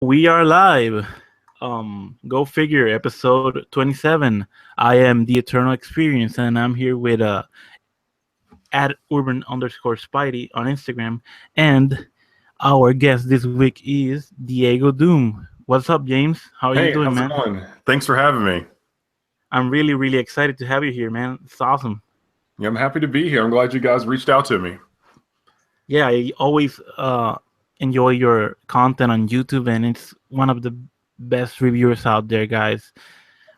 We are live. Go figure, episode 27. I am the Eternal Experience, and I'm here with at urban underscore Spidey on Instagram. And our guest this week is Diego Doom. What's up, James? How are you Hey, doing, how's it man? going? Thanks for having me. I'm really, really excited to have you here, man. It's awesome. Yeah, I'm happy to be here. I'm glad you guys reached out to me. Yeah, I always enjoy your content on YouTube, and it's one of the best reviewers out there, guys.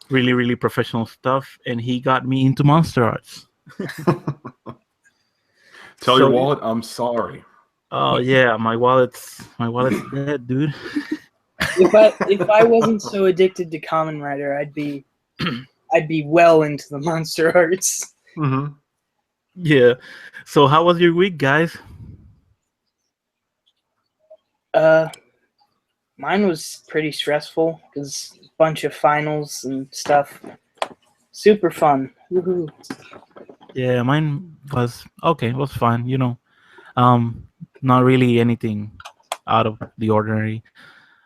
Really, really professional stuff, and he got me into Monster Arts. Tell your So, wallet I'm sorry. oh yeah, my wallet's dead, dude. If I wasn't so addicted to Common Rider, I'd be well into the Monster Arts. Mm-hmm. Yeah. So how was your week, guys? Uh, Mine was pretty stressful because a bunch of finals and stuff. Super fun. Woohoo! Yeah, mine was okay. Was fine, Um, not really anything out of the ordinary.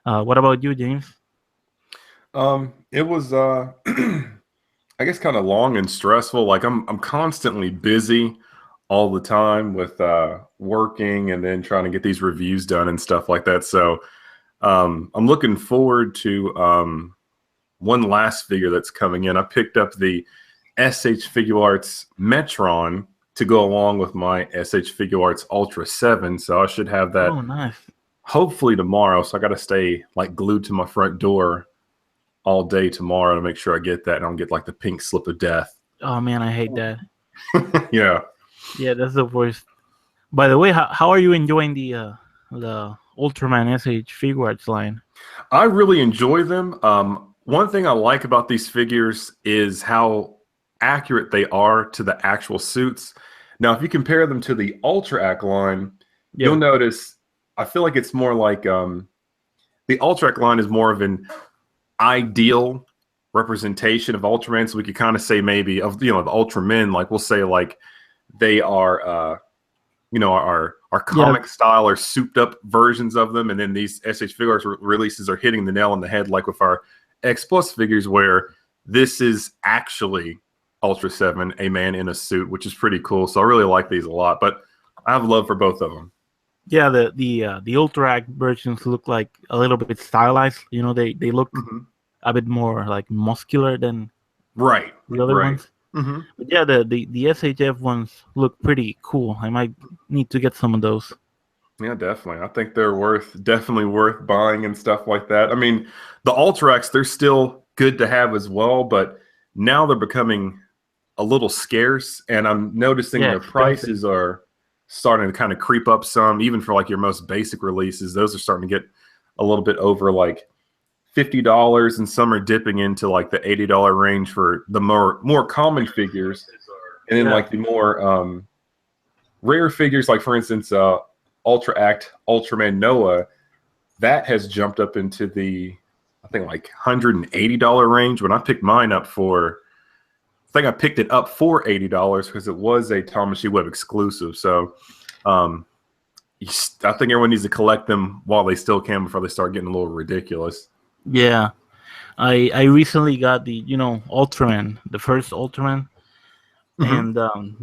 What about you, James? It was I guess kind of long and stressful. Like I'm constantly busy all the time with working and then trying to get these reviews done and stuff like that. So I'm looking forward to one last figure that's coming in. I picked up the SH Figure Arts Metron to go along with my SH Figure Arts Ultra 7. So I should have that Oh, nice. hopefully tomorrow. So I got to stay like glued to my front door all day tomorrow to make sure I get that and I don't get like the pink slip of death. Oh man, I hate that. Yeah. Yeah, that's the worst. By the way, how are you enjoying the Ultraman SH figure arts line? I really enjoy them. One thing I like about these figures is how accurate they are to the actual suits. Now, if you compare them to the Ultra Act line, you'll Yeah. notice I feel like it's more like the Ultra Act line is more of an ideal representation of Ultraman. So we could kind of say maybe of the Ultramen, like we'll say like they are our comic style or souped up versions of them, and then these SH Figures releases are hitting the nail on the head, like with our X Plus figures, where this is actually Ultra 7, a man in a suit, which is pretty cool. So I really like these a lot, but I have love for both of them. Yeah, the Ultra versions look like a little bit stylized. They look a bit more like muscular than Right, the other right. ones. But yeah, the SHF ones look pretty cool. I might need to get some of those. Yeah, definitely. I think they're definitely worth buying and stuff like that. I mean, the Ultrax, they're still good to have as well, but now they're becoming a little scarce, and I'm noticing Yeah, their prices are starting to kind of creep up some, even for like your most basic releases. Those are starting to get a little bit over like $50, and some are dipping into like the $80 range for the more common figures, and then like the more rare figures, like for instance, Ultra Act Ultraman Noah, that has jumped up into the I think like $180 range. When I picked mine up for, I think I picked it up for $80 because it was a Thomas Web exclusive. So I think everyone needs to collect them while they still can before they start getting a little ridiculous. Yeah, I recently got the Ultraman, the first Ultraman, and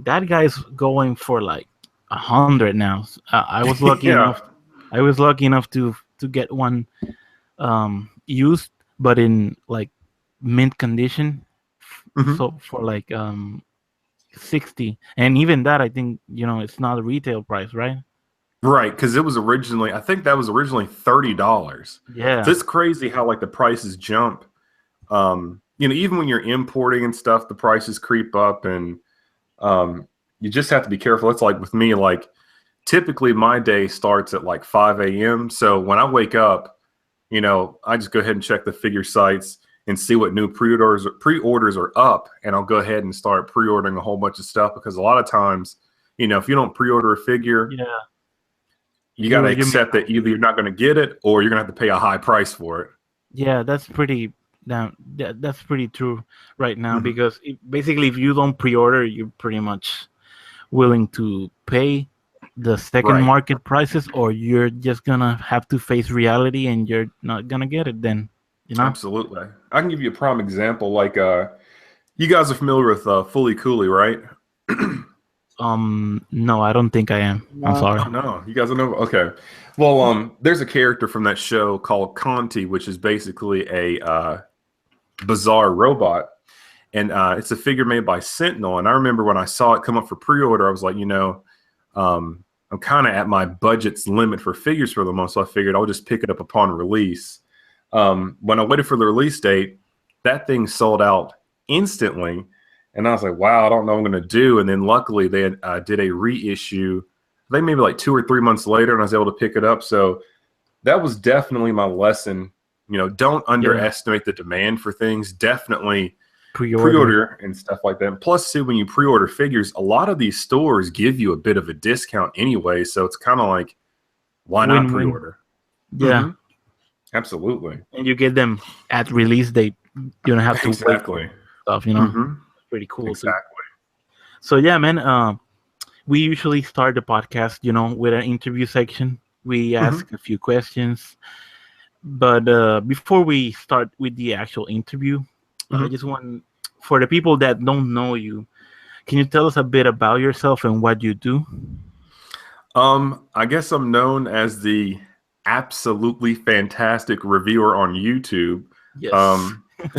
that guy's going for like 100 now. I was lucky Yeah. enough. I was lucky enough to get one used, but in like mint condition. So for like 60, and even that, I think it's not a retail price, right? Right, because it was originally, I think that was originally $30. Yeah. So it's crazy how like the prices jump. Even when you're importing and stuff, the prices creep up, and you just have to be careful. It's like with me, like typically my day starts at like 5 a.m. So when I wake up, I just go ahead and check the figure sites and see what new pre-orders are up, and I'll go ahead and start pre-ordering a whole bunch of stuff, because a lot of times, if you don't pre-order a figure, you got to accept that either you're not going to get it or you're going to have to pay a high price for it. Yeah, that's pretty true right now, because basically if you don't pre-order, you're pretty much willing to pay the second Right. market prices, or you're just gonna have to face reality and you're not gonna get it then, you know. Absolutely. I can give you a prime example. Like, you guys are familiar with Fully Cooley, right? No, I don't think I am. I'm No. sorry. Oh no, you guys don't know. Okay, well, there's a character from that show called Conti, which is basically a bizarre robot, and it's a figure made by Sentinel. And I remember when I saw it come up for pre-order, I was like, I'm kind of at my budget's limit for figures for the month, so I figured I'll just pick it up upon release. When I waited for the release date, that thing sold out instantly. And I was like, wow, I don't know what I'm going to do. And then luckily they did a reissue, I think maybe like 2 or 3 months later, and I was able to pick it up. So that was definitely my lesson. Don't underestimate the demand for things. Definitely pre-order and stuff like that. And plus, too, when you pre-order figures, a lot of these stores give you a bit of a discount anyway. So it's kind of like, why not Win-win. pre-order? Yeah. Mhm. Absolutely. And you get them at release date. You don't have to Exactly. wait for stuff. Pretty cool. Exactly. So yeah, man. We usually start the podcast, with an interview section. We ask a few questions, but before we start with the actual interview, I just want, for the people that don't know you, can you tell us a bit about yourself and what you do? I guess I'm known as the absolutely fantastic reviewer on YouTube. Yes.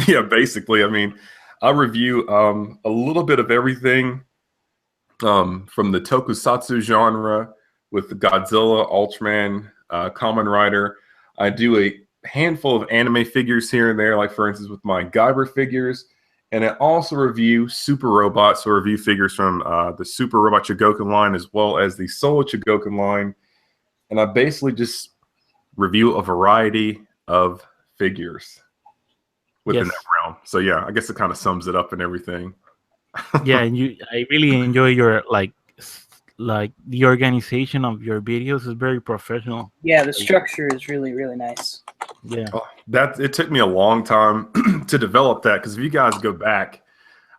Yeah, basically, I mean, I review a little bit of everything from the tokusatsu genre with the Godzilla, Ultraman, Kamen Rider. I do a handful of anime figures here and there, like for instance with my Guyver figures. And I also review Super Robots, so review figures from the Super Robot Chogokin line as well as the Solo Chogokin line. And I basically just review a variety of figures within that realm. So yeah, I guess it kind of sums it up and everything. Yeah, and I really enjoy your like the organization of your videos is very professional. Yeah, the structure is really, really nice. Yeah. Oh, it took me a long time to develop that, because if you guys go back,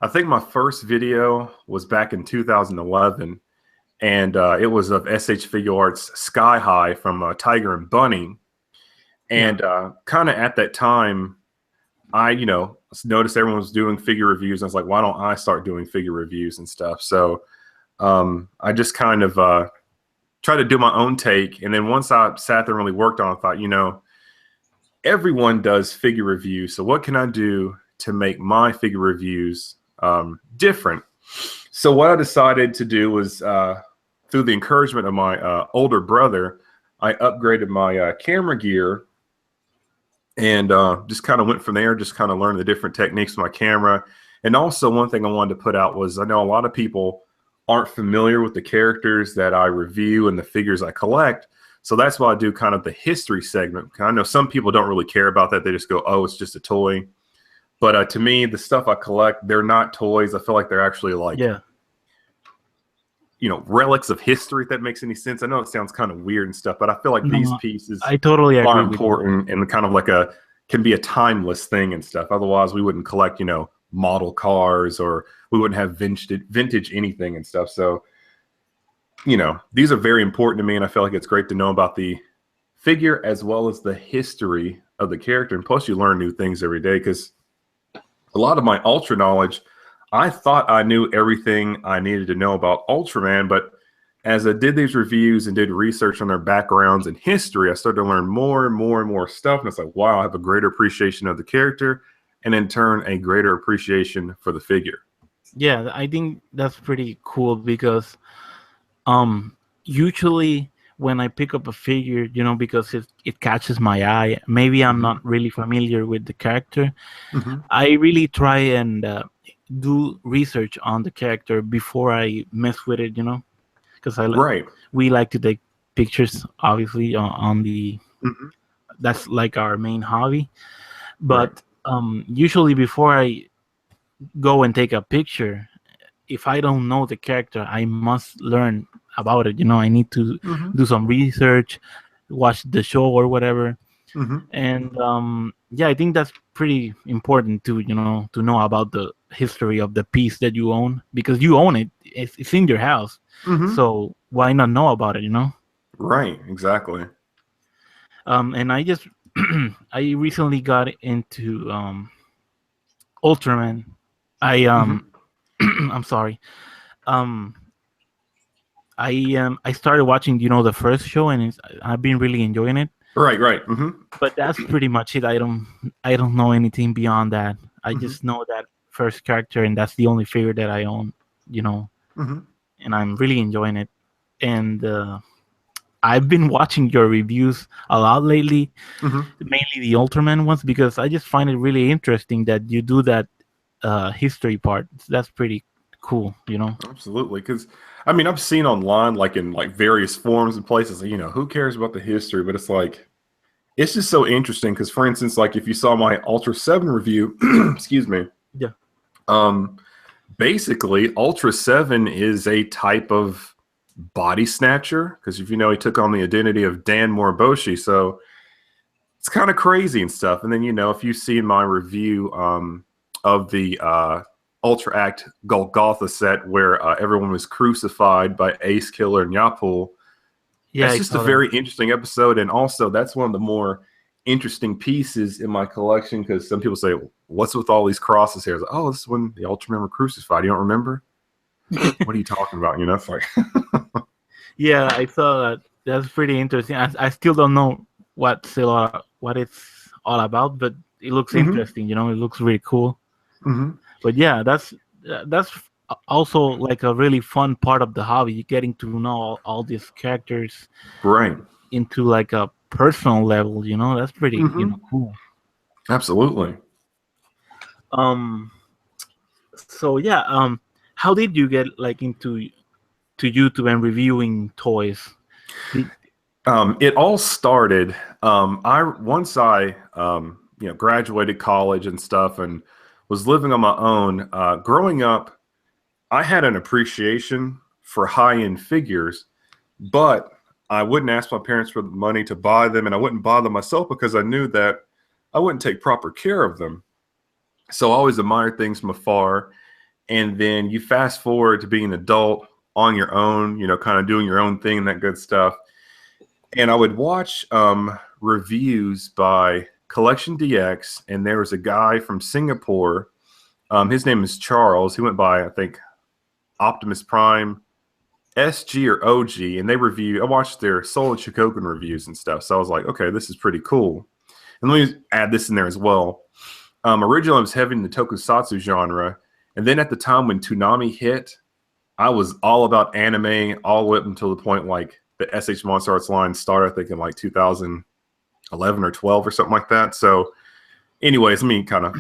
I think my first video was back in 2011, and it was of SH Figure Arts Sky High from Tiger and Bunny. And kind of at that time, I noticed everyone was doing figure reviews. And I was like, why don't I start doing figure reviews and stuff? So I just kind of tried to do my own take. And then once I sat there and really worked on it, I thought, everyone does figure reviews. So what can I do to make my figure reviews different? So what I decided to do was, through the encouragement of my older brother, I upgraded my camera gear and just kind of went from there, just kind of learned the different techniques with my camera. And also one thing I wanted to put out was, I know a lot of people aren't familiar with the characters that I review and the figures I collect. So that's why I do kind of the history segment. I know some people don't really care about that. They just go, oh, it's just a toy. But to me, the stuff I collect, they're not toys. I feel like they're actually like, relics of history, if that makes any sense. I know it sounds kind of weird and stuff, but I feel like these pieces I totally agree are important and kind of like can be a timeless thing and stuff. Otherwise, we wouldn't collect, model cars, or we wouldn't have vintage anything and stuff. So, these are very important to me, and I feel like it's great to know about the figure as well as the history of the character. And plus, you learn new things every day, because a lot of my Ultra knowledge, I thought I knew everything I needed to know about Ultraman, but as I did these reviews and did research on their backgrounds and history, I started to learn more and more and more stuff. And it's like, wow, I have a greater appreciation of the character, and in turn, a greater appreciation for the figure. Yeah, I think that's pretty cool, because usually when I pick up a figure, because it catches my eye, maybe I'm not really familiar with the character. I really try and do research on the character before I mess with it, because we like to take pictures, obviously, on the that's like our main hobby. But usually before I go and take a picture, if I don't know the character, I must learn about it. I need to do some research, watch the show or whatever. And I think that's pretty important to to know about the history of the piece that you own because you own it. It's in your house, Hmm. so why not know about it? You know. Right. Exactly. And I just I recently got into Ultraman. I Hmm. I'm sorry. Um, I started watching, the first show, and I've been really enjoying it. Right. Right. Hmm. But that's pretty much it. I don't know anything beyond that. I Hmm. just know that first character, and that's the only figure that I own. You know, Hmm. and I'm really enjoying it. And I've been watching your reviews a lot lately, Hmm. mainly the Ultraman ones, because I just find it really interesting that you do that history part. That's pretty cool. Absolutely. Because I mean, I've seen online, like in like various forums and places, who cares about the history? But it's like, it's just so interesting. Because for instance, like if you saw my Ultra 7 review, excuse me, Yeah. um, basically Ultra 7 is a type of body snatcher. Because if you know, he took on the identity of Dan Moriboshi. So it's kind of crazy and stuff. And then, if you see my review of the Ultra Act Golgotha set where everyone was crucified by Ace Killer and Yapul, Yeah, that's I just a saw that. very interesting episode. And also, that's one of the more interesting pieces in my collection because some people say, what's with all these crosses here? It's like, oh, this is when the Ultramen were crucified. You don't remember? What are you talking about? It's like, Yeah, I saw that. That's pretty interesting. I still don't know what it's all about, but it looks hmm. interesting. It looks really cool. Hmm. But yeah, that's also like a really fun part of the hobby, getting to know all these characters Right. into like a personal level. That's pretty Hmm. cool. Absolutely. Um. So yeah. How did you get like into to YouTube and reviewing toys? Did, It all started. I once I graduated college and stuff, and was living on my own. Growing up, I had an appreciation for high-end figures, but I wouldn't ask my parents for the money to buy them, and I wouldn't buy them myself because I knew that I wouldn't take proper care of them. So I always admired things from afar. And then you fast forward to being an adult on your own, kind of doing your own thing and that good stuff. And I would watch reviews by Collection DX, and there was a guy from Singapore. His name is Charles. He went by, I think, Optimus Prime, SG or OG, and they review. I watched their Soul and Shikoken reviews and stuff. So I was like, okay, this is pretty cool. And let me add this in there as well. Originally, I was heavy in the tokusatsu genre, and then at the time when Toonami hit, I was all about anime all the way up until the point like the SH Monster Arts line started, I think in like 2011 or 12 or something like that. So, anyways, let me kind of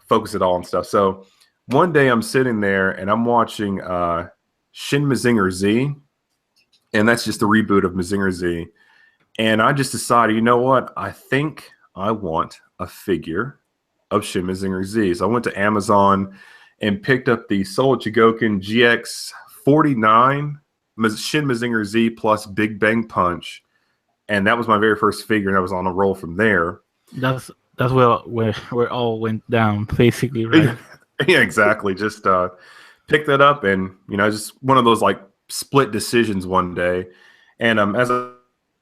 focus it all on stuff. So, one day I'm sitting there and I'm watching Shin Mazinger Z, and that's just the reboot of Mazinger Z. And I just decided, you know what? I think I want a figure of Shin Mazinger Z. So I went to Amazon and picked up the Soul Chigoken GX 49 Shin Mazinger Z plus Big Bang Punch. And that was my very first figure, and I was on a roll from there. that's that's where all went down, basically, right? Yeah, yeah, exactly. Just picked that up, and just one of those like split decisions one day. And as I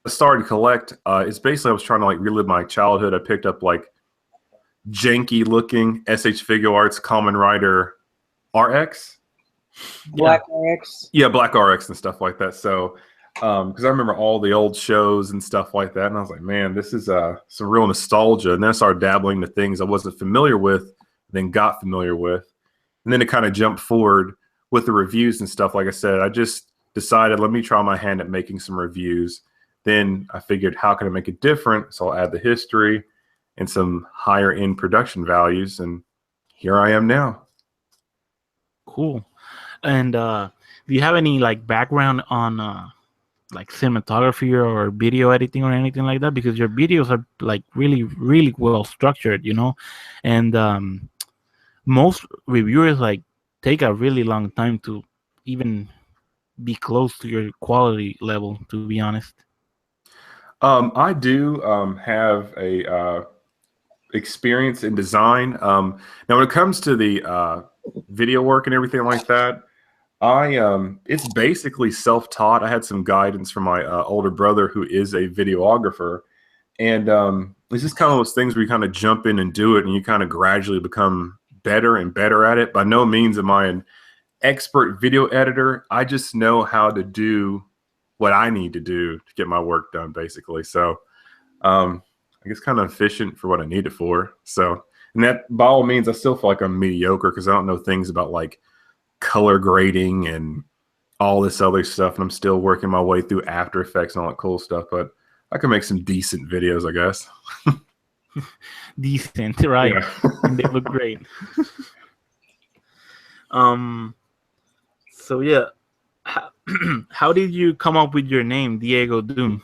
started to collect, it's basically I was trying to like relive my childhood. I picked up like janky looking SH Figure Arts Common Rider RX. Yeah. Black RX. Yeah, Black RX and stuff like that. So, because I remember all the old shows and stuff like that, and I was like, man, this is some real nostalgia. And then I started dabbling into things I wasn't familiar with, then got familiar with, and then to kind of jump forward with the reviews and stuff. Like I said, I just decided let me try my hand at making some reviews. Then I figured, how can I make it different? So I'll add the history and some higher end production values, and here I am now. Cool. And do you have any like background on like cinematography or video editing or anything like that? Because your videos are like really, really well structured, and most reviewers like take a really long time to even be close to your quality level, to be honest. I do have a experience in design. Now, when it comes to the video work and everything like that. It's basically self-taught. I had some guidance from my older brother who is a videographer, and it's just kind of those things where you kind of jump in and do it, and you kind of gradually become better and better at it. By no means am I an expert video editor. I just know how to do what I need to do to get my work done, basically. So I guess kind of efficient for what I need it for. So, and that by all means, I still feel like I'm mediocre because I don't know things about like color grading and all this other stuff. And I'm still working my way through After Effects and all that cool stuff, but I can make some decent videos, I guess. Decent, right? Yeah. And they look great. So yeah, how did you come up with your name, DiegoDoom?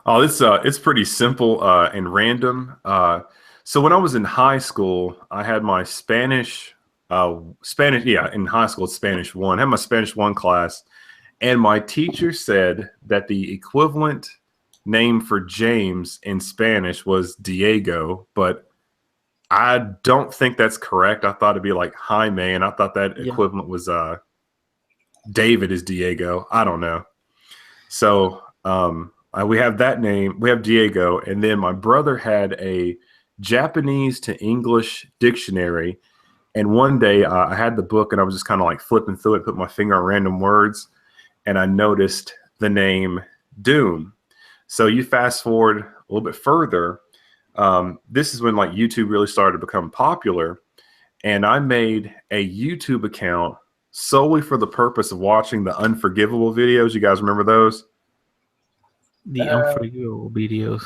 Oh, it's pretty simple and random. So when I was in high school, I had my Spanish. In high school, it's Spanish 1. I had my Spanish 1 class, and my teacher said that the equivalent name for James in Spanish was Diego, but I don't think that's correct. I thought it'd be like Jaime, and I thought that equivalent was David is Diego. I don't know. So we have that name. We have Diego, and then my brother had a Japanese to English dictionary. And one day I had the book and I was just kind of like flipping through it, put my finger on random words, and I noticed the name Doom. So you fast forward a little bit further. This is when like YouTube really started to become popular. And I made a YouTube account solely for the purpose of watching the Unforgivable videos. You guys remember those? The Unforgivable videos.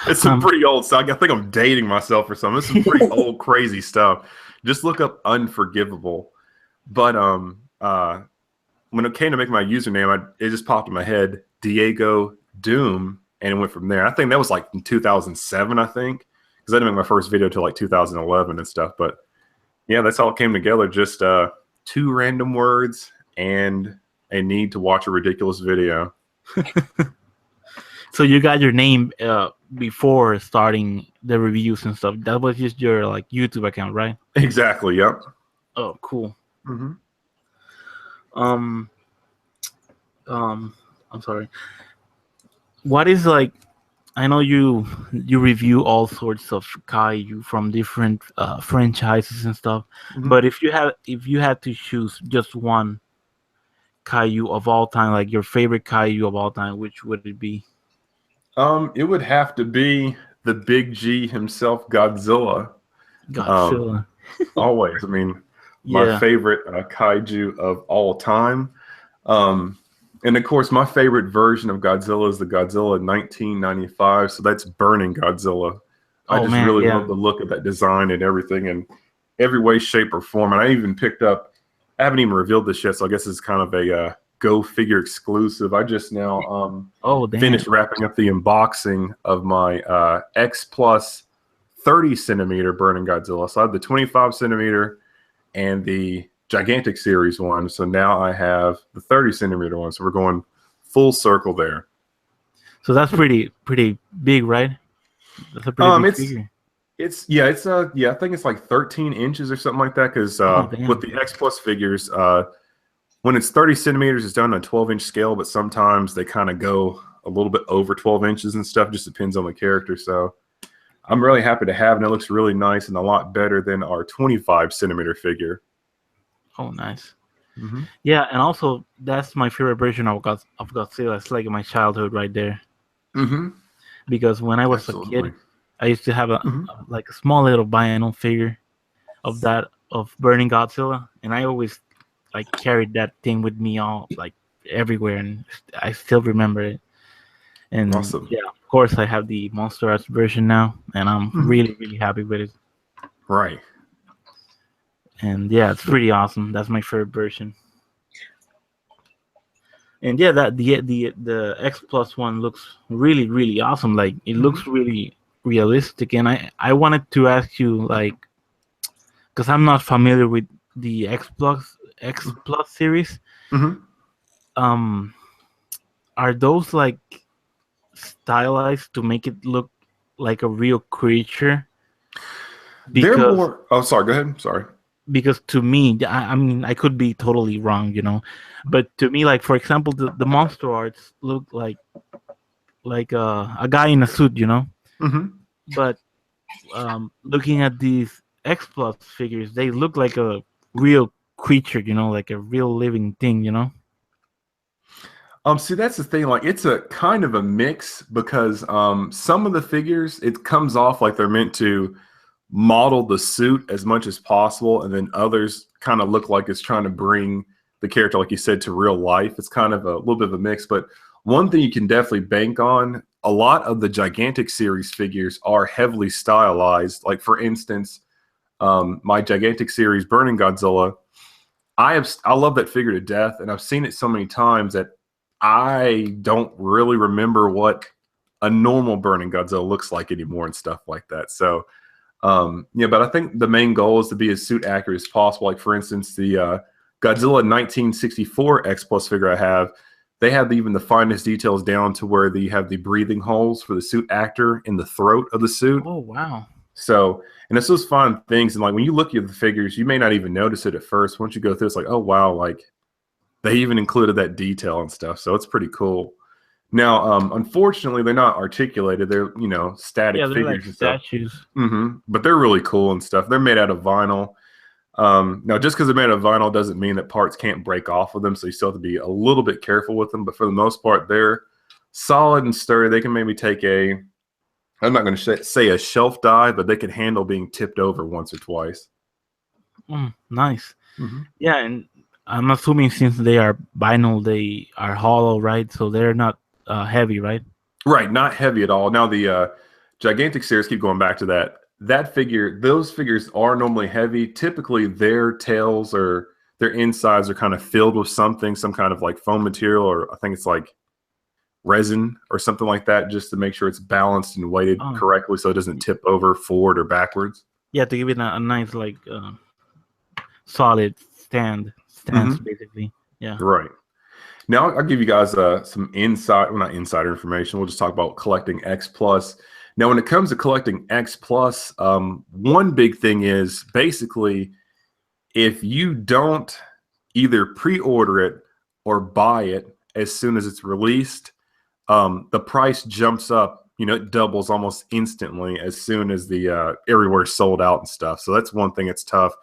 It's some pretty old stuff. I think I'm dating myself or something. It's some pretty old, crazy stuff. Just look up Unforgivable. But when it came to make my username, it just popped in my head, Diego Doom, and it went from there. I think that was like in 2007, I think, because I didn't make my first video until like 2011 and stuff. But yeah, that's how it came together. Just 2 random words and a need to watch a ridiculous video. So you got your name before starting the reviews and stuff. That was just your like YouTube account, right? Exactly. Yep. Oh, cool. Mm-hmm. I'm sorry. What is like? I know you review all sorts of kaiju from different franchises and stuff. Mm-hmm. But if you had to choose just one kaiju of all time, like your favorite kaiju of all time, which would it be? It would have to be the Big G himself, Godzilla. Godzilla. Always. I mean, my favorite kaiju of all time. And of course, my favorite version of Godzilla is the Godzilla 1995. So that's Burning Godzilla. I just really love the look of that design and everything in every way, shape, or form. And I even picked up, I haven't even revealed this yet, so I guess it's kind of a Go Figure exclusive. I just now finished wrapping up the unboxing of my X Plus 30 centimeter Burning Godzilla. So I have the 25 centimeter and the Gigantic Series one. So now I have the 30 centimeter one. So we're going full circle there. So that's pretty big, right? That's a pretty big figure. I think it's like 13 inches or something like that. Because with the X Plus figures, when it's 30 centimeters, it's done on a 12-inch scale, but sometimes they kind of go a little bit over 12 inches and stuff. Just depends on the character. So I'm really happy to have it. And it looks really nice and a lot better than our 25 centimeter figure. Oh, nice. Mm-hmm. Yeah, and also that's my favorite version of Godzilla. It's like my childhood right there. Mm-hmm. Because when I was a kid, I used to have a small little vinyl figure of Burning Godzilla, and I always like carried that thing with me all like everywhere, and I still remember it. And awesome. Yeah, of course I have the Monster Arts version now, and I'm really happy with it. Right. And yeah, it's pretty awesome. That's my favorite version. And yeah, that the X Plus one looks really awesome. Like it looks really realistic. And I wanted to ask you, like, because I'm not familiar with the X Plus series. Mm-hmm. Are those like stylized to make it look like a real creature? They're more. Oh, sorry. Go ahead. Sorry. because to me, I mean, I could be totally wrong, you know, but to me, like for example, the monster arts look like a guy in a suit, you know, Hmm. but looking at these X Plus figures, they look like a real creature, you know, like a real living thing, you know. See, that's the thing. Like, it's a kind of a mix because some of the figures it comes off like they're meant to model the suit as much as possible, and then others kind of look like it's trying to bring the character, like you said, to real life. It's kind of a little bit of a mix. But one thing you can definitely bank on: a lot of the gigantic series figures are heavily stylized. Like, for instance, my gigantic series Burning Godzilla. I love that figure to death, and I've seen it so many times that I don't really remember what a normal Burning Godzilla looks like anymore and stuff like that. So, yeah, but I think the main goal is to be as suit accurate as possible. Like, for instance, the Godzilla 1964 X Plus figure I have, they have even the finest details down to where they have the breathing holes for the suit actor in the throat of the suit. Oh wow. So, and it's those fun things. And like when you look at the figures, you may not even notice it at first. Once you go through, it's like, oh wow, like they even included that detail and stuff. So it's pretty cool. Now, unfortunately, they're not articulated. They're, static Yeah, they're like figures and stuff. statues. But they're really cool and stuff. They're made out of vinyl. Now, just because they're made out of vinyl doesn't mean that parts can't break off of them. So you still have to be a little bit careful with them. But for the most part, they're solid and sturdy. They can maybe take I'm not going to say a shelf dive, but they can handle being tipped over once or twice. Nice. Yeah, and I'm assuming since they are vinyl, they are hollow, right? So they're not heavy, right? Right, not heavy at all. Now the gigantic series, keep going back to that. That figure, those figures are normally heavy. Typically, their tails or their insides are kind of filled with something, some kind of like foam material, or I think it's like resin or something like that, just to make sure it's balanced and weighted correctly, so it doesn't tip over forward or backwards. Yeah, to give it a nice like solid stance, basically. Yeah. Right. Now I'll give you guys some not insider information. We'll just talk about collecting X Plus. Now, when it comes to collecting X Plus, one big thing is basically if you don't either pre-order it or buy it as soon as it's released, the price jumps up. It doubles almost instantly as soon as the everywhere's sold out and stuff. So that's one thing that's tough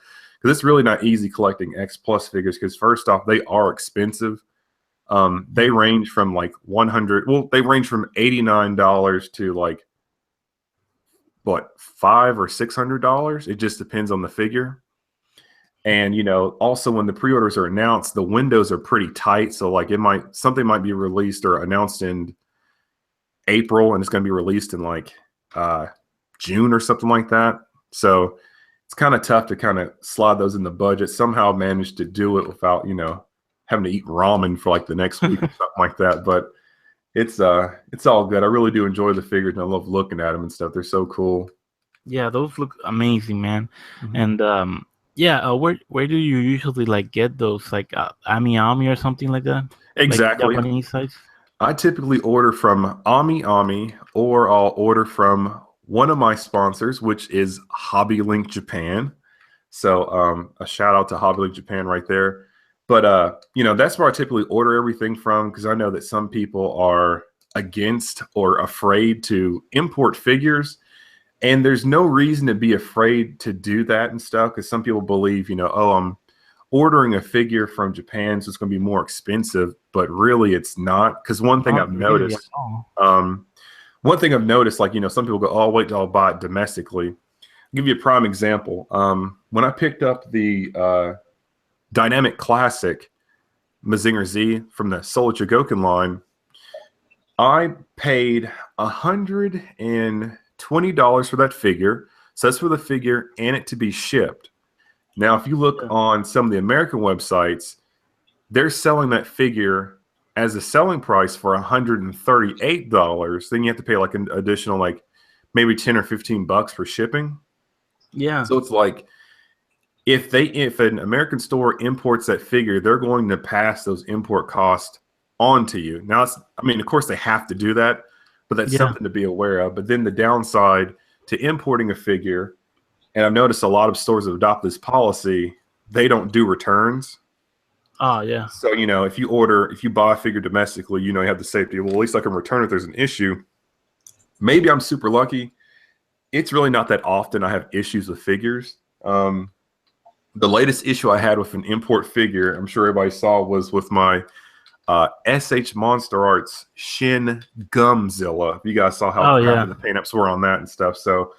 because it's really not easy collecting X Plus figures because first off, they are expensive. They range from like they range from $89 to like what, $500 or $600. It just depends on the figure. And also when the pre-orders are announced, the windows are pretty tight. So like something might be released or announced in April and it's going to be released in like June or something like that. So it's kind of tough to kind of slide those in the budget. Somehow managed to do it without having to eat ramen for like the next week or something like that. But it's all good. I really do enjoy the figures and I love looking at them and stuff. They're so cool. Yeah, those look amazing, man. And where do you usually like get those, like Ami or something like that? Exactly. Like Japanese sites? I typically order from Ami, or I'll order from one of my sponsors, which is Hobby Link Japan. So a shout out to Hobby Link Japan right there. But that's where I typically order everything from because I know that some people are against or afraid to import figures. And there's no reason to be afraid to do that and stuff because some people believe, I'm ordering a figure from Japan, so it's going to be more expensive. But really, it's not. Because one thing I've noticed, like, some people go, oh, wait till I'll buy it domestically. I'll give you a prime example. When I picked up the Dynamic Classic Mazinger Z from the Solar Chogokin line, I paid $120 for that figure. So that's for the figure and it to be shipped. Now, if you look on some of the American websites, they're selling that figure as a selling price for $138. Then you have to pay like an additional, like maybe 10 or 15 bucks for shipping. Yeah. So it's like if an American store imports that figure, they're going to pass those import costs on to you. Now, of course they have to do that, but that's something to be aware of. But then the downside to importing a figure And I've noticed a lot of stores have adopted this policy. They don't do returns. Oh yeah. So, if you buy a figure domestically, you have the safety. Well, at least I can return if there's an issue. Maybe I'm super lucky. It's really not that often I have issues with figures. The latest issue I had with an import figure, I'm sure everybody saw, was with my SH Monster Arts Shin Gumzilla. You guys saw how crappy the paint-ups were on that and stuff. So,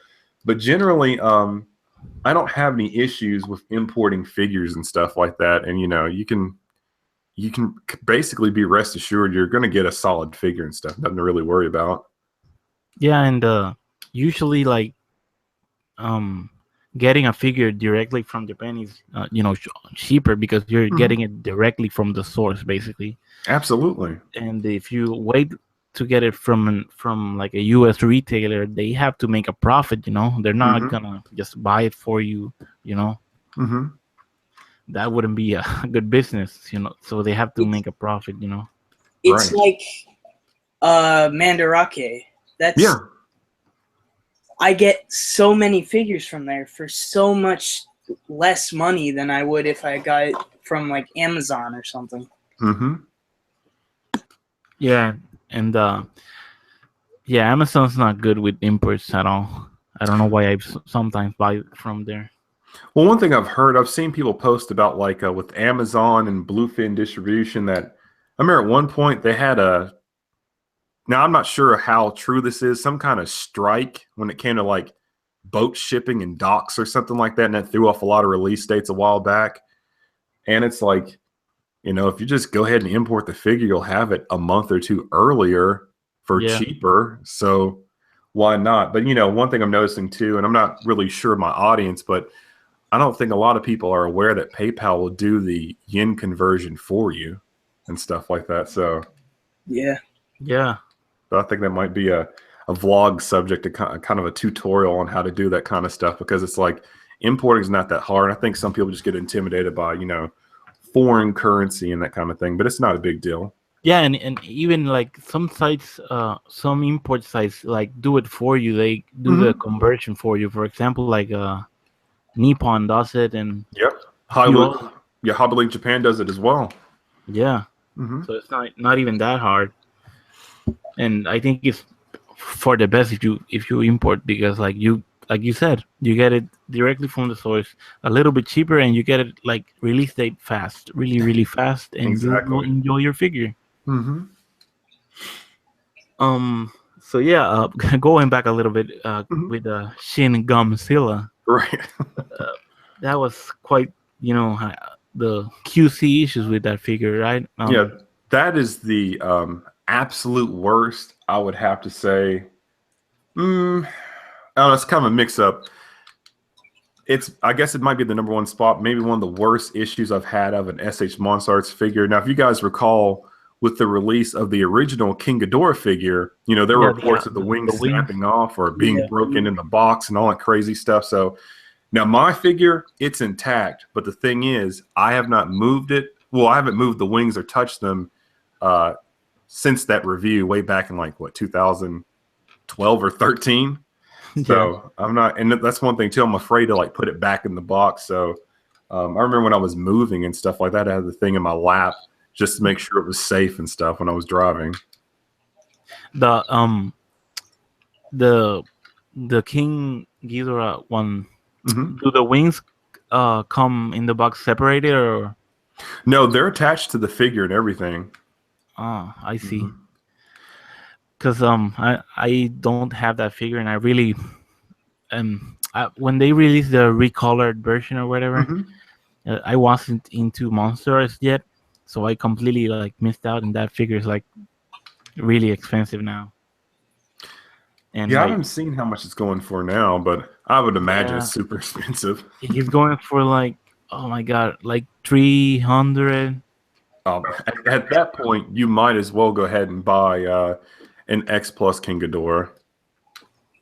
but generally, I don't have any issues with importing figures and stuff like that. And you can basically be rest assured you're going to get a solid figure and stuff. Nothing to really worry about. Yeah, and usually like getting a figure directly from Japan is cheaper because you're getting it directly from the source, basically. Absolutely. And if you wait to get it from like a U.S. retailer, they have to make a profit. They're not gonna just buy it for you. That wouldn't be a good business. So they have to make a profit. It's like Mandarake. That's I get so many figures from there for so much less money than I would if I got it from like Amazon or something. Yeah, and Amazon's not good with imports at all. I don't know why I sometimes buy from there. Well, one thing I've seen people post about like with Amazon and Bluefin distribution that I remember at one point they had now I'm not sure how true this is, some kind of strike when it came to like boat shipping and docks or something like that, and that threw off a lot of release dates a while back. And it's like, if you just go ahead and import the figure, you'll have it a month or two earlier for cheaper. So why not? But, one thing I'm noticing too, and I'm not really sure my audience, but I don't think a lot of people are aware that PayPal will do the yen conversion for you and stuff like that. So yeah. So I think that might be a vlog subject, to kind of a tutorial on how to do that kind of stuff, because it's like importing is not that hard. I think some people just get intimidated by, foreign currency and that kind of thing, but it's not a big deal. Yeah, and even like some sites, some import sites like do it for you. They do the conversion for you. For example, like Nippon does it, and Hobby Japan does it as well. Yeah, so it's not even that hard. And I think it's for the best if you import, because like you said, you get it directly from the source, a little bit cheaper, and you get it like release date fast, really fast, and you will enjoy your figure. So yeah, going back a little bit with Shin Gumzilla, right? That was quite the QC issues with that figure, right? Yeah, that is the absolute worst, I would have to say. I don't know, it's kind of a mix-up. I guess it might be the number one spot, maybe one of the worst issues I've had of an SH Monster Arts figure. Now, if you guys recall, with the release of the original King Ghidorah figure, there were reports of the wings snapping off or being broken in the box and all that crazy stuff. So now my figure, it's intact, but the thing is, I have not moved it. Well, I haven't moved the wings or touched them since that review way back in like 2012 or 13. So I'm not, and that's one thing too. I'm afraid to like put it back in the box. So I remember when I was moving and stuff like that, I had the thing in my lap just to make sure it was safe and stuff when I was driving. The King Ghidorah one, do the wings come in the box separated, or? No, they're attached to the figure and everything. Oh, I see. Because I don't have that figure, and I really when they released the recolored version or whatever, I wasn't into monsters yet, so I completely like missed out. And that figure is like really expensive now. And I haven't seen how much it's going for now, but I would imagine it's super expensive. He's going for like, oh my god, like 300. At that point, you might as well go ahead and buy an X Plus King Ghidorah.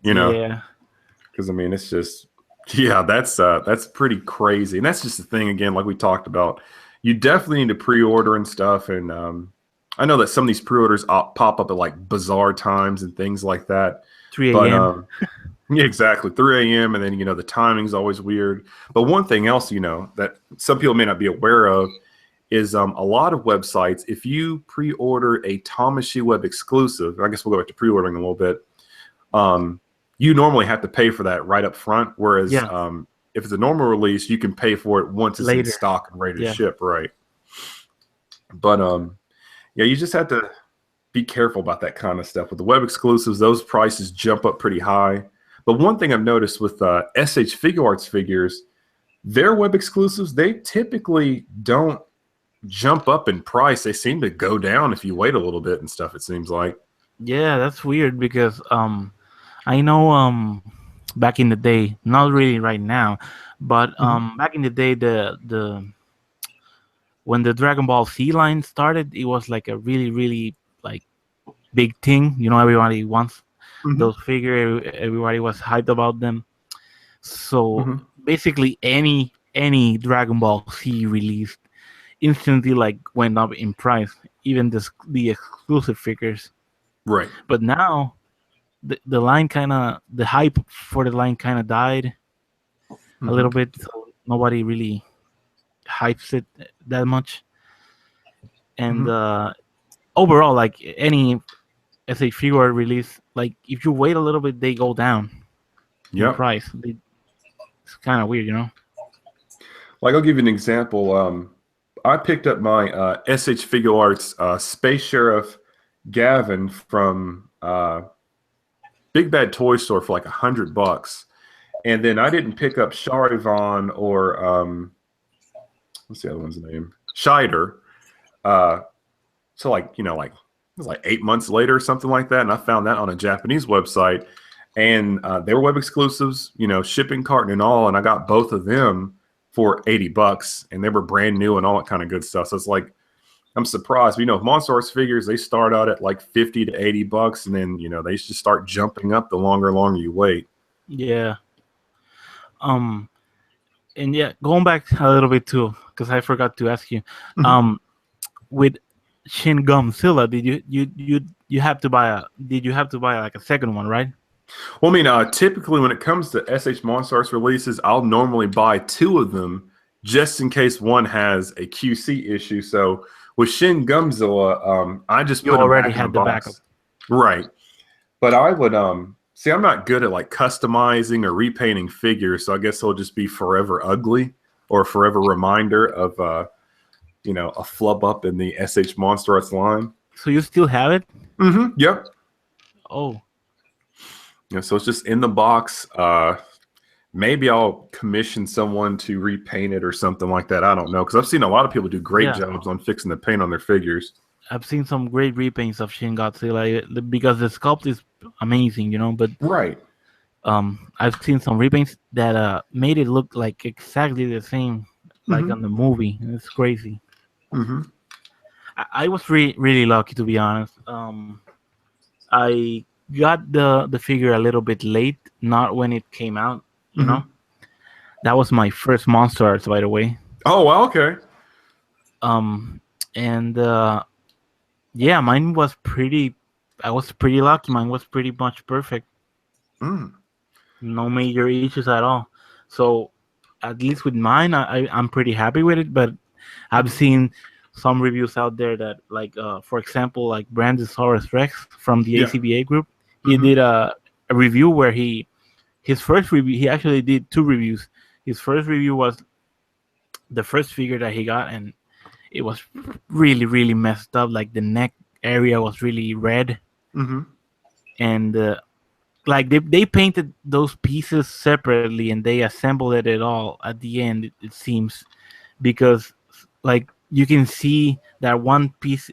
Because I mean, it's just that's pretty crazy, and that's just the thing again, like we talked about. You definitely need to pre-order and stuff, and I know that some of these pre-orders pop up at like bizarre times and things like that. 3 a.m. Yeah, exactly. 3 a.m. and then the timing's always weird. But one thing else that some people may not be aware of is a lot of websites. If you pre-order a Tamashii Web exclusive, I guess we'll go back to pre-ordering a little bit. You normally have to pay for that right up front. Whereas Yeah, if it's a normal release, you can pay for it once it's in later. stock and ready to Yeah. ship, right? But yeah, you just have to be careful about that kind of stuff. With the web exclusives, those prices jump up pretty high. But one thing I've noticed with SH Figure Arts figures, their web exclusives, they typically don't jump up in price. They seem to go down if you wait a little bit and stuff, it seems like. Yeah, that's weird because I know back in the day, not really right now, but back in the day the when the Dragon Ball Z line started, it was like a really like big thing. You know, everybody wants those figures. Everybody was hyped about them. So basically, any Dragon Ball Z released instantly like went up in price, even the exclusive figures. Right. But now the line kind of the hype for the line kind of died a little bit, so nobody really hypes it that much. And overall, like any SH figure release, like if you wait a little bit, they go down in Yep. price. It's kind of weird, you know. Like, I'll give you an example. I picked up my SH Figure Arts Space Sheriff Gavin from Big Bad Toy Store for like $100, and then I didn't pick up Charivan or what's the other one's name? Scheider. So like like it was like 8 months later or something like that, and I found that on a Japanese website, and they were web exclusives, shipping carton and all, and I got both of them for $80, and they were brand new and all that kind of good stuff. So it's like, I'm surprised. Monster Arts figures, they start out at like $50 to $80, and then they just start jumping up the longer you wait. Yeah. And yeah, going back a little bit too, because I forgot to ask you. With Shin Godzilla, did you have to buy did you have to buy like a second one, right? Well, I mean, typically when it comes to SH Monster Arts releases, I'll normally buy 2 of them just in case one has a QC issue. So with Shin Godzilla, I just You put already them back in had the the box. backup. Right. But I would see, I'm not good at like customizing or repainting figures, so I guess it'll just be forever ugly or a forever reminder of a flub up in the SH Monster Arts line. So you still have it? Yep. Oh, Yeah, so it's just in the box. Maybe I'll commission someone to repaint it or something like that. I don't know, because I've seen a lot of people do great jobs on fixing the paint on their figures. I've seen some great repaints of Shin Godzilla because the sculpt is amazing, But Right. I've seen some repaints that made it look like exactly the same, like on the movie. It's crazy. I was really lucky, to be honest. I got the figure a little bit late, not when it came out. That was my first Monster Arts, by the way. Oh, well, okay. And yeah, mine was pretty. I was pretty lucky. Mine was pretty much perfect. No major issues at all. So at least with mine, I'm pretty happy with it. But I've seen some reviews out there that, like, for example, like Brandosaurus Rex from the ACBA group, he did a review where his first review, he actually did 2 reviews. His first review was the first figure that he got, and it was really messed up. Like the neck area was really red, and like they painted those pieces separately and they assembled it all at the end. It seems, because like you can see that one piece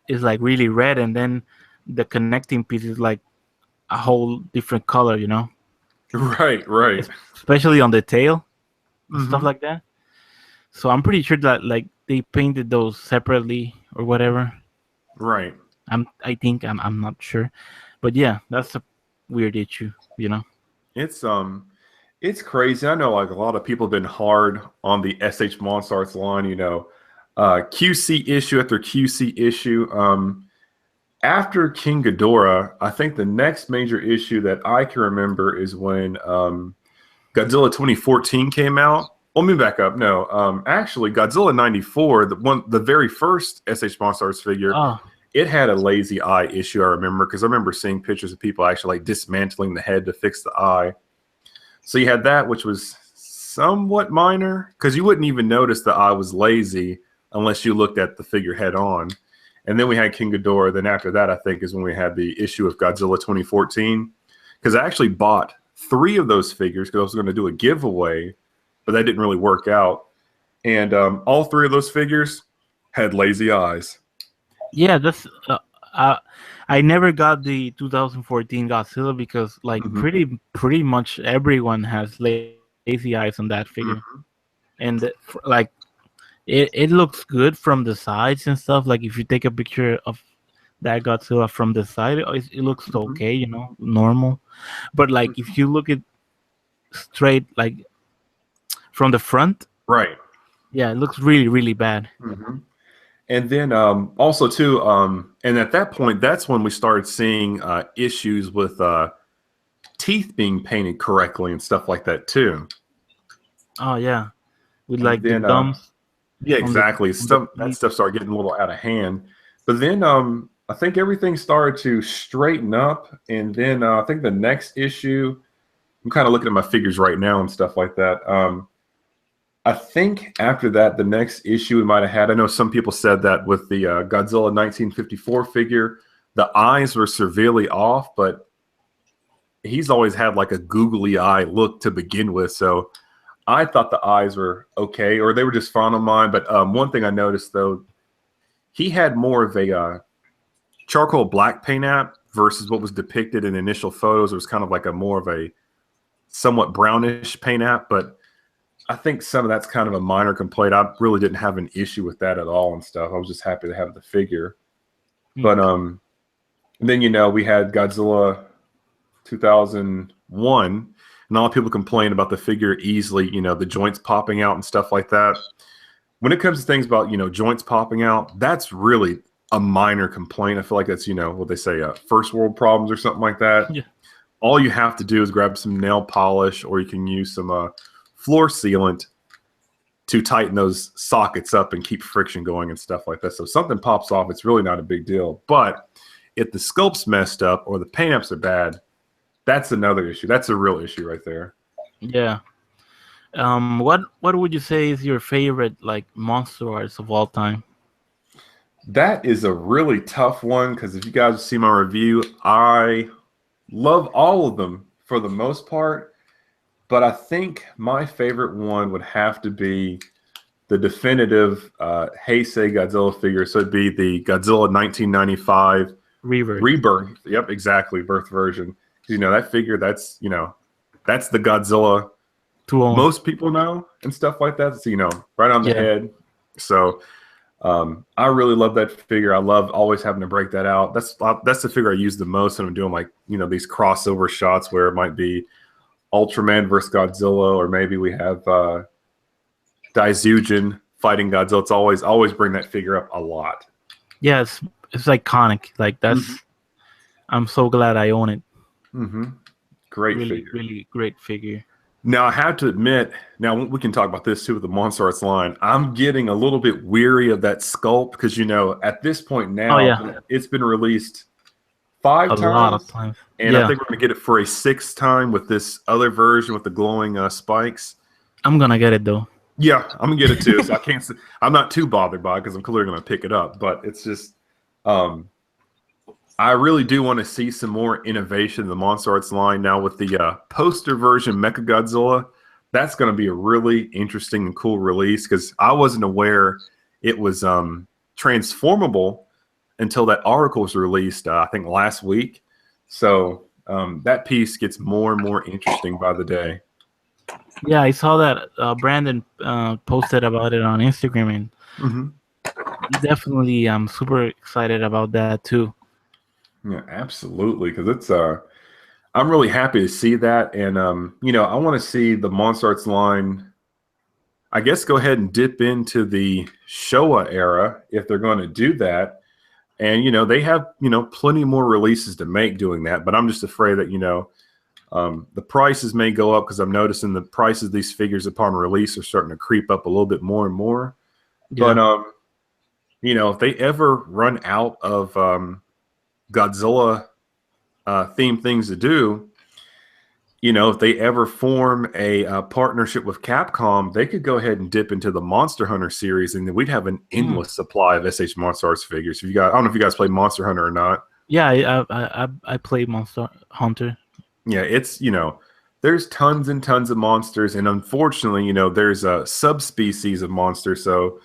is like really red, and then the connecting piece is like a whole different color, Right. Especially on the tail, stuff like that. So I'm pretty sure that like they painted those separately or whatever. Right. I think I'm not sure, but yeah, that's a weird issue. It's crazy. I know like a lot of people have been hard on the SH Monster Arts line, QC issue after QC issue. after King Ghidorah, I think the next major issue that I can remember is when Godzilla 2014 came out. Well, let me back up. No, actually, Godzilla 94, the very first SH Monstars figure, Oh, it had a lazy eye issue. I remember because I remember seeing pictures of people actually like dismantling the head to fix the eye. So you had that, which was somewhat minor because you wouldn't even notice the eye was lazy unless you looked at the figure head on. And then we had King Ghidorah. Then after that, I think is when we had the issue of Godzilla 2014. Because I actually bought 3 of those figures because I was going to do a giveaway, but that didn't really work out. And all 3 of those figures had lazy eyes. yeah. That's I never got the 2014 Godzilla because like pretty much everyone has lazy eyes on that figure, and like it looks good from the sides and stuff. Like if you take a picture of that Godzilla from the side, it looks okay, you know, normal. But like if you look at straight like from the front, Right. yeah, it looks really really bad. And then also too, and at that point, that's when we started seeing issues with teeth being painted correctly and stuff like that too. Oh yeah, with And like the then, gums. yeah, on the- exactly. on the That teeth. stuff started getting a little out of hand. But then I think everything started to straighten up. And then I think the next issue, I'm kind of looking at my figures right now and stuff like that. I think after that, the next issue we might have had, I know some people said that with the Godzilla 1954 figure, the eyes were severely off, but he's always had like a googly eye look to begin with. So I thought the eyes were okay, or they were just fine on mine. But one thing I noticed, though, he had more of a charcoal black paint app versus what was depicted in initial photos. It was kind of like a more of a somewhat brownish paint app, but I think some of that's kind of a minor complaint. I really didn't have an issue with that at all and stuff. I was just happy to have the figure. But then, you know, we had Godzilla 2001, and a lot of people complain about the figure easily, you know, the joints popping out and stuff like that. When it comes to things about, you know, joints popping out, that's really a minor complaint. I feel like that's, you know, what they say, first world problems or something like that. Yeah. All you have to do is grab some nail polish, or you can use some floor sealant to tighten those sockets up and keep friction going and stuff like that. So if something pops off, it's really not a big deal. But if the sculpt's messed up or the paint apps are bad, that's another issue. That's a real issue right there. Yeah. What would you say is your favorite like monster arts of all time? That is a really tough one because if you guys see my review, I love all of them for the most part. But I think my favorite one would have to be the definitive Heisei Godzilla figure. So it'd be the Godzilla 1995 Rebirth. Yep, exactly. Birth version. You know, that figure, that's, you know, that's the Godzilla most people know and stuff like that. So, you know, right on the head. So I really love that figure. I love always having to break that out. That's the figure I use the most when I'm doing like, you know, these crossover shots where it might be Ultraman versus Godzilla, or maybe we have Daizujin fighting Godzilla. It's always bring that figure up a lot. Yeah, it's iconic. Like that's I'm so glad I own it. Great really, figure. Really great figure. Now I have to admit, now we can talk about this too with the Monster Arts line. I'm getting a little bit weary of that sculpt because, you know, at this point now, it's been released 5 times. A lot of times. And I think we're going to get it for a 6th time with this other version with the glowing spikes. I'm going to get it, though. Yeah, I'm going to get it, too. So I can't say, I'm not too bothered by it because I'm clearly going to pick it up. But it's just, I really do want to see some more innovation in the Monster Arts line now with the poster version Mechagodzilla. That's going to be a really interesting and cool release because I wasn't aware it was transformable until that article was released, I think last week. So that piece gets more and more interesting by the day. Yeah, I saw that Brandon posted about it on Instagram, and definitely I'm super excited about that too. Yeah, absolutely, because it's I'm really happy to see that, and you know, I want to see the Monster Arts line, I guess, go ahead and dip into the Showa era if they're going to do that. And they have plenty more releases to make doing that, but I'm just afraid that the prices may go up because I'm noticing the prices of these figures upon release are starting to creep up a little bit more and more. Yeah. But if they ever run out of Godzilla themed things to do, if they ever form a partnership with Capcom, they could go ahead and dip into the Monster Hunter series, and then we'd have an endless supply of SH Monster Arts figures. I don't know if you guys play Monster Hunter or not. Yeah, I play Monster Hunter. Yeah, it's there's tons and tons of monsters, and unfortunately, there's a subspecies of monsters, so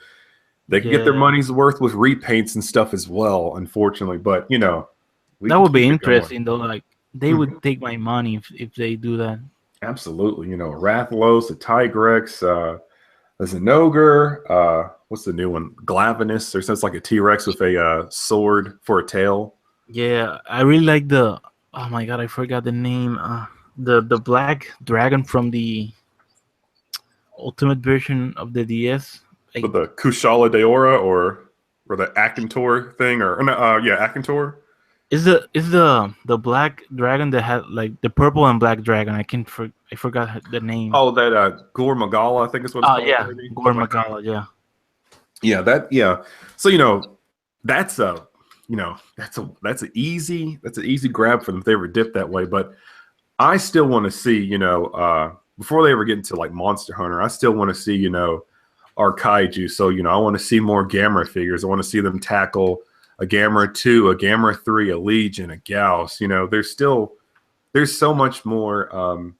they can get their money's worth with repaints and stuff as well. Unfortunately, but that would be interesting though. Like they would take my money if they do that. Absolutely, Rathalos, a Tigrex, a Zenogre, what's the new one? Glavenus, or something like a T-Rex with a sword for a tail. Yeah, I really like the. Oh my god, I forgot the name. The black dragon from the ultimate version of the DS. With the Kushala Deora or the Akintor thing, or Akintor. Is the black dragon that had like the purple and black dragon? I forgot the name. Oh, that Gore Magala, I think is what it's called. Yeah, Gore Magala, yeah. Yeah, So that's that's an easy grab for them if they ever dip that way. But I still want to see before they ever get into like Monster Hunter, I still want to see our kaiju. So I want to see more Gamera figures. I want to see them tackle a Gamera 2, a Gamera 3, a Legion, a Gauss. There's so much more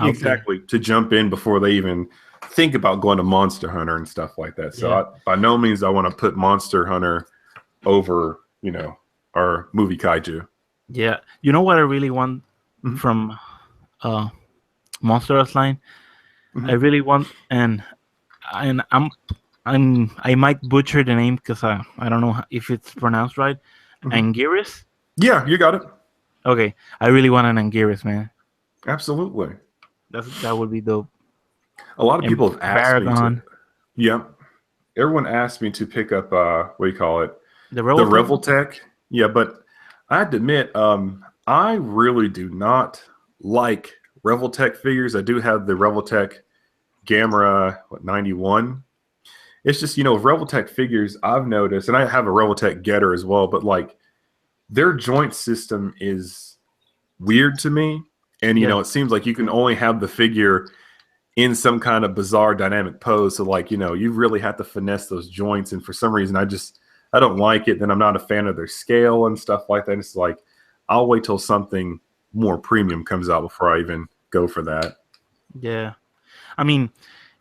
exactly to jump in before they even think about going to Monster Hunter and stuff like that. So by no means I want to put Monster Hunter over our movie kaiju. Yeah, you know what I really want from Monster Arts line? I really want, and I might butcher the name because I don't know if it's pronounced right. Anguirus? Yeah, you got it. Okay, I really want an Anguirus, man. Absolutely. That would be dope. A lot of people have asked me to. Yeah. Everyone asked me to pick up what do you call it? The Revoltech. Yeah, but I have to admit, I really do not like Revoltech figures. I do have the Revoltech Gamera 91. It's just, Revoltech figures I've noticed, and I have a Revoltech Getter as well, but like their joint system is weird to me. And, it seems like you can only have the figure in some kind of bizarre dynamic pose. So like, you really have to finesse those joints. And for some reason, I don't like it. Then I'm not a fan of their scale and stuff like that. It's like, I'll wait till something more premium comes out before I even go for that. Yeah. I mean,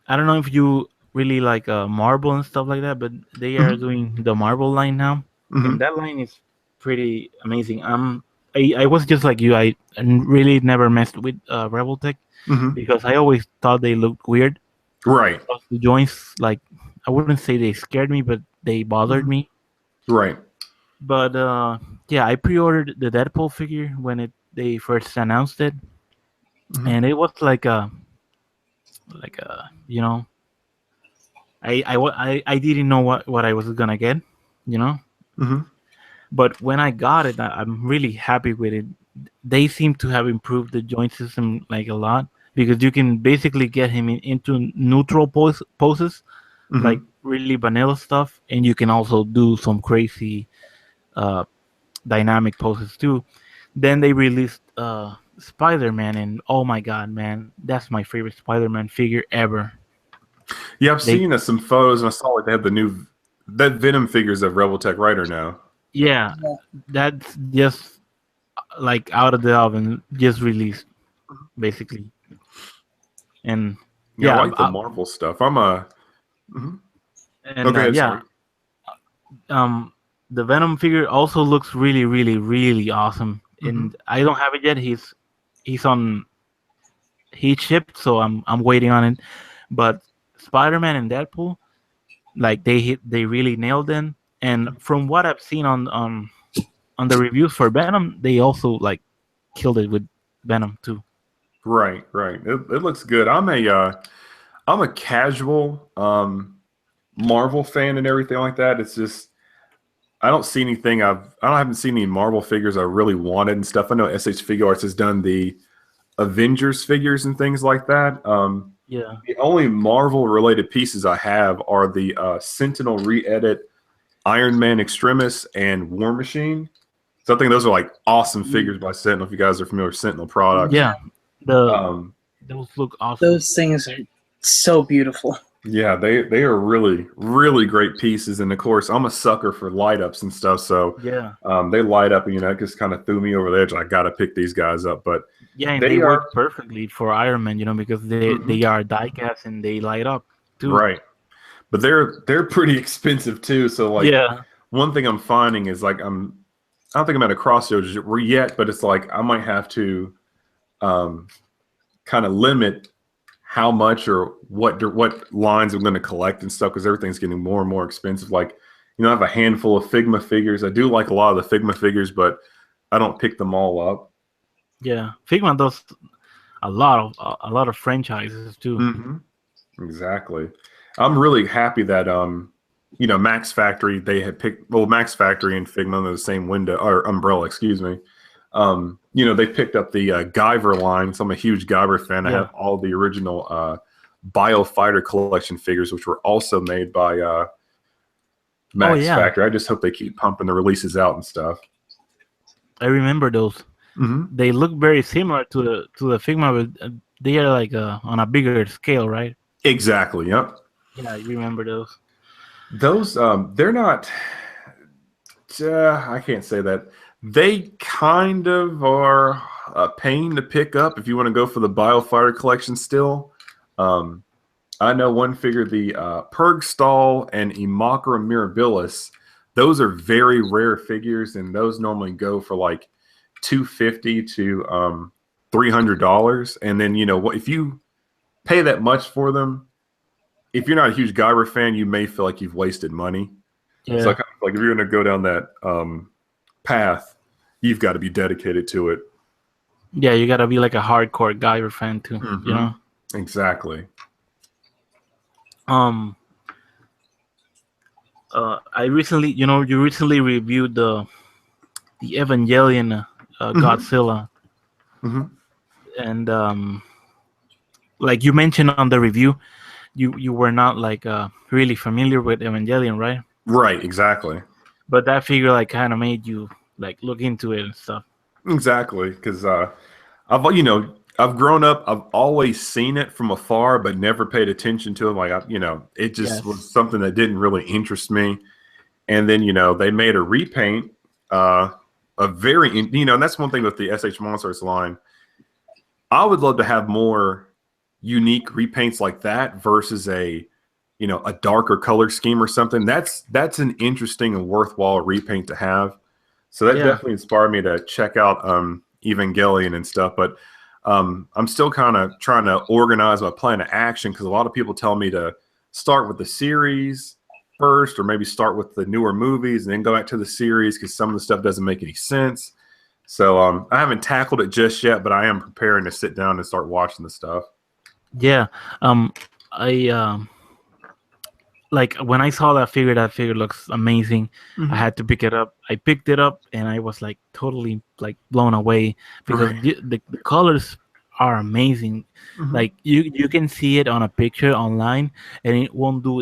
I don't know if you really like Marvel and stuff like that, but they are doing the Marvel line now. And that line is pretty amazing. I was just like you. I really never messed with Revoltech because I always thought they looked weird. Right. The joints, like, I wouldn't say they scared me, but they bothered me. Right. But yeah, I pre-ordered the Deadpool figure when they first announced it, and it was like a I didn't know what I was gonna get, But when I got it, I'm really happy with it. They seem to have improved the joint system like a lot because you can basically get him into neutral poses, like really vanilla stuff, and you can also do some crazy dynamic poses too. Then they released Spider-Man, and oh my god, man, that's my favorite Spider-Man figure ever. Yeah, I've seen some photos, and I saw like they have that Venom figures of Revoltech Rider now. Yeah, that's just like out of the oven, just released, basically. And I like the Marvel stuff. I'm a. And the Venom figure also looks really, really, really awesome. And I don't have it yet. He's on. He shipped, so I'm waiting on it. But Spider-Man and Deadpool, like they really nailed it. And from what I've seen on the reviews for Venom, they also like killed it with Venom too. Right. It looks good. I'm a casual Marvel fan and everything like that. It's just I don't see anything. I haven't seen any Marvel figures I really wanted and stuff. I know SH Figure Arts has done the Avengers figures and things like that. Yeah. The only Marvel related pieces I have are the Sentinel re-edit Iron Man Extremis and War Machine. So I think those are like awesome figures by Sentinel. If you guys are familiar with Sentinel products, Yeah. The um, those look awesome. Those things are so beautiful. yeah, they are really really great pieces. And of course, I'm a sucker for light ups and stuff. So Yeah. they light up, and it just kind of threw me over the edge. I got to pick these guys up, but Yeah, and they they are work perfectly for Iron Man, because they are die cast and they light up too. right. But they're pretty expensive too. So like Yeah. one thing I'm finding is like I don't think I'm at a crossroads yet, but it's like I might have to kind of limit how much or what lines I'm going to collect and stuff, because everything's getting more and more expensive. Like, I have a handful of Figma figures. I do like a lot of the Figma figures, but I don't pick them all up. Yeah. Figma does a lot of franchises too. Mm-hmm. Exactly. I'm really happy that Max Factory, they had picked Max Factory and Figma under the same window or umbrella, excuse me. They picked up the Guyver line. So I'm a huge Guyver fan. I have all the original Biofighter collection figures, which were also made by Max Factory. I just hope they keep pumping the releases out and stuff. I remember those. Mm-hmm. They look very similar to the Figma, but they are like on a bigger scale, right? Exactly. Yep. Yeah, I remember those. Those they're not. I can't say that. They kind of are a pain to pick up if you want to go for the Biofighter collection still. I know one figure, the Purgstall and Imakura Mirabilis. Those are very rare figures, and those normally go for like $250 to $300. And then if you pay that much for them, if you're not a huge Guyver fan, you may feel like you've wasted money. Yeah. So like if you're going to go down that path, you've got to be dedicated to it. Yeah, you gotta be like a hardcore Guyver fan too. Mm-hmm. Exactly. I recently, you recently reviewed the Evangelion Godzilla, and like you mentioned on the review, you were not like really familiar with Evangelion, right? Right, exactly. But that figure like kind of made you like look into it and stuff. Exactly, because I've grown up. I've always seen it from afar, but never paid attention to it. Like it just was something that didn't really interest me. And then they made a repaint, and that's one thing with the SH Monsters line. I would love to have more unique repaints like that versus a darker color scheme or something. That's an interesting and worthwhile repaint to have. So that definitely inspired me to check out Evangelion and stuff. But I'm still kind of trying to organize my plan of action, because a lot of people tell me to start with the series first, or maybe start with the newer movies and then go back to the series, because some of the stuff doesn't make any sense. So I haven't tackled it just yet, but I am preparing to sit down and start watching the stuff. Yeah. I like when I saw that figure looks amazing. I had to pick it up. I picked it up and I was like totally like blown away, because the colors are amazing. Like you can see it on a picture online and it won't do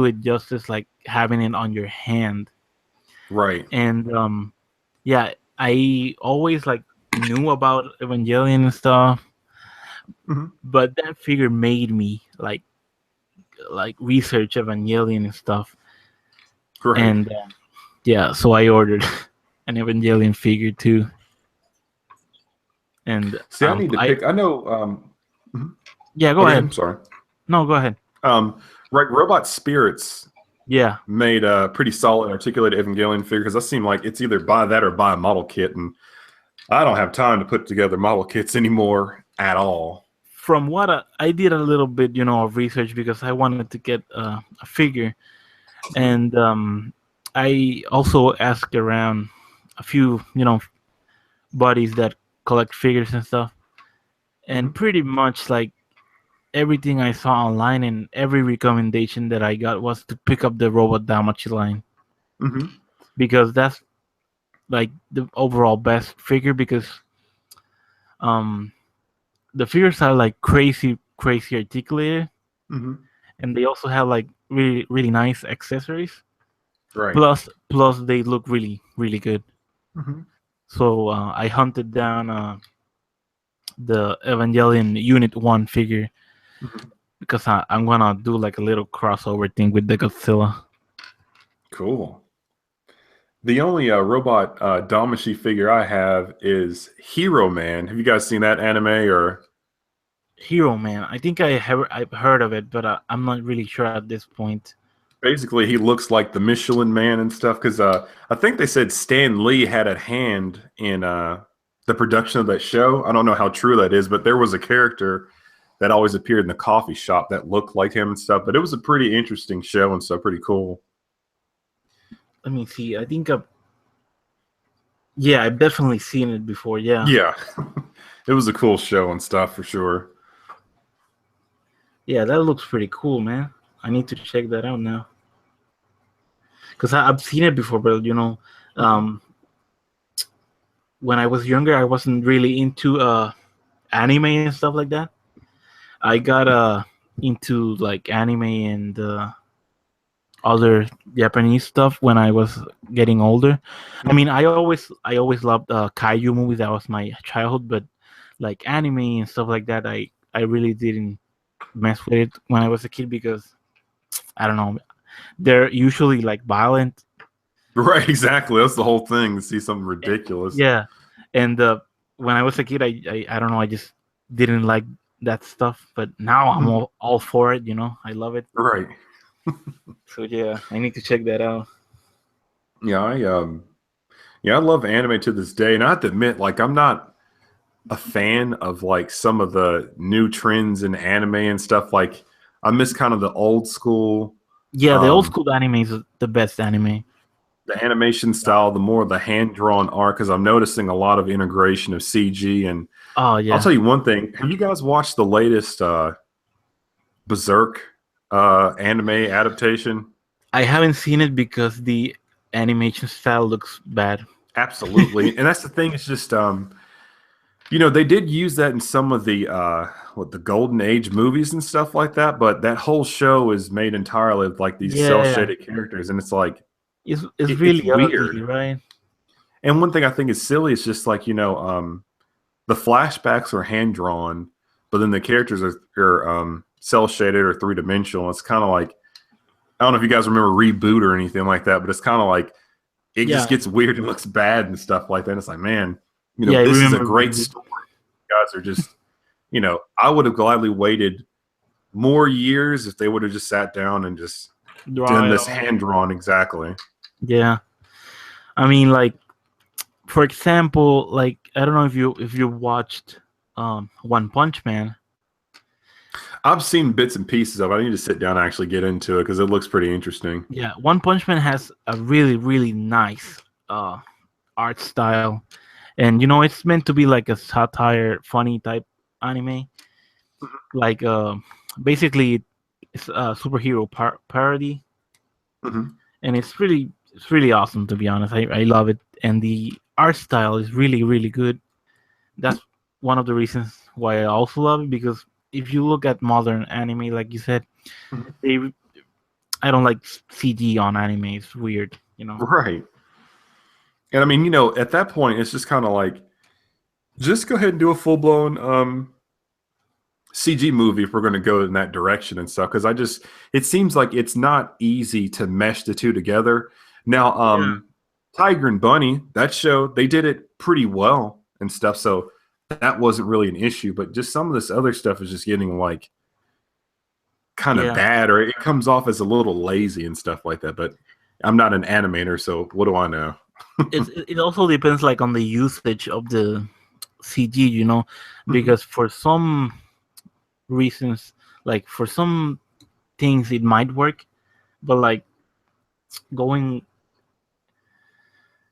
it justice like having it on your hand. Right. And I always like knew about Evangelion and stuff, but that figure made me like research Evangelion and stuff. Right. And so I ordered an Evangelion figure too. And see, I need to pick. I know. Yeah, go ahead. I'm sorry. No, go ahead. Right, Robot Spirits. Yeah, made a pretty solid articulated Evangelion figure, because I seem like it's either buy that or buy a model kit, and I don't have time to put together model kits anymore at all. From what I did a little bit, of research, because I wanted to get a figure, and I also asked around a few, buddies that collect figures and stuff, and pretty much like everything I saw online and every recommendation that I got was to pick up the Robot Damacy line. because that's like the overall best figure because um the figures are like crazy articulated, Hmm. and they also have like really nice accessories. Right. Plus they look really good. Hmm. So I hunted down the Evangelion Unit One figure Hmm. because I'm gonna do like a little crossover thing with the Godzilla. Cool. The only robot Damashi figure I have is Hero Man. Have you guys seen that anime or? Hero Man. I think I've heard of it, but I'm not really sure at this point. Basically, he looks like the Michelin Man and stuff. Because I think they said Stan Lee had a hand in the production of that show. I don't know how true that is, but there was a character that always appeared in the coffee shop that looked like him and stuff. But it was a pretty interesting show and stuff. Pretty cool. Let me see. I think yeah, I've definitely seen it before. Yeah, Yeah, it was a cool show and stuff for sure. yeah, that looks pretty cool, man. I need to check that out now because I've seen it before, but Mhm. um, when I was younger, I wasn't really into anime and stuff like that. I got into like anime and other Japanese stuff when I was getting older. I mean, I always loved kaiju movies. That was my childhood, but like anime and stuff like that, I really didn't mess with it when I was a kid because I don't know. They're usually like violent. Right, exactly. That's the whole thing. To see something ridiculous. Yeah, and when I was a kid, I don't know. I just didn't like that stuff. But now I'm Mhm. all for it. I love it. Right. So yeah, I need to check that out. Yeah, I love anime to this day. And I have to admit, like I'm not a fan of like some of the new trends in anime and stuff. Like I miss kind of the old school, Yeah, the old um, school anime is the best anime. the animation style, the more the hand drawn art. Because I'm noticing a lot of integration of CG. And Oh I'll yeah, tell you one thing: have you guys watched the latest Berserk anime adaptation? I haven't seen it because the animation style looks bad. Absolutely, and that's the thing. It's just they did use that in some of the the Golden Age movies and stuff like that, but that whole show is made entirely of like these cell Yeah, shaded characters, and it's like it's it's really ugly, weird. right? And one thing I think is silly is just like the flashbacks are hand drawn, but then the characters are cell shaded or 3 dimensional. It's kind of like I don't know if you guys remember Reboot or anything like that, but it's kind of like it just Yeah, gets weird and looks bad and stuff like that. And it's like, man, yeah. I this is a remember. great story. You guys are just I would have gladly waited more years if they would have just sat down and just Draw done it this all. hand drawn exactly. Yeah, I mean, like for example, like I don't know if you watched One Punch Man. I've seen bits and pieces of it. I need to sit down and actually get into it because it looks pretty interesting. Yeah, One Punch Man has a really nice uh art style, and it's meant to be like a satire, funny type anime. Like basically, it's a superhero parody, Hmm. and it's really awesome to be honest. I love it, and the art style is really good. That's one of the reasons why I also love it because if you look at modern anime, like you said, Hmm. they I don't like CG on anime. It's weird. Right. And I mean, at that point, it's just kind of like, just go ahead and do a full blown CG movie if we're going to go in that direction and stuff. Because it seems like it's not easy to mesh the two together. Now, Yeah, Tiger and Bunny, that show, they did it pretty well and stuff. So that wasn't really an issue. But just some of this other stuff is just getting like kind of yeah. bad, or it comes off as a little lazy and stuff like that. But I'm not an animator, so what do I know? It also depends like on the usage of the CG, Mhm. because for some reasons, like for some things it might work, but like going,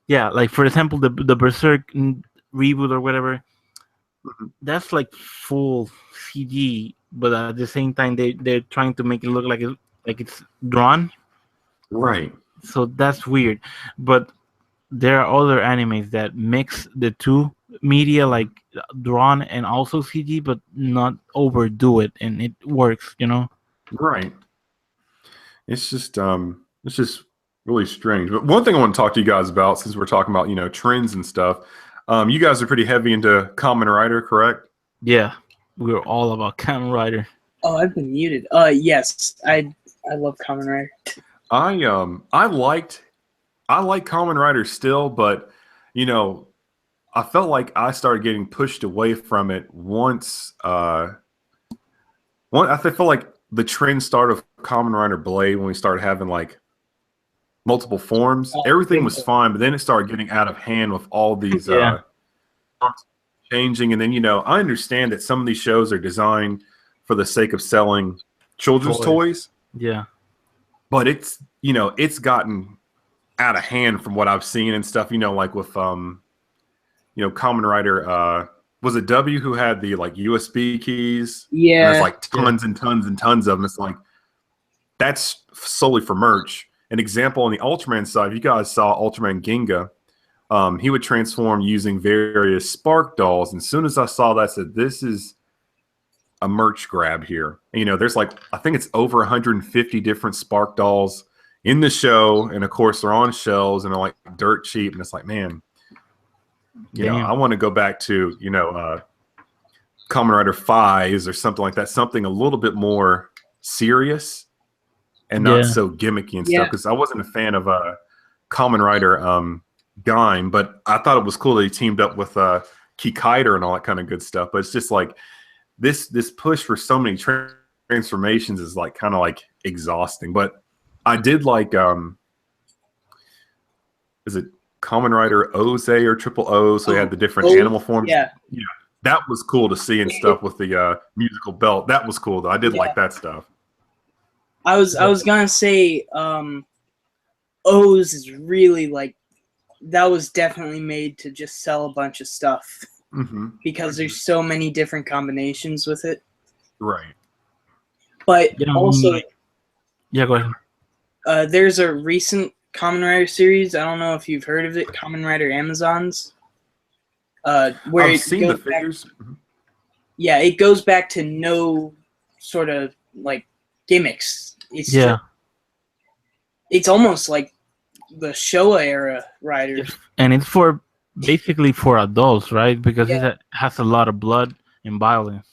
yeah, like for example the Berserk reboot or whatever, Mhm. that's like full CG, but at the same time they're trying to make it look like it's drawn. Right. So that's weird. But there are other animes that mix the two media, like drawn and also CG, but not overdo it, and it works. Right. It's just really strange. But one thing I want to talk to you guys about, since we're talking about, trends and stuff, you guys are pretty heavy into Kamen Rider, correct? Yeah, we're all about Kamen Rider. Oh, I've been muted. Yes, I love Kamen Rider. I like Kamen Rider still, but I felt like I started getting pushed away from it once. I feel like the trend started of Kamen Rider Blade when we started having like multiple forms. Everything was fine, but then it started getting out of hand with all these Yeah. changing. And then I understand that some of these shows are designed for the sake of selling children's toys. Yeah. But it's gotten out of hand from what I've seen and stuff. Like with Kamen Rider. Was it W who had the like USB keys? Yeah. And there's like tons and tons and tons of them. It's like that's solely for merch. An example on the Ultraman side, if you guys saw Ultraman Ginga, he would transform using various Spark dolls. And as soon as I saw that, I said, this is a merch grab here. And, there's like, I think it's over 150 different Spark dolls in the show. And of course, they're on shelves and they're like dirt cheap. And it's like, man, I want to go back to, Kamen Rider 5s or something like that, something a little bit more serious and not so gimmicky and stuff. Because I wasn't a fan of Kamen Rider Gaim, but I thought it was cool that he teamed up with Kikaider and all that kind of good stuff. But it's just like this push for so many transformations is like kind of like exhausting. But I did like is it Kamen Rider Oze or Triple O? So they had the different animal forms. Yeah. That was cool to see and stuff with the musical belt. That was cool though. I did like that stuff. I was gonna say O's is really like that was definitely made to just sell a bunch of stuff because there's so many different combinations with it. Right. But also, go ahead. There's a recent Kamen Rider series. I don't know if you've heard of it, Kamen Rider Amazons. Where I've seen the figures. Yeah, it goes back to no sort of like gimmicks. It's almost like the Showa era riders. And it's basically for adults, right? Because it has a lot of blood and violence.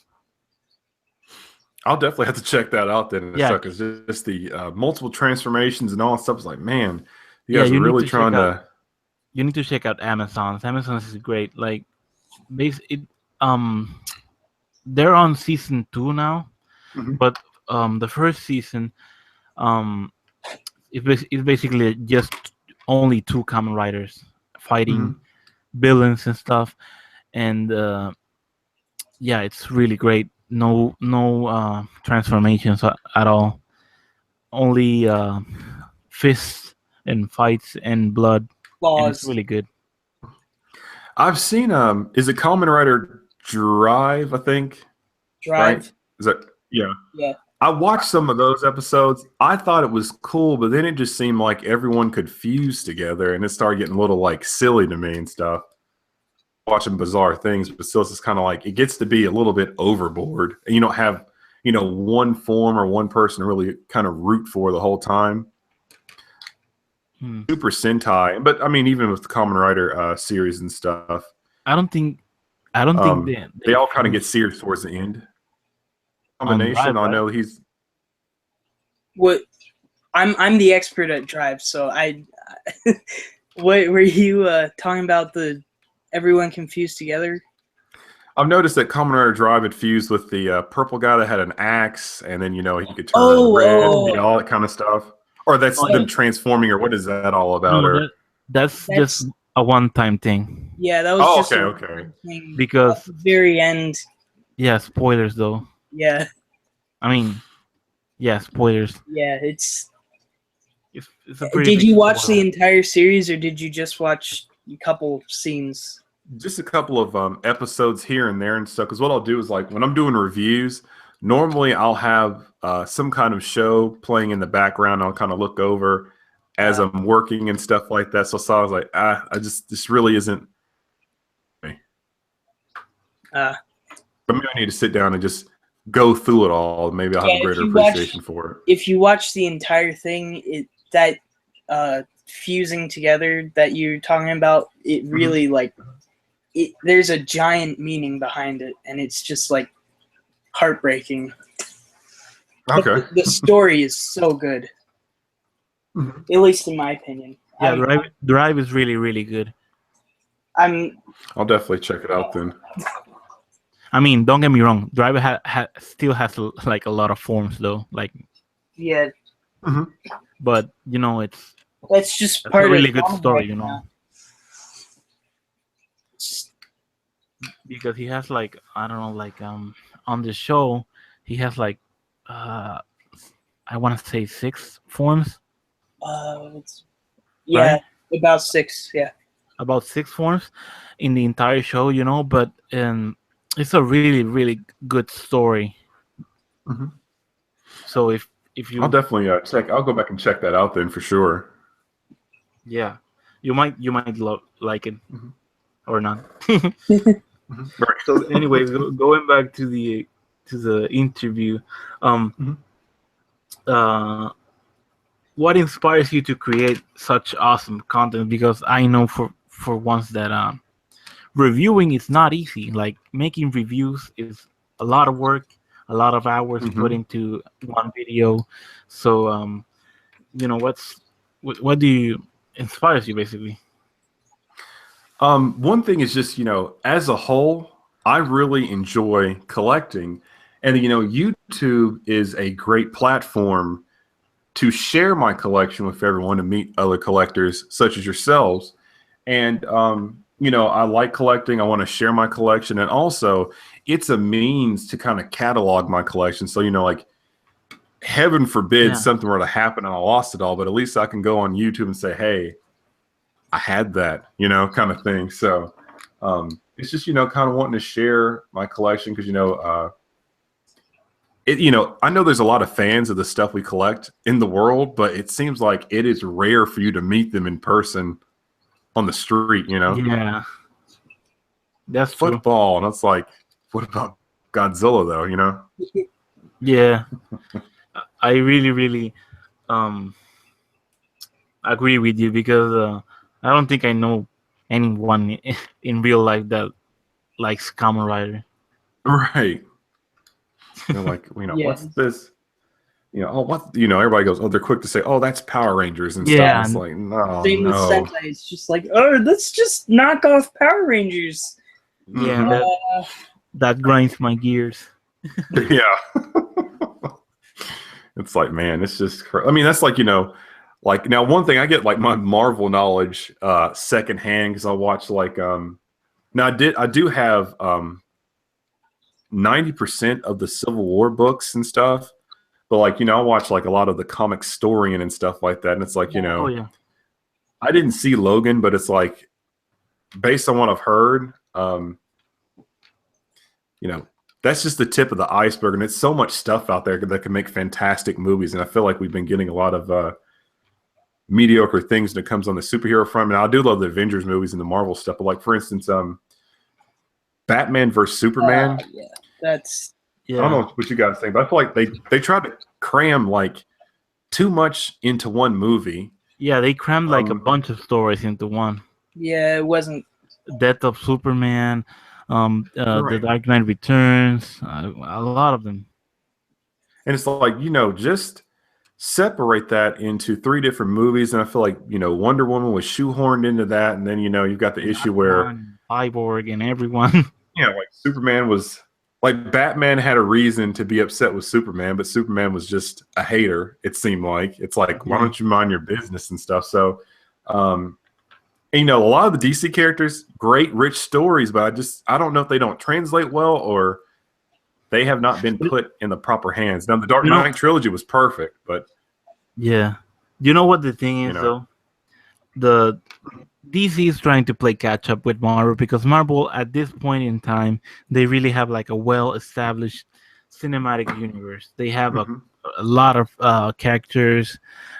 I'll definitely have to check that out then. Because just the multiple transformations and all that stuff is like, man, you guys are really trying to. You need to check out Amazons. Amazons is great. Like, they're on season 2 now, but the first season, it's basically just only 2 Kamen Riders fighting villains and stuff, and it's really great. No transformations at all. Only fists and fights and blood. And it's really good. I've seen is it Kamen Rider Drive, I think? Drive. Right? Is that Yeah. I watched some of those episodes. I thought it was cool, but then it just seemed like everyone could fuse together and it started getting a little like silly to me and stuff. Watching bizarre things, but still it's just kind of like it gets to be a little bit overboard. And you don't have, one form or one person to really kind of root for the whole time. Super Sentai, but I mean, even with the Kamen Rider series and stuff, I don't think they all kind of get serious towards the end. Combination, I know he's. What I'm the expert at Drive, so I. What were you talking about? The everyone confused together. I've noticed that Kamen Rider Drive had fused with the purple guy that had an axe, and then he could turn red, all that kind of stuff. Or that's them transforming, or what is that all about? No, that's just a one-time thing. Yeah, that was just okay. Thing because at the very end. Yeah, spoilers though. Yeah. I mean, spoilers. Yeah, it's a pretty. Did you watch the entire series, or did you just watch a couple scenes? Just a couple of episodes here and there and stuff. Because what I'll do is like when I'm doing reviews. Normally, I'll have some kind of show playing in the background. I'll kind of look over. as I'm working and stuff like that. So I was like, this really isn't me. But maybe I need to sit down and just go through it all. Maybe I'll have a greater appreciation for it. If you watch the entire thing, that fusing together that you're talking about, it really there's a giant meaning behind it, and it's just like heartbreaking. Okay. The story is so good, at least in my opinion. Yeah, Drive is really, really good. I'll definitely check it out then. I mean, don't get me wrong. Drive still has like a lot of forms though. Like, yeah. But that's just part a really of good story, now. Because he has like, I don't know, like on the show he has like I want to say 6 forms. Yeah, right? About 6. Yeah, about 6 forms in the entire show, but it's a really, really good story. So if you, I'll definitely check. I'll go back and check that out then for sure. Yeah, you might like it or not. Right. So, anyways, going back to the interview, what inspires you to create such awesome content? Because I know for once that reviewing is not easy. Like, making reviews is a lot of work, a lot of hours put into one video. So what do you inspires you basically? One thing is just, as a whole, I really enjoy collecting, and YouTube is a great platform to share my collection with everyone, to meet other collectors such as yourselves. And I like collecting. I want to share my collection, and also it's a means to kind of catalog my collection. So like, heaven forbid something were to happen and I lost it all, but at least I can go on YouTube and say, hey, I had that, kind of thing. So it's just, kind of wanting to share my collection because, I know there's a lot of fans of the stuff we collect in the world, but it seems like it is rare for you to meet them in person on the street, Yeah, that's football. True. And it's like, what about Godzilla though, Yeah, I really, really agree with you because I don't think I know anyone in real life that likes Kamen Rider. Right. Like, what's this? Everybody goes, oh, they're quick to say, oh, that's Power Rangers and stuff. It's like, no, same with Sentai. It's just like, oh, let's just knock off Power Rangers. Yeah, that grinds my gears. Yeah. It's like, man, it's just, I mean, that's like, like, now one thing I get like my Marvel knowledge secondhand because I watch like now I do have 90% of the Civil War books and stuff, but like, I watch like a lot of the comic Storian and stuff like that, and it's like, I didn't see Logan, but it's like, based on what I've heard, that's just the tip of the iceberg, and it's so much stuff out there that can make fantastic movies, and I feel like we've been getting a lot of mediocre things when it comes on the superhero front. And I do love the Avengers movies and the Marvel stuff, but like, for instance, Batman versus Superman. I don't know what you guys think, but I feel like they tried to cram like too much into one movie. Yeah, they crammed like a bunch of stories into one. Yeah, it wasn't Death of Superman, The Dark Knight Returns, a lot of them. And it's like, just separate that into 3 different movies, and I feel like Wonder Woman was shoehorned into that, and then you've got the issue where Cyborg and everyone. Like Superman was like, Batman had a reason to be upset with Superman, but Superman was just a hater. It seemed like it's like, why don't you mind your business and stuff? So, and, a lot of the DC characters, great rich stories, but I don't know if they don't translate well or they have not been put in the proper hands. Now, the Dark Knight trilogy was perfect, but yeah, you know what the thing is though? The DC is trying to play catch up with Marvel because Marvel, at this point in time, they really have like a well-established cinematic universe. They have Hmm. a lot of characters,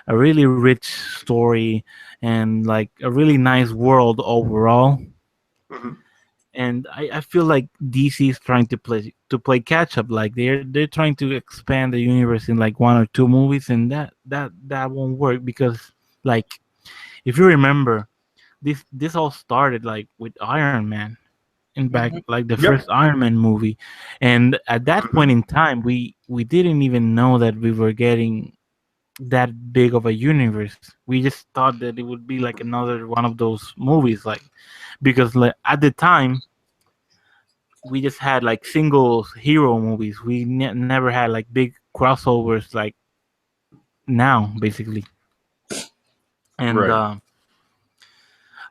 a really rich story, and like a really nice world overall. Hmm. And I feel like DC is trying to play catch up. Like they're trying to expand the universe in like one or two movies, and that won't work because like if you remember, this all started like with Iron Man in back Mhm. like the Yep. first Iron Man movie, and at that Hmm. point in time, we didn't even know that we were getting that big of a universe. We just thought that it would be like another one of those movies, like because like at the time we just had like single hero movies. We never had like big crossovers like now, basically. And Right.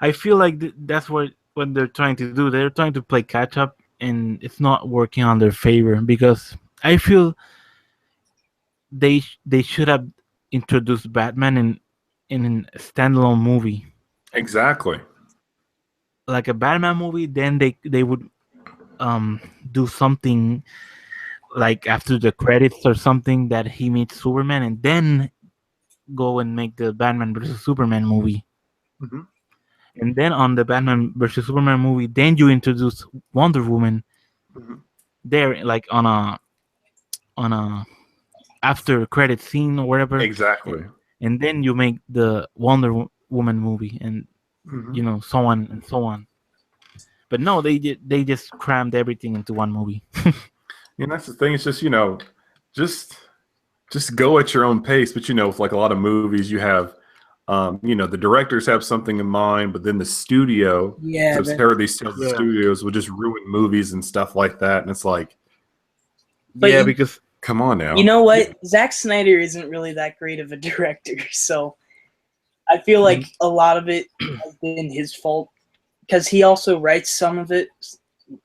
I feel like that's what they're trying to do. They're trying to play catch up, and it's not working on their favor because I feel they should have introduced Batman in a standalone movie, Exactly. like a Batman movie. Then they would do something like after the credits or something that he meets Superman, and then go and make the Batman versus Superman movie. Hmm. And then on the Batman versus Superman movie, then you introduce Wonder Woman Hmm. there, like on a after credit scene or whatever, Exactly. and then you make the Woman movie, and Hmm. so on and so on. But no, they just crammed everything into one movie. And that's the thing. It's just just just go at your own pace. But with like a lot of movies, you have the directors have something in mind, but then the studio, Yeah, so that, there are these tales of Yeah, studios will just ruin movies and stuff like that. And it's like, but yeah, because come on you now. know Yeah. what? Zack Snyder isn't really that great of a director, so I feel mm, like a lot of it has been his fault because he also writes some of it,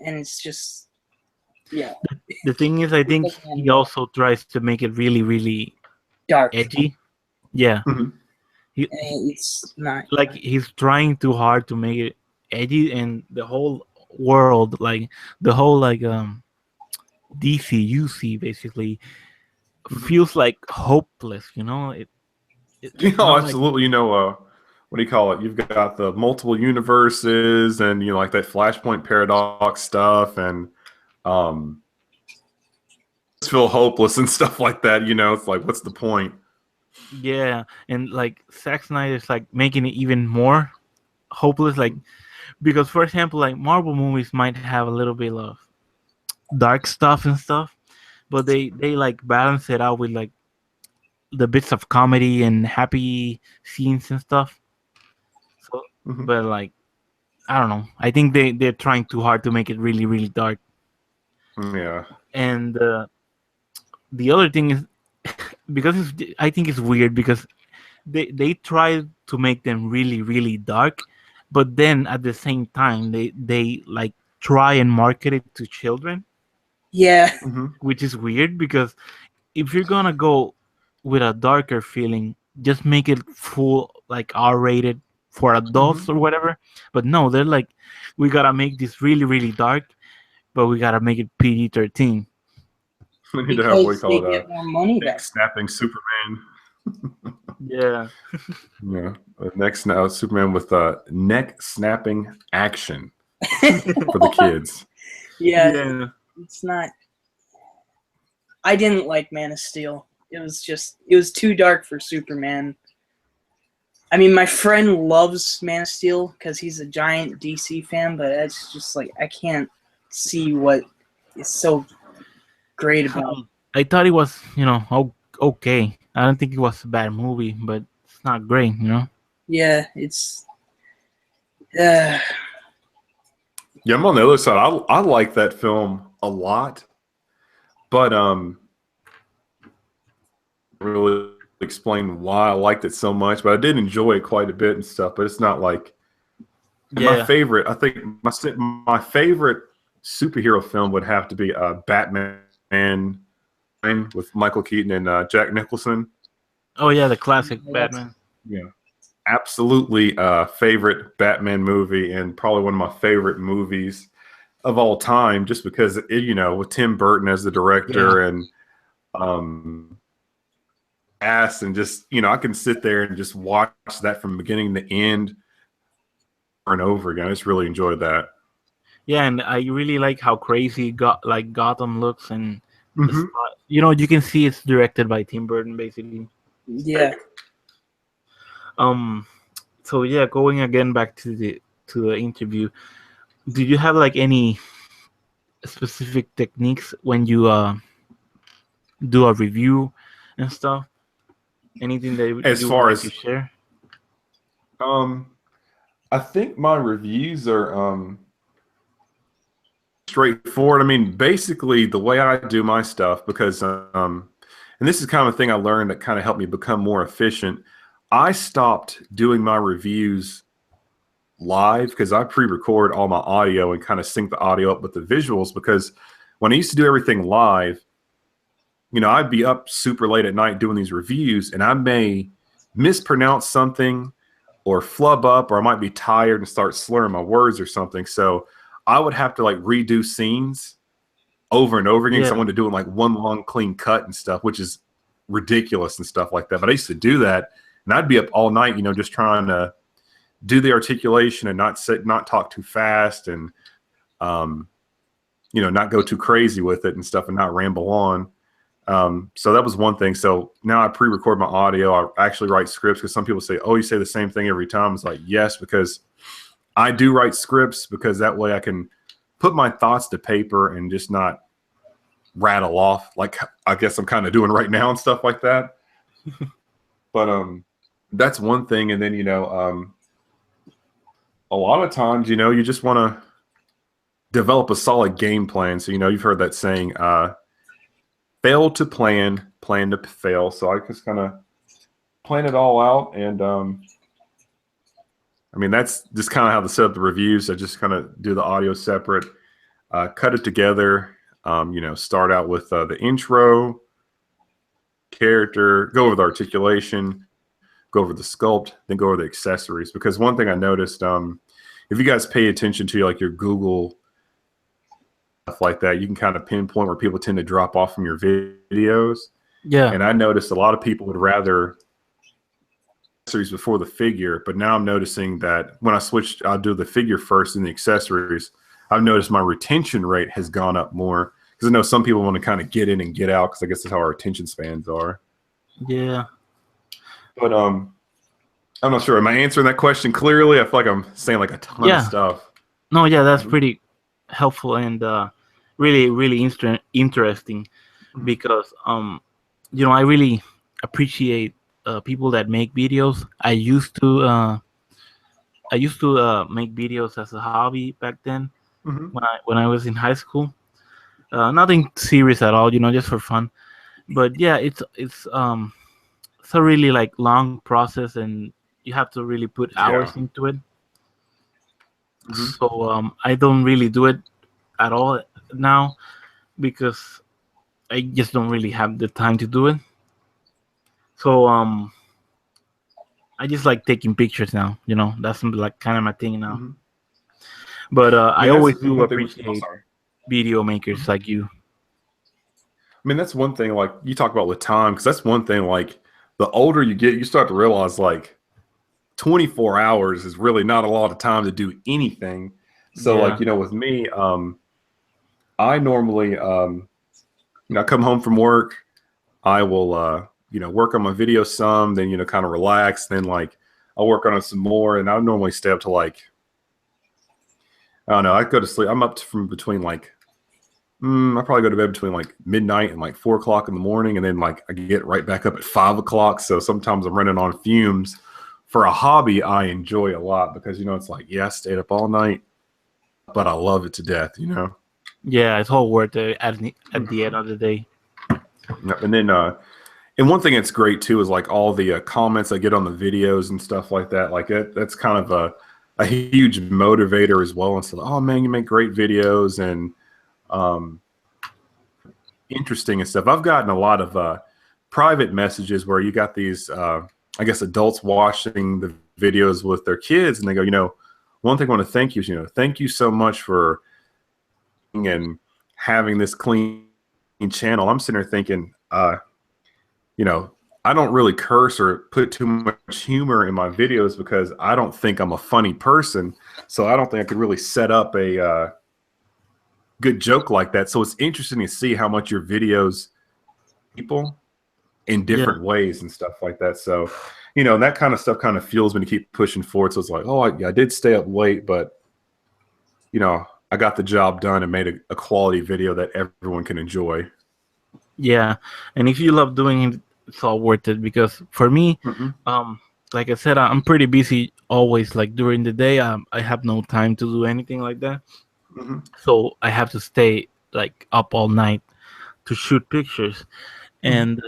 and it's just yeah, the thing is, I it think doesn't he end well. also tries to make it really, really Dark, edgy. Yeah, Mhm. and it's not. like he's trying too hard to make it edgy, and the whole world, like the whole like DCUC basically Mhm. feels like hopeless. It's not like Absolutely. What do you call it? You've got the multiple universes and like that Flashpoint paradox stuff and um just feel hopeless and stuff like that. It's like, what's the point? yeah, and like Zack Snyder's like making it even more hopeless. Like because for example, like Marvel movies might have a little bit of dark stuff and stuff, but they like balance it out with like the bits of comedy and happy scenes and stuff. So, Hmm. but like I don't know. I think they're trying too hard to make it really really dark. Yeah. And the other thing is because I think it's weird because they try to make them really really dark, but then at the same time they like try and market it to children, Yeah, Hmm. which is weird because if you're gonna go with a darker feeling, just make it full like R-rated for adults Hmm. or whatever. But no, they're like, we gotta make this really really dark, but we gotta make it PG-13. We need to have, what do you because they call it, get more money neck that snapping Superman. Yeah, Yeah. Next now Superman with neck snapping action way. for the kids. Yeah, yeah, it's not. I didn't like Man of Steel. It was too dark for Superman. I mean, my friend loves Man of Steel because he's a giant DC fan, but it's just like I can't see what is so great about. I thought it was okay. I don't think it was a bad movie, but it's not great. Yeah, it's. Uh, Yeah, I'm on the other side. I like that film a lot, but really explain why I liked it so much. But I did enjoy it quite a bit and stuff. But it's not like, and my Yeah. favorite. I think my favorite superhero film would have to be Batman with Michael Keaton and Jack Nicholson. Oh yeah, the classic that's Batman. Yeah, absolutely favorite Batman movie and probably one of my favorite movies. of all time, just because with Tim Burton as the director and cast, and just I can sit there and just watch that from beginning to end over and over again. I just really enjoyed that. Yeah, and I really like how crazy Gotham looks, and Mhm. you can see it's directed by Tim Burton, basically. Yeah. So yeah, going again back to the interview, did you have like any specific techniques when you do a review and stuff? Anything that As you would far like to as share? I think my reviews are straightforward. I mean, basically the way I do my stuff, because and this is kind of a thing I learned that kind of helped me become more efficient. I stopped doing my reviews live because I pre-record all my audio and kind of sync the audio up with the visuals, because when I used to do everything live, I'd be up super late at night doing these reviews, and I may mispronounce something or flub up, or I might be tired and start slurring my words or something. So I would have to like redo scenes over and over again, because I wanted to do it like one long clean cut and stuff, which is ridiculous and stuff like that. But I used to do that, and I'd be up all night, just trying to do the articulation and not talk too fast, and not go too crazy with it and stuff, and not ramble on. So that was one thing. So now I pre-record my audio. I actually write scripts, because some people say, "Oh, you say the same thing every time." It's like, yes, because I do write scripts, because that way I can put my thoughts to paper and just not rattle off like I guess I'm kind of doing right now and stuff like that. But that's one thing. And then a lot of times you just want to develop a solid game plan. So you've heard that saying, fail to plan, plan to fail. So I just kind of plan it all out. And I mean, that's just kind of how to set up the reviews. I just kind of do the audio separate, cut it together, start out with the intro, character, go over the articulation, go over the sculpt, then go over the accessories. Because one thing I noticed, if you guys pay attention to like your Google stuff like that, you can kind of pinpoint where people tend to drop off from your videos. Yeah. And I noticed a lot of people would rather accessories before the figure, but now I'm noticing that when I'll do the figure first and the accessories, I've noticed my retention rate has gone up more, because I know some people want to kind of get in and get out, because I guess that's how our attention spans are. Yeah. But I'm not sure. Am I answering that question clearly? I feel like I'm saying like a ton of stuff. No, yeah, that's pretty helpful and really, really interesting, because I really appreciate people that make videos. I used to make videos as a hobby back then, when I was in high school. Nothing serious at all, just for fun. But yeah, it's a really like long process, and you have to really put hours into it. So I don't really do it at all now, because I just don't really have the time to do it. So I just like taking pictures now. That's like kind of my thing now. But I always do appreciate video makers like you. I mean, that's one thing, like you talk about with time, because that's one thing, like the older you get, you start to realize like 24 hours is really not a lot of time to do anything. So like, with me, I normally, I come home from work, I will, work on my video some, then, kind of relax. Then like I'll work on it some more. And I normally stay up to like, I don't know, I go to sleep. I'm up from between like, I probably go to bed between like midnight and like 4 o'clock in the morning. And then like I get right back up at 5 o'clock. So sometimes I'm running on fumes. For a hobby, I enjoy a lot, because, it's like, I stayed up all night, but I love it to death, Yeah, it's all worth it at the end of the day. And then, and one thing that's great too is like all the comments I get on the videos and stuff like that. Like that's kind of a huge motivator as well. And so, oh man, you make great videos and interesting and stuff. I've gotten a lot of private messages where you got these, I guess, adults watching the videos with their kids, and they go, one thing I want to thank you is, thank you so much for and having this clean channel, I'm sitting there thinking, I don't really curse or put too much humor in my videos because I don't think I'm a funny person. So I don't think I could really set up a good joke like that. So it's interesting to see how much your videos people in different ways and stuff like that. So, that kind of stuff kind of fuels me to keep pushing forward. So it's like, oh, I did stay up late, but I got the job done and made a quality video that everyone can enjoy. Yeah, and if you love doing it, it's all worth it. Because for me, like I said, I'm pretty busy always. Like during the day, I have no time to do anything like that. So I have to stay like up all night to shoot pictures. And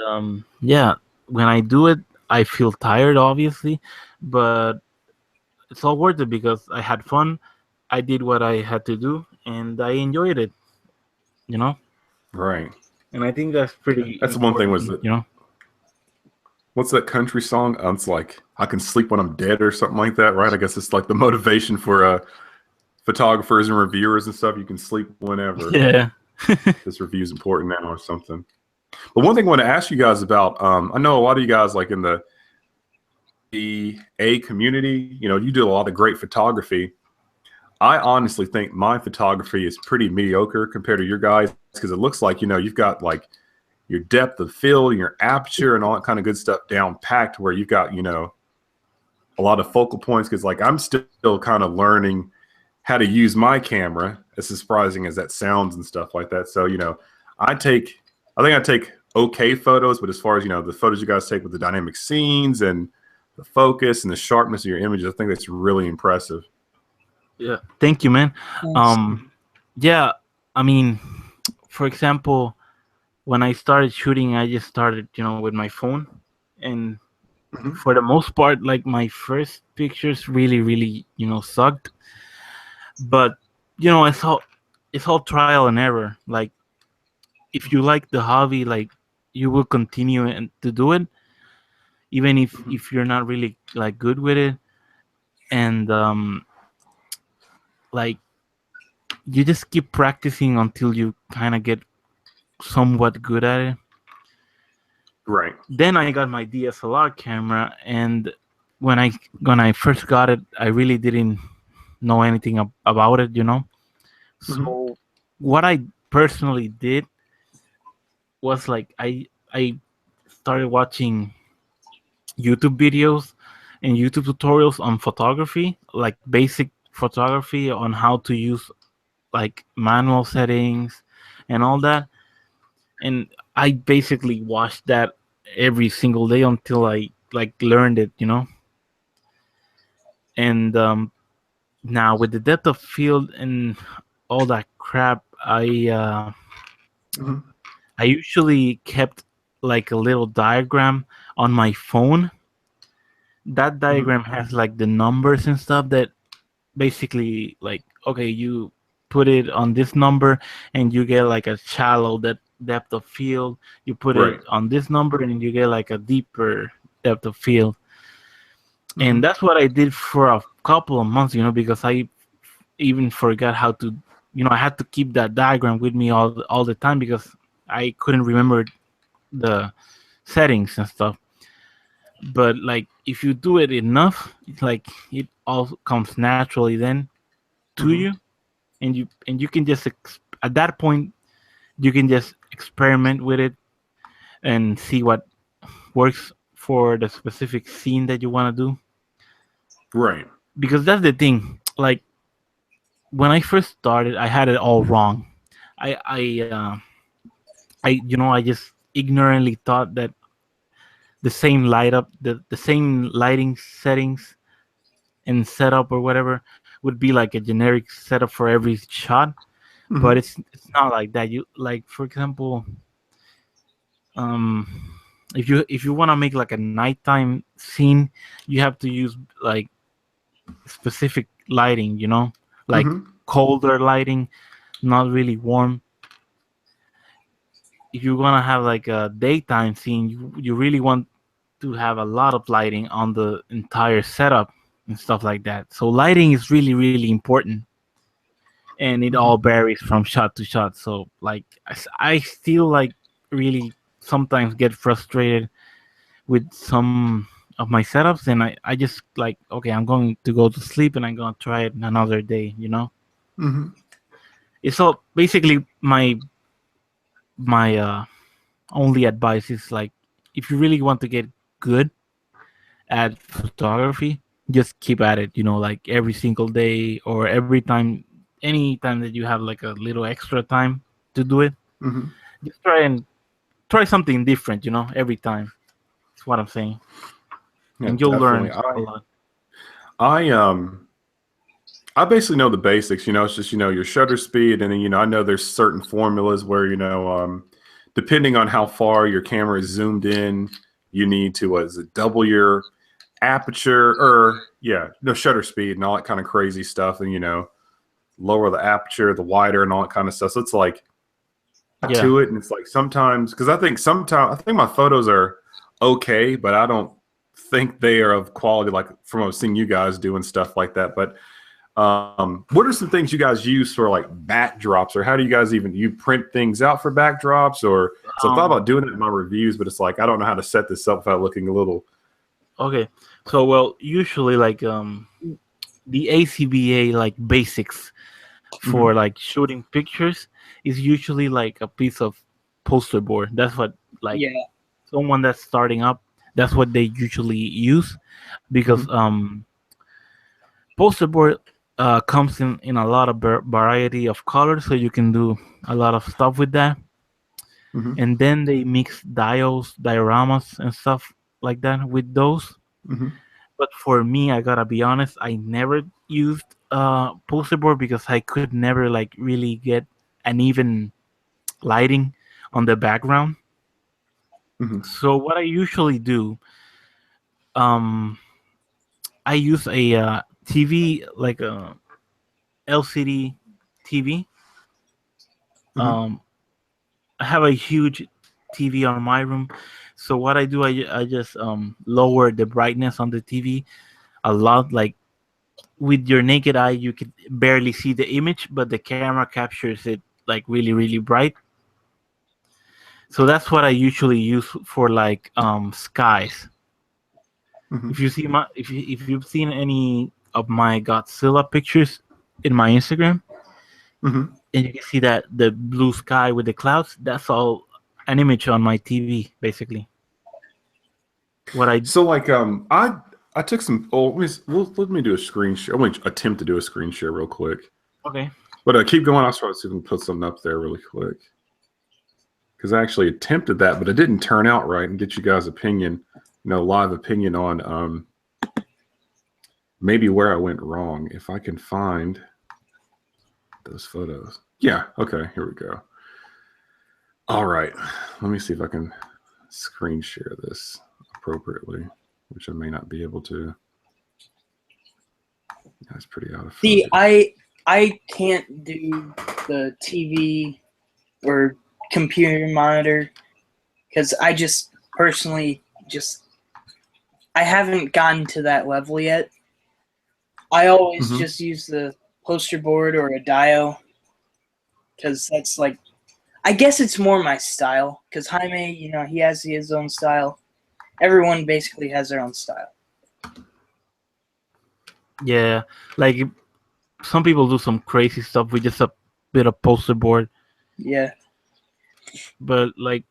yeah, when I do it, I feel tired, obviously, but it's all worth it because I had fun. I did what I had to do, and I enjoyed it. You know. Right. And I think that's pretty. That's the one thing was that, you know. What's that country song? It's like I can sleep when I'm dead or something like that, right? I guess it's like the motivation for photographers and reviewers and stuff. You can sleep whenever. Yeah. This review is important now or something. But one thing I want to ask you guys about, I know a lot of you guys like in the A community, you do a lot of great photography. I honestly think my photography is pretty mediocre compared to your guys because it looks like, you've got like your depth of field, your aperture and all that kind of good stuff down packed where you've got, a lot of focal points because like I'm still kind of learning how to use my camera, as surprising as that sounds and stuff like that. So, I think I take okay photos, but as far as, the photos you guys take with the dynamic scenes and the focus and the sharpness of your images, I think that's really impressive. Yeah. Thank you, man. Yeah, I mean, for example, when I started shooting, I just started, with my phone. And for the most part, like my first pictures really, really, sucked. But, it's all trial and error. Like, if you like the hobby, like, you will continue to do it, even if you're not really, like, good with it. And, like, you just keep practicing until you kind of get somewhat good at it. Right. Then I got my DSLR camera, and when I first got it, I really didn't know anything about it, So what I personally did was like I started watching YouTube videos and YouTube tutorials on photography, like basic photography on how to use like manual settings and all that. And I basically watched that every single day until I like learned it, And now with the depth of field and all that crap, I usually kept like a little diagram on my phone. That diagram has like the numbers and stuff that basically like, okay, you put it on this number and you get like a shallow depth of field. You put it on this number and you get like a deeper depth of field. And that's what I did for a couple of months, because I even forgot how to, I had to keep that diagram with me all the time because I couldn't remember the settings and stuff. But like if you do it enough, it's like it all comes naturally then to you, and you can just at that point you can just experiment with it and see what works for the specific scene that you want to do. Right. Because that's the thing. Like when I first started, I had it all wrong. I just ignorantly thought that the same the same lighting settings and setup or whatever would be like a generic setup for every shot. But it's not like that. You like, for example, if you want to make like a nighttime scene, you have to use like specific lighting, like colder lighting, not really warm. If you're gonna have like a daytime scene, you really want to have a lot of lighting on the entire setup and stuff like that. So lighting is really, really important. and it Mhm. all varies from shot to shot. So like I still like really sometimes get frustrated with some of my setups, and I just like, okay, I'm going to go to sleep and I'm gonna try it another day, you know. Mhm. It's all basically my only advice is like, if you really want to get good at photography, just keep at it, you know, like every single day or every time, any time that you have like a little extra time to do it, Mhm. just try and try something different, you know, every time. That's what I'm saying. Yeah, And you'll definitely. learn a I lot. I I basically know the basics. It's just your shutter speed, and then I know there's certain formulas where depending on how far your camera is zoomed in, you need to what is it, double your aperture or yeah, no shutter speed and all that kind of crazy stuff, and lower the aperture, the wider, and all that kind of stuff. So it's like Yeah. to it, and it's like sometimes because I think my photos are okay, but I don't think they are of quality like from what I've seen you guys doing stuff like that. But what are some things you guys use for like backdrops, or how do you guys even you print things out for backdrops, or because I've thought Um. about doing it in my reviews, but it's like I don't know how to set this up without looking a little. Okay. So well, usually like the ACBA like basics for Mm-hmm, like shooting pictures is usually like a piece of poster board. That's what like Yeah. someone that's starting up. That's what they usually use because mm-hmm, poster board comes in a lot of variety of colors, so you can do a lot of stuff with that. mm-hmm, And then they mix dioramas and stuff like that with those. mm-hmm, But for me, I gotta be honest, I never used poster board because I could never like really get an even lighting on the background. mm-hmm, So what I usually do, um, I use a TV, like a LCD TV. mm-hmm. Um, I have a huge TV on my room, so what I do, I just lower the brightness on the TV a lot. Like with your naked eye, you could barely see the image, but the camera captures it like really bright. So that's what I usually use for like skies. Mm-hmm. If you've seen any of my Godzilla pictures in my Instagram, Mm-hmm. and you can see that the blue sky with the clouds, that's all an image on my TV, basically. What I So like I took some. Oh, let me do a screen share. I'm going to attempt to do a screen share real quick. Okay. But keep going. I'll try to see if we can put something up there really quick. Because I actually attempted that, but it didn't turn out right. And get you guys' opinion, live opinion on maybe where I went wrong. If I can find those photos. Yeah. Okay. Here we go. All right. Let me see if I can screen share this appropriately, which I may not be able to. That's pretty out of See, focus. I can't do the TV or computer monitor because I just personally just I haven't gotten to that level yet. I always Mm-hmm. just use the poster board or a dio because that's like I guess it's more my style because Jaime, he has his own style. Everyone basically has their own style. Yeah, like some people do some crazy stuff with just a bit of poster board, Yeah. but like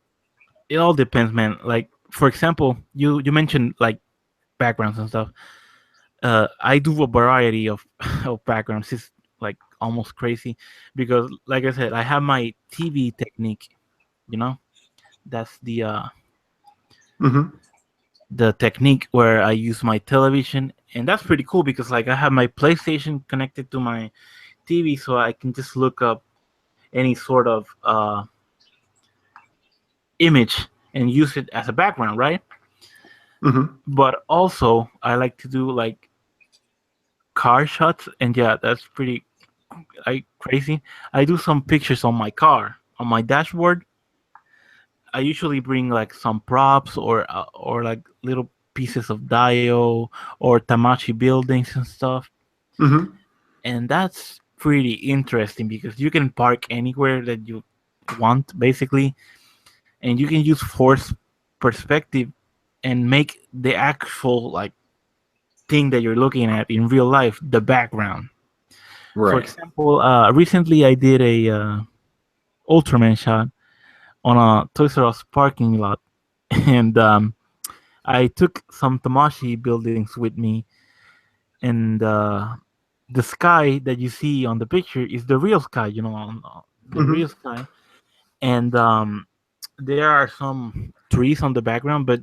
it all depends, man. Like for example, you mentioned like backgrounds and stuff. I do a variety of of backgrounds. It's like almost crazy because, like I said, I have my TV technique. You know, that's Mm-hmm. the technique where I use my television, and that's pretty cool because like I have my PlayStation connected to my TV, so I can just look up any sort of image and use it as a background, right? Mm-hmm. But also, I like to do like car shots, and yeah, that's pretty crazy. I do some pictures on my car, on my dashboard. I usually bring like some props or like little pieces of dio or Tamachi buildings and stuff. Mm-hmm. And that's pretty interesting because you can park anywhere that you want, basically, and you can use force perspective and make the actual like thing that you're looking at in real life the background. For Right. example, recently I did a Ultraman shot on a Toys R Us parking lot, and I took some Tamashi buildings with me, and the sky that you see on the picture is the real sky, the real Hmm. sky, and there are some trees on the background, but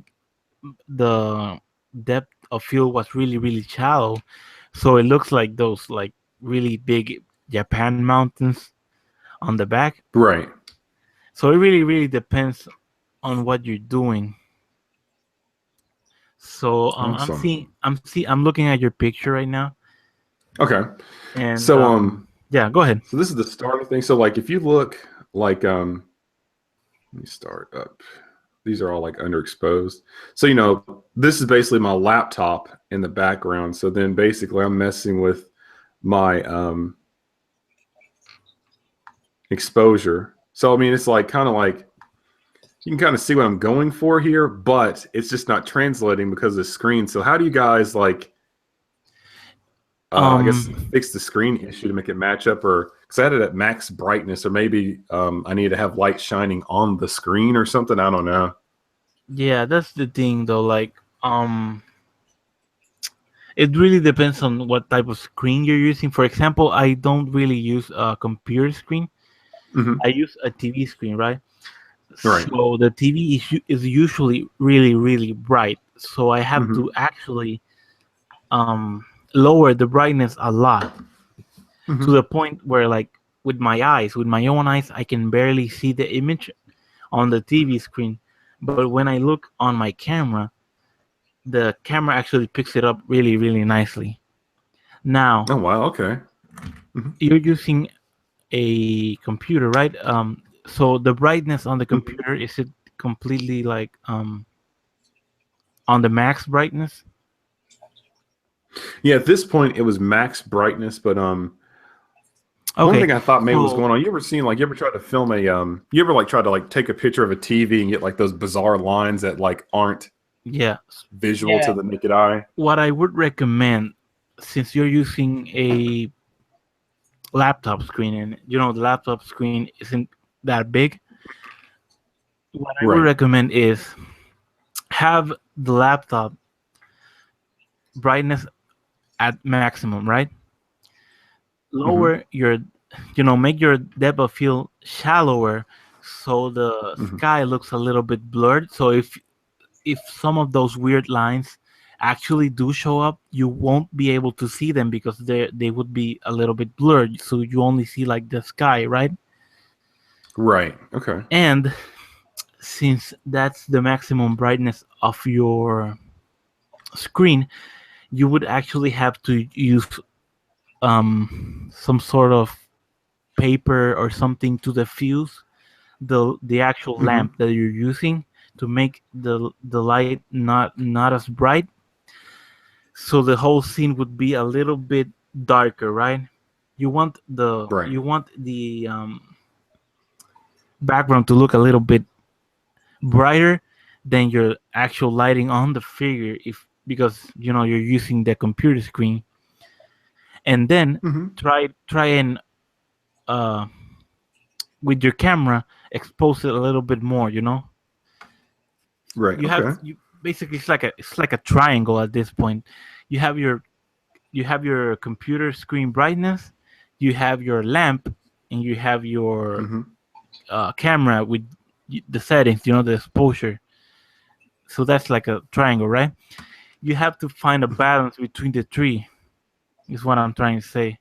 the depth of field was really really shallow, so it looks like those like really big Japan mountains on the back. Right. So it really really depends on what you're doing. So Awesome. I'm looking at your picture right now, Okay. and So yeah, go ahead. so this is the starting thing. So like if you look like let me start up. These are all like underexposed. So this is basically my laptop in the background. So then basically I'm messing with my exposure. So I mean it's like kind of like you can kind of see what I'm going for here, but it's just not translating because of the screen. So how do you guys like I guess um fix the screen issue to make it match up, or because I had it at max brightness, or maybe I need to have light shining on the screen or something. I don't know. yeah, that's the thing though, like um it really depends on what type of screen you're using. For example, I don't really use a computer screen. Hmm. I use a TV screen, right? Right. So the TV is usually really, really bright. So I have Hmm. to actually um, lower the brightness a lot to Hmm. the point where, like, with my eyes, with my own eyes, I can barely see the image on the TV screen. But when I look on my camera, the camera actually picks it up really, really nicely. Now, Oh wow. Okay. Hmm. you're using a computer, right? So the brightness on the Hmm. computer, is it completely like on the max brightness? Yeah. At this point, it was max brightness, but one Okay, thing I thought maybe was so going on. You ever tried to film a you ever like try to like take a picture of a TV and get like those bizarre lines that like aren't yeah, visual to Yeah. the naked eye? what I would recommend, since you're using a laptop screen and the laptop screen isn't that big, what I would Right. recommend is have the laptop brightness at maximum, right? Hmm. Lower your, make your depth of field shallower so the Hmm. sky looks a little bit blurred. So if some of those weird lines actually do show up, you won't be able to see them because they would be a little bit blurred. So you only see like the sky, right? Right. Okay. And since that's the maximum brightness of your screen, you would actually have to use some sort of paper or something to diffuse the actual Hmm. lamp that you're using to make the light not as bright, so the whole scene would be a little bit darker, right? Right. You want the background to look a little bit brighter than your actual lighting on the figure, if because you're using the computer screen. And then Hmm. try and uh with your camera expose it a little bit more, Right. Okay. you basically, it's like a triangle at this point. You have your computer screen brightness, you have your lamp, and you have your Hmm. camera with the settings, the exposure. So that's like a triangle, right? You have to find a balance between the three, is what I'm trying to say.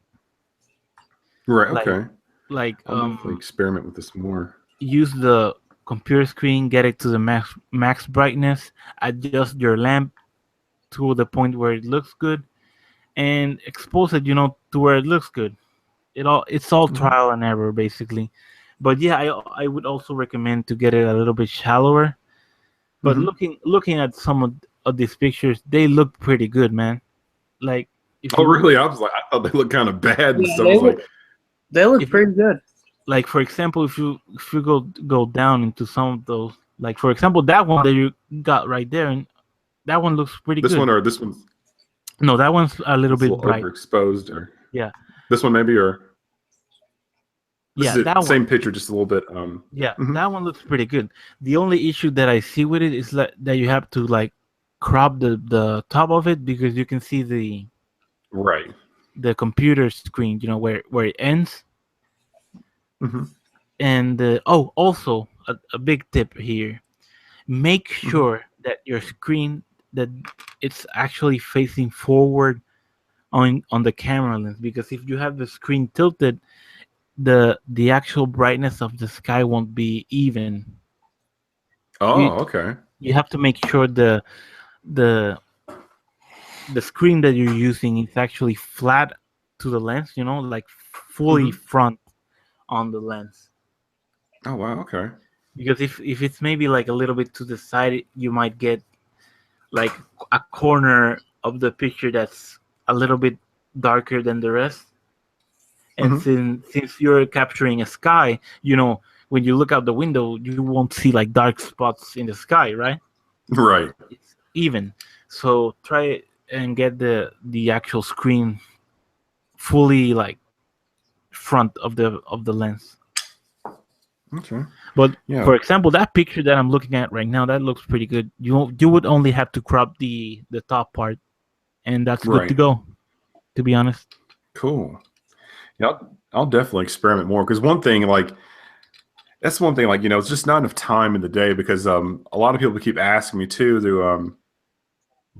Right. like Okay. like I'll definitely experiment with this more. use the computer screen, get it to the max brightness, adjust your lamp to the point where it looks good, and expose it, to where it looks good. It's all Hmm. trial and error, basically. But yeah, I would also recommend to get it a little bit shallower. But Hmm. looking at some of these pictures, they look pretty good, man. Like, if Oh, you look, really? I was like, I thought they looked kind of bad and Yeah, stuff. I was like, They look if pretty good. like for example, if you go down into some of those, like for example, that one that you got right there, and that one looks pretty This good. one or this one's No, that one's a little it's a bit little bright. overexposed, or Yeah, this one maybe, or this is yeah, it. that one. Same picture, just a little bit. Yeah, Mhm. that one looks pretty good. The only issue that I see with it is that you have to like crop the top of it because you can see Right. the computer screen, where it ends. Hmm. And also a big tip here: make Hmm. sure that your screen that it's actually facing forward on the camera lens, because if you have the screen tilted, the actual brightness of the sky won't be even. You Oh, okay. you have to make sure the the screen that you're using is actually flat to the lens, like fully Hmm. front on the lens. Oh, wow. Okay. Because if it's maybe like a little bit to the side, you might get like a corner of the picture that's a little bit darker than the rest. And Hmm. since you're capturing a sky, when you look out the window, you won't see like dark spots in the sky, right? Right. It's even. So try and get the actual screen fully like front of the lens. Okay. But Yeah. for example, that picture that I'm looking at right now, that looks pretty good. You would only have to crop the top part, and that's good to Right. go. To be honest. Cool. Yeah, I'll definitely experiment more because one thing, like, that's one thing, like, it's just not enough time in the day because a lot of people keep asking me too to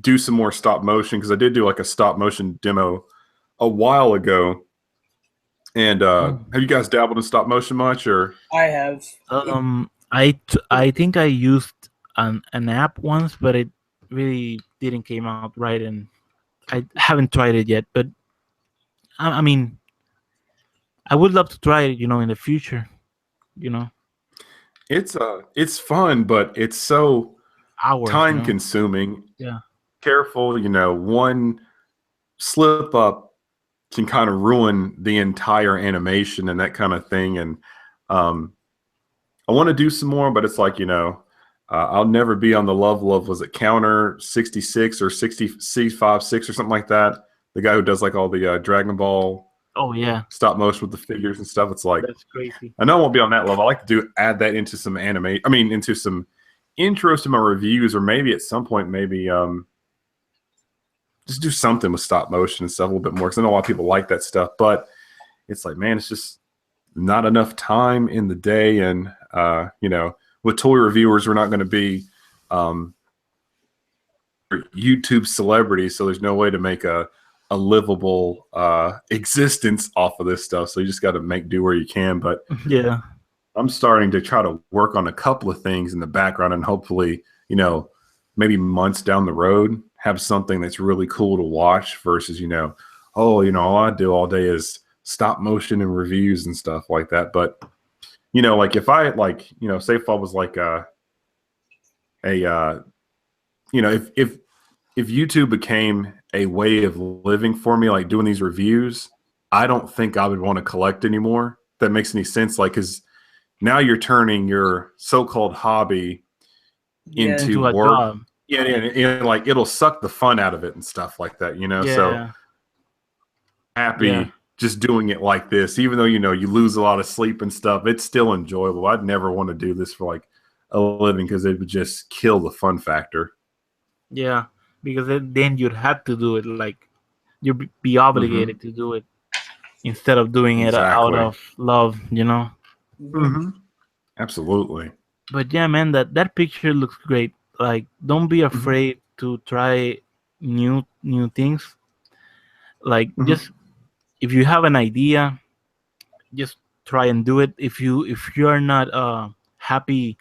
do some more stop motion because I did do like a stop motion demo a while ago. And Oh. have you guys dabbled in stop motion much, or? I have. I think I used an app once, but it really didn't came out right, and I haven't tried it yet. But I mean, I would love to try it, in the future. You know, It's fun, but it's so hours. time consuming. Yeah. Careful, one slip up can kind of ruin the entire animation and that kind of thing. And um, I want to do some more, but it's like, I'll never be on the level of, was it Counter 66 or 6 or something like that? The guy who does like all the Dragon Ball Oh yeah, stop motion with the figures and stuff. It's like, that's crazy. I know I won't be on that level. I like to add that into some into some intros to my reviews, or maybe at some point, maybe just do something with stop motion and stuff a little bit more, because I know a lot of people like that stuff. But it's like, man, it's just not enough time in the day, and with toy reviewers, we're not going to be YouTube celebrities, so there's no way to make a livable existence off of this stuff. So you just got to make do where you can. But Yeah. I'm starting to try to work on a couple of things in the background, and hopefully, maybe months down the road, have something that's really cool to watch versus, all I do all day is stop motion and reviews and stuff like that. But, like if I say if I was like if YouTube became a way of living for me, like doing these reviews, I don't think I would want to collect anymore. If that makes any sense. Like, because now you're turning your so-called hobby Yeah. into Into a work. job. Yeah, and like it'll suck the fun out of it and stuff like that, So Yeah. happy Yeah. just doing it like this, even though you lose a lot of sleep and stuff, it's still enjoyable. I'd never want to do this for like a living because it would just kill the fun factor. Yeah. Because then you'd have to do it, like you'd be Hmm. obligated to do it instead of doing it out Exactly. of love. Mhm. Hmm. Absolutely. But yeah, man, that picture looks great. Like, don't be Hmm. afraid to try new things. Like, Hmm. just if you have an idea, just try and do it. If you are not happy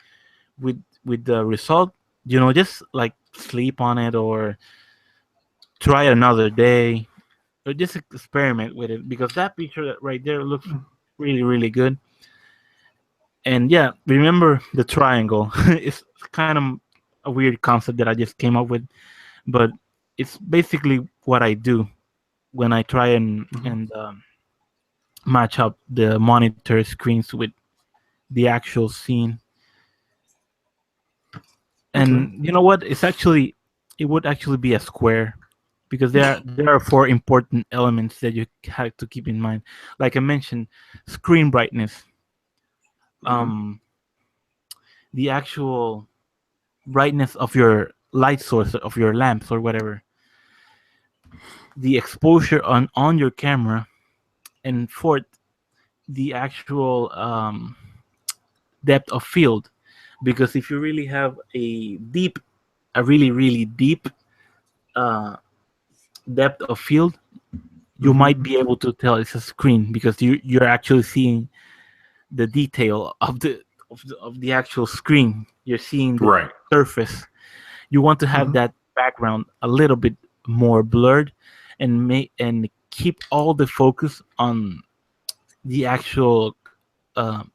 with the result, just like sleep on it, or try it another day, or just experiment with it, because that picture right there looks really really good. And yeah, remember the triangle. It's kind of a weird concept that I just came up with, but it's basically what I do when I try and Hmm. and match up the monitor screens with the actual scene. Okay. And you know what? It would actually be a square because there are four important elements that you have to keep in mind. Like I mentioned, screen brightness, Mm-hmm. um, the actual brightness of your light source of your lamps or whatever, the exposure on your camera, and fourth, the actual depth of field. Because if you really have a really deep uh, depth of field, you Mm-hmm. might be able to tell it's a screen because you're actually seeing the detail of the actual screen. You're seeing the Right. surface. You want to have Mm-hmm. that background a little bit more blurred and keep all the focus on the actual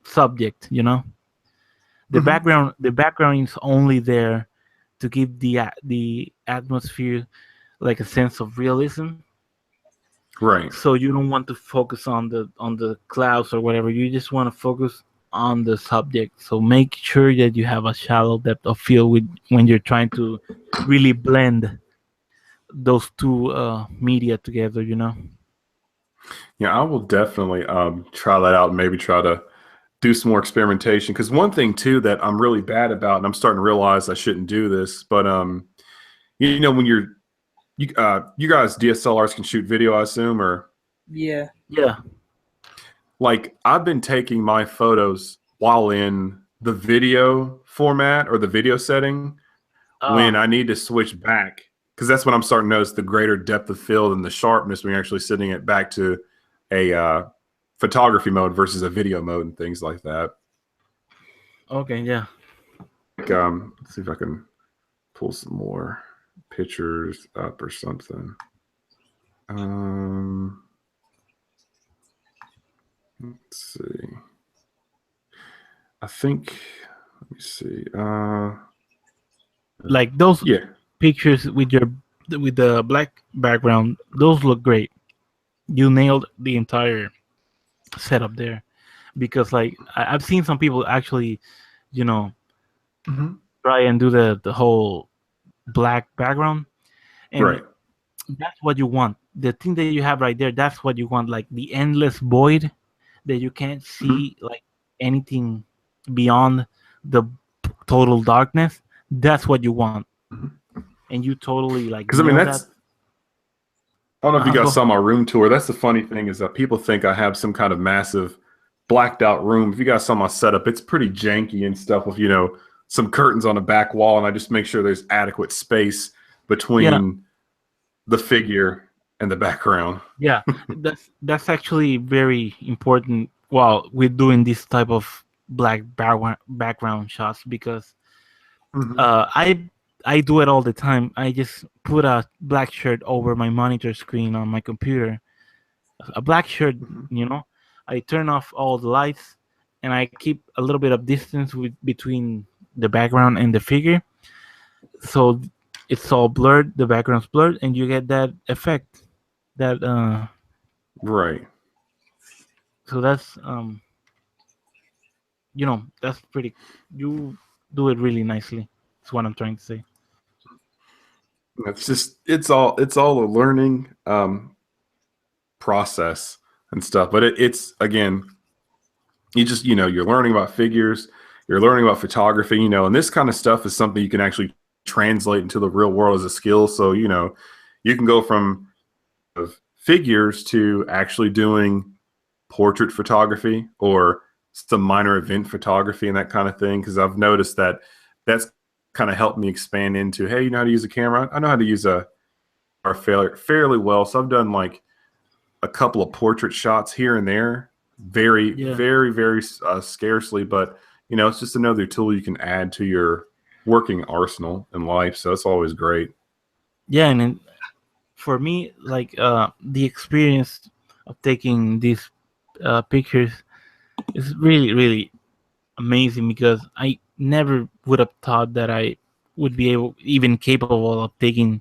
subject. Mm-hmm. The background is only there to give the atmosphere like a sense of realism. Right. So you don't want to focus on the clouds or whatever. You just want to focus on the subject. So make sure that you have a shallow depth of field with when you're trying to really blend those two media together. Yeah, I will definitely try that out and maybe try to do some more experimentation. Because one thing too that I'm really bad about, and I'm starting to realize I shouldn't do this, but when you guys DSLRs can shoot video, I assume, or Yeah. Yeah. like I've been taking my photos while in the video format or the video setting when Uh, I need to switch back, because that's when I'm starting to notice the greater depth of field and the sharpness when you're actually sitting it back to a photography mode versus a video mode and things like that. okay. Yeah. Like, let's see if I can pull some more pictures up or something. Um, let's see. I think. Let me see. Like those Yeah. pictures with the black background. Those look great. You nailed the entire setup there. Because like I've seen some people actually, you know, Mm-hmm. try and do the whole black background, and Right. that's what you want. The thing that you have right there, that's what you want. Like the endless void that you can't Mm-hmm. see like anything beyond the total darkness. That's what you want, and you totally like Because I mean, nail that. I don't know if you Go guys saw ahead. my room tour. That's the funny thing is that people think I have some kind of massive blacked out room. If you guys saw my setup, it's pretty janky and stuff with, some curtains on the back wall. And I just make sure there's adequate space Yeah, between the figure and the background. yeah. That's actually very important while we're doing this type of black background shots because Mm-hmm. I do it all the time. I just put a black shirt over my monitor screen on my computer, a black shirt, Mm-hmm. you know. I turn off all the lights and I keep a little bit of distance between the background and the figure, so it's all blurred. The background's blurred, and you get that effect. That Right. so that's pretty. You do it really nicely. That's what I'm trying to say. It's all a learning process and stuff. But it's again, you're learning about figures, you're learning about photography, and this kind of stuff is something you can actually translate into the real world as a skill. So, you can go from of figures to actually doing portrait photography or some minor event photography and that kind of thing. Because I've noticed that's kind of helped me expand into, hey, you know how to use a camera? I know how to use a fairly well. So I've done like a couple of portrait shots here and there, very, Yeah, very, very scarcely, but it's just another tool you can add to your working arsenal in life. So it's always great. yeah, and then for me, like the experience of taking these pictures is really, really amazing because I never would have thought that I would be even capable of taking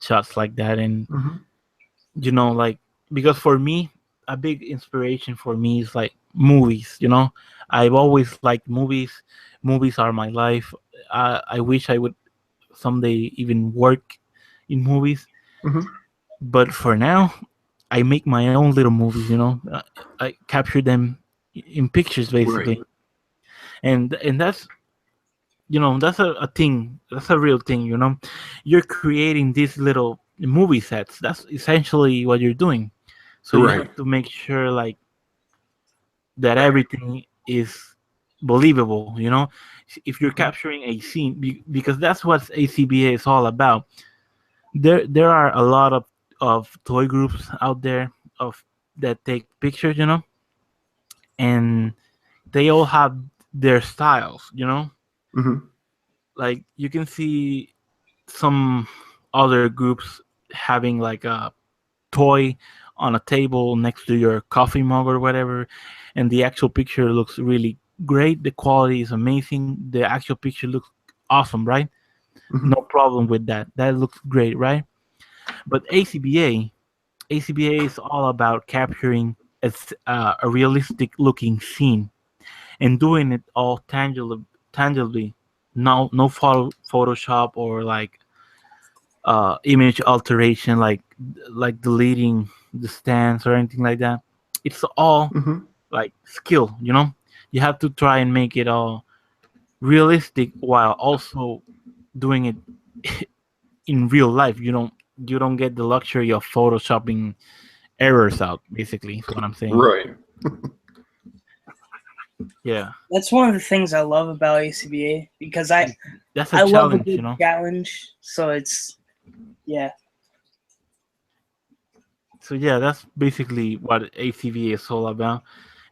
shots like that. And Mm-hmm. like because for me, a big inspiration for me is like movies. I've always liked movies. Movies are my life. I wish I would someday even work in movies, Hmm. but for now, I make my own little movies. I capture them in pictures Right. basically, and that's a thing. That's a real thing. You're creating these little movie sets. That's essentially what you're doing. So you Right. have to make sure like that everything is believable. If you're Hmm. capturing a scene, because that's what ACBA is all about. There are a lot of toy groups out there of that take pictures, and they all have their styles. Hmm. Like you can see some other groups having like a toy on a table next to your coffee mug or whatever, and the actual picture looks really great. The quality is amazing. The actual picture looks awesome, right? Hmm. No problem with that. That looks great, right? But ACBA is all about capturing a realistic looking scene and doing it all tangibly. No Photoshop or like image alteration, like deleting the stance or anything like that. It's all Hmm. like skill. You have to try and make it all realistic while also doing it in real life. You don't get the luxury of photoshopping errors out. Basically, is what I'm saying. Right. Yeah, That's one of the things I love about ACBA because I that's a I love a challenge. good challenge. So it's yeah. So yeah, that's basically what ACV is all about,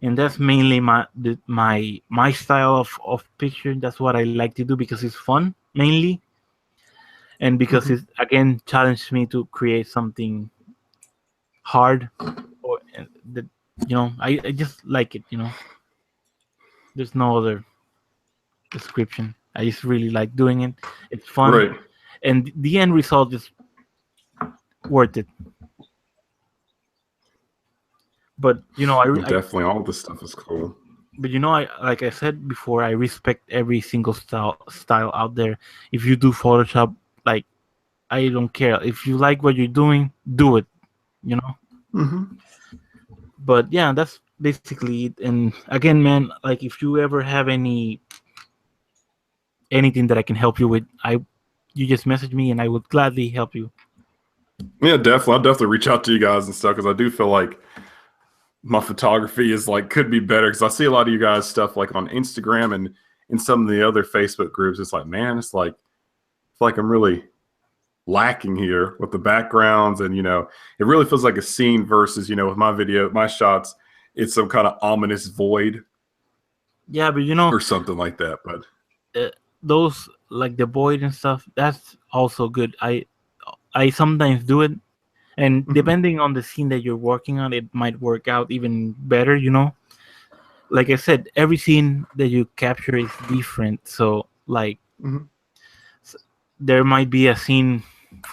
and that's mainly my style of picture. That's what I like to do because it's fun mainly, and because Hmm. it again challenged me to create something hard, or that I just like it. There's no other description. I just really like doing it. It's fun, Right. and the end result is worth it. But Definitely, all this stuff is cool. I like I said before, I respect every single style out there. If you do Photoshop, like I don't care. If you like what you're doing, do it. You know. Hmm. But yeah, that's basically it. And again, man, like if you ever have anything that I can help you with, you just message me and I would gladly help you. Yeah, definitely. I'll definitely reach out to you guys and stuff because I do feel like my photography is like could be better because I see a lot of you guys stuff like on Instagram and in some of the other Facebook groups. It's like, man, it's like I'm really lacking here with the backgrounds and it really feels like a scene versus with my shots, it's some kind of ominous void Yeah, but or something like that. But uh, those like the void and stuff, that's also good. I sometimes do it, and hmm. depending on the scene that you're working on, it might work out even better. Like I said, every scene that you capture is different. So like Hmm. s- there might be a scene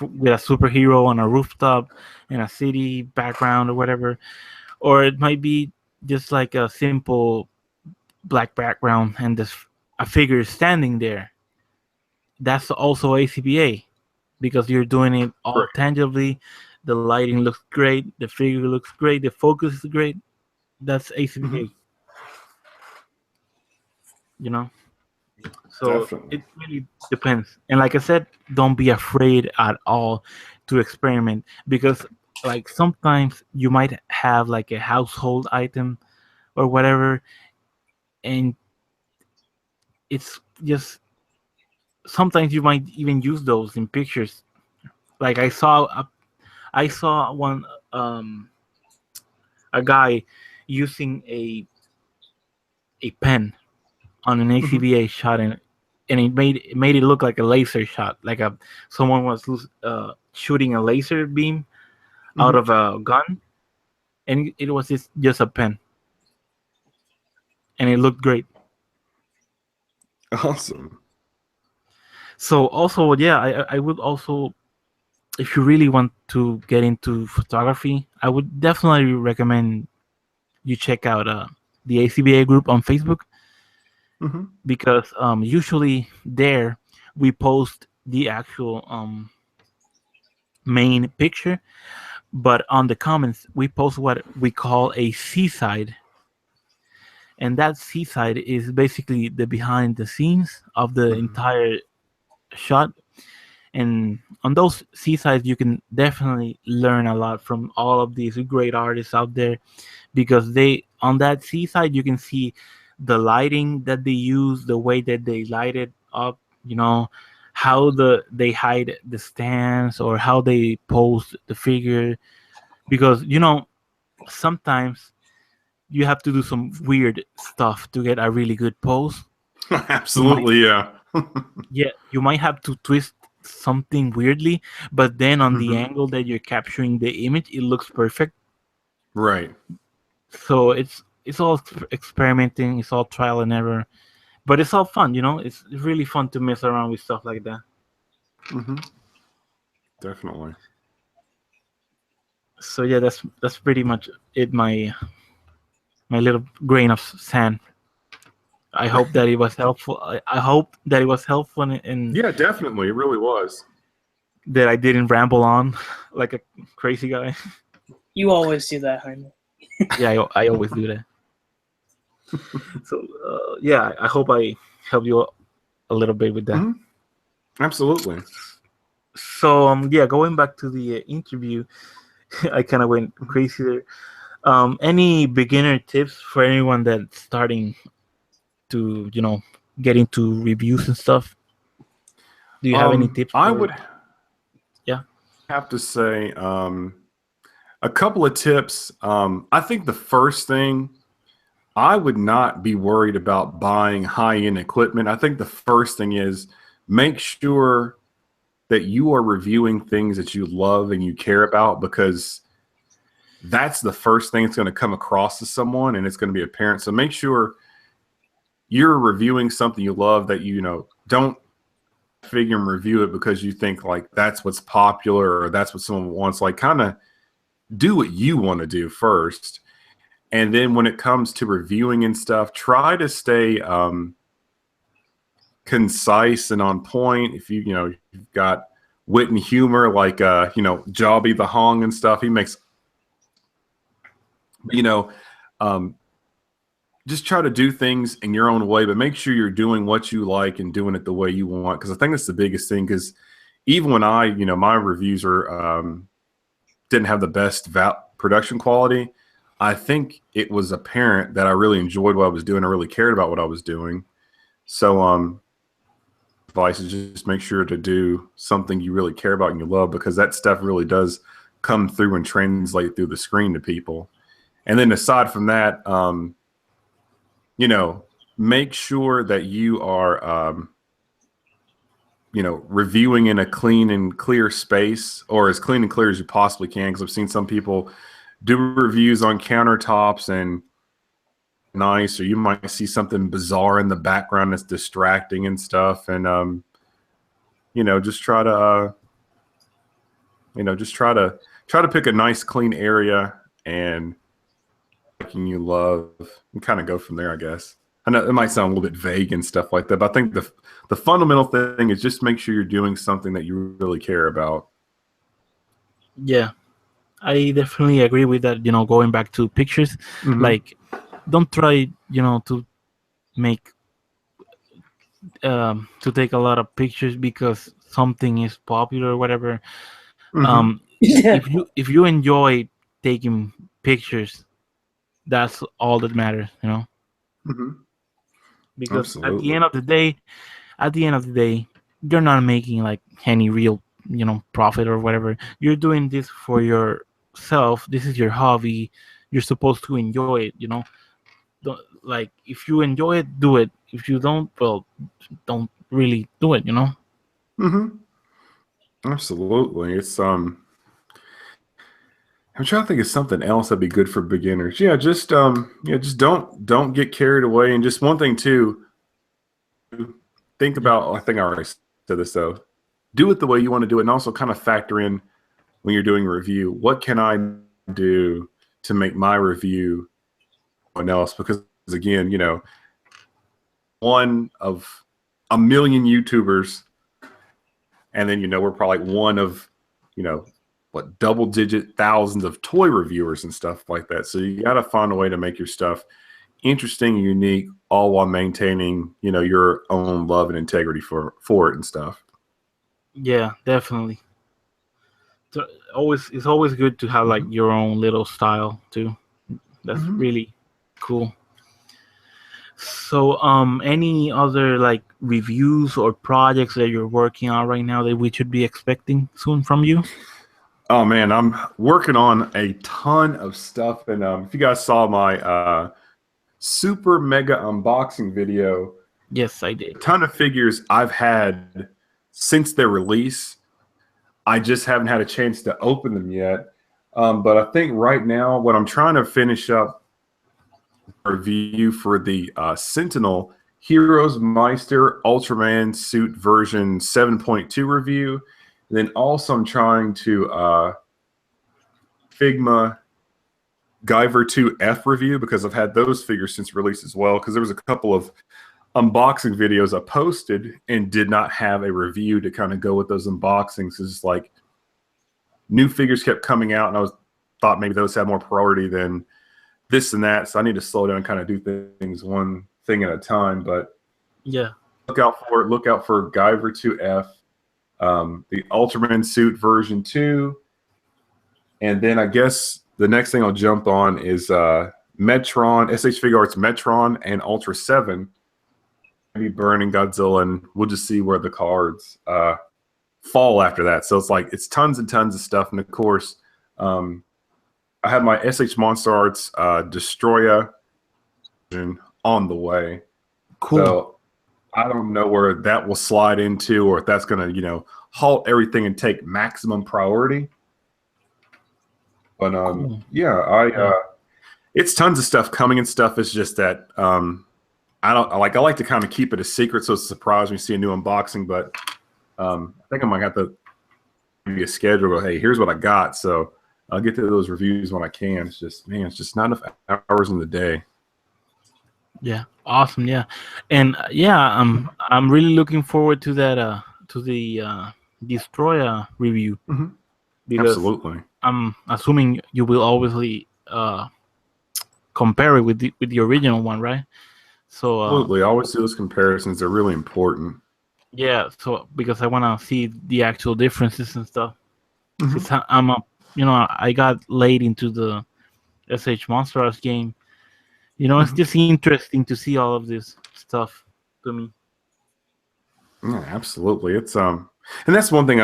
with a superhero on a rooftop in a city background or whatever, or it might be just like a simple black background and this a figure standing there. That's also ACBA because you're doing it all Right. tangibly. The lighting looks great, the figure looks great, the focus is great. That's Hmm. ACBA, you know. So Definitely. it really depends. And like I said, don't be afraid at all to experiment because like sometimes you might have like a household item or whatever, and it's just sometimes you might even use those in pictures. Like I saw one a guy using a pen on an Hmm. ACBA shot, and it made it look like a laser shot, like a someone was shooting a laser beam out Hmm. of a gun, and it was just a pen, and it looked great. Awesome. So also, yeah, I would also, if you really want to get into photography, I would definitely recommend you check out the ACBA group on Facebook, Hmm. because usually there we post the actual main picture, but on the comments we post what we call a seaside, and that seaside is basically the behind the scenes of the Hmm. entire shot. And on those seasides you can definitely learn a lot from all of these great artists out there, because they on that seaside you can see the lighting that they use, the way that they light it up, how they hide the stands or how they pose the figure, because sometimes you have to do some weird stuff to get a really good pose. You might Absolutely, yeah. Yeah, you might have to twist something weirdly, but then on the Hmm. angle that you're capturing the image, it looks perfect. Right. So it's all experimenting, it's all trial and error, but it's all fun. It's really fun to mess around with stuff like that. Hmm. Definitely. So yeah, that's pretty much it. My little grain of sand. I hope that it was helpful. I hope that it was helpful, and Yeah, definitely. It really was. that I didn't ramble on like a crazy guy. You always do that, Jaime. Yeah, I always do that. So yeah, I hope I helped you a little bit with that. Hmm. Absolutely. So yeah, going back to the interview, I kind of went crazy there. Any beginner tips for anyone that's starting to get into reviews and stuff? Do you have any tips I for? would Yeah. have to say a couple of tips. I think the first thing, I would not be worried about buying high-end equipment. I think the first thing is make sure that you are reviewing things that you love and you care about, because that's the first thing that's going to come across to someone and it's going to be apparent. So make sure you're reviewing something you love, that don't figure and review it because you think like that's what's popular or that's what someone wants. Like, kind of do what you want to do first. And then when it comes to reviewing and stuff, try to stay concise and on point. If you've got wit and humor, like Jobby the Hong and stuff, he makes you know um, just try to do things in your own way, but make sure you're doing what you like and doing it the way you want. Because I think that's the biggest thing. Because even when my reviews didn't have the best production quality, I think it was apparent that I really enjoyed what I was doing. I really cared about what I was doing. So, advice is just make sure to do something you really care about and you love, because that stuff really does come through and translate through the screen to people. And then aside from that, make sure that you are, reviewing in a clean and clear space, or as clean and clear as you possibly can. Because I've seen some people do reviews on countertops and nice, or you might see something bizarre in the background that's distracting and stuff. And just try to, just try to pick a nice, clean area and you love, and kind of go from there, I guess. I know it might sound a little bit vague and stuff like that, but I think the fundamental thing is just make sure you're doing something that you really care about. Yeah, I definitely agree with that. Going back to pictures, Hmm. like don't try to make to take a lot of pictures because something is popular or whatever. Hmm. If you enjoy taking pictures, that's all that matters. Hmm. Because at the Absolutely. end of the day, you're not making like any real profit or whatever. You're doing this for yourself. This is your hobby. You're supposed to enjoy it. Like if you enjoy it, do it. If you don't, well, don't really do it. Hmm. Absolutely. I'm trying to think of something else that'd be good for beginners. Just don't get carried away. And just one thing too, think Yeah. about, I think I already said this though, do it the way you want to do it, and also kind of factor in when you're doing a review, what can I do to make my review else, because again, one of a million YouTubers, and then we're probably one of what double-digit thousands of toy reviewers and stuff like that. So you got to find a way to make your stuff interesting and unique, all while maintaining your own love and integrity for it and stuff. Yeah, definitely. So it's always good to have like your own little style too. That's really cool. So, any other like reviews or projects that you're working on right now that we should be expecting soon from you? Oh man, I'm working on a ton of stuff, and if you guys saw my super mega unboxing video, Yes, I did. a ton of figures I've had since their release. I just haven't had a chance to open them yet. But I think right now, what I'm trying to finish up a review for the Sentinel Heroes Meister Ultraman Suit version 7.2 review. And then also I'm trying to Figma Guyver 2F review, because I've had those figures since release as well, because there was a couple of unboxing videos I posted and did not have a review to kind of go with those unboxings. It's like new figures kept coming out, and I thought maybe those had more priority than this and that. So I need to slow down and kind of do things one thing at a time. But yeah, look out for it. Look out for Guyver 2F, the Ultraman Suit version 2, and then I guess the next thing I'll jump on is Metron, SH Figure Arts Metron and Ultra 7. Maybe Burning Godzilla, and we'll just see where the cards fall after that. So it's tons and tons of stuff. And of course, I have my SH Monster Arts Destroya on the way. cool. So I don't know where that will slide into, or if that's going to, halt everything and take maximum priority. But Cool. yeah, it's tons of stuff coming and stuff. It's just that I like to kind of keep it a secret, so it's a surprise when you see a new unboxing. But I think I might have to be a schedule. Go, hey, here's what I got. So I'll get to those reviews when I can. It's just, man, it's just not enough hours in the day. Yeah, awesome. Yeah, and I'm really looking forward to that to the Destroyer review, because Absolutely. I'm assuming you will obviously compare it with the original one, right? So Absolutely. I always do those comparisons. They're really important. yeah, so because I want to see the actual differences and stuff. Since I got late into the SH Monster Arts game. It's just interesting to see all of this stuff to me. Yeah, absolutely. It's and that's one thing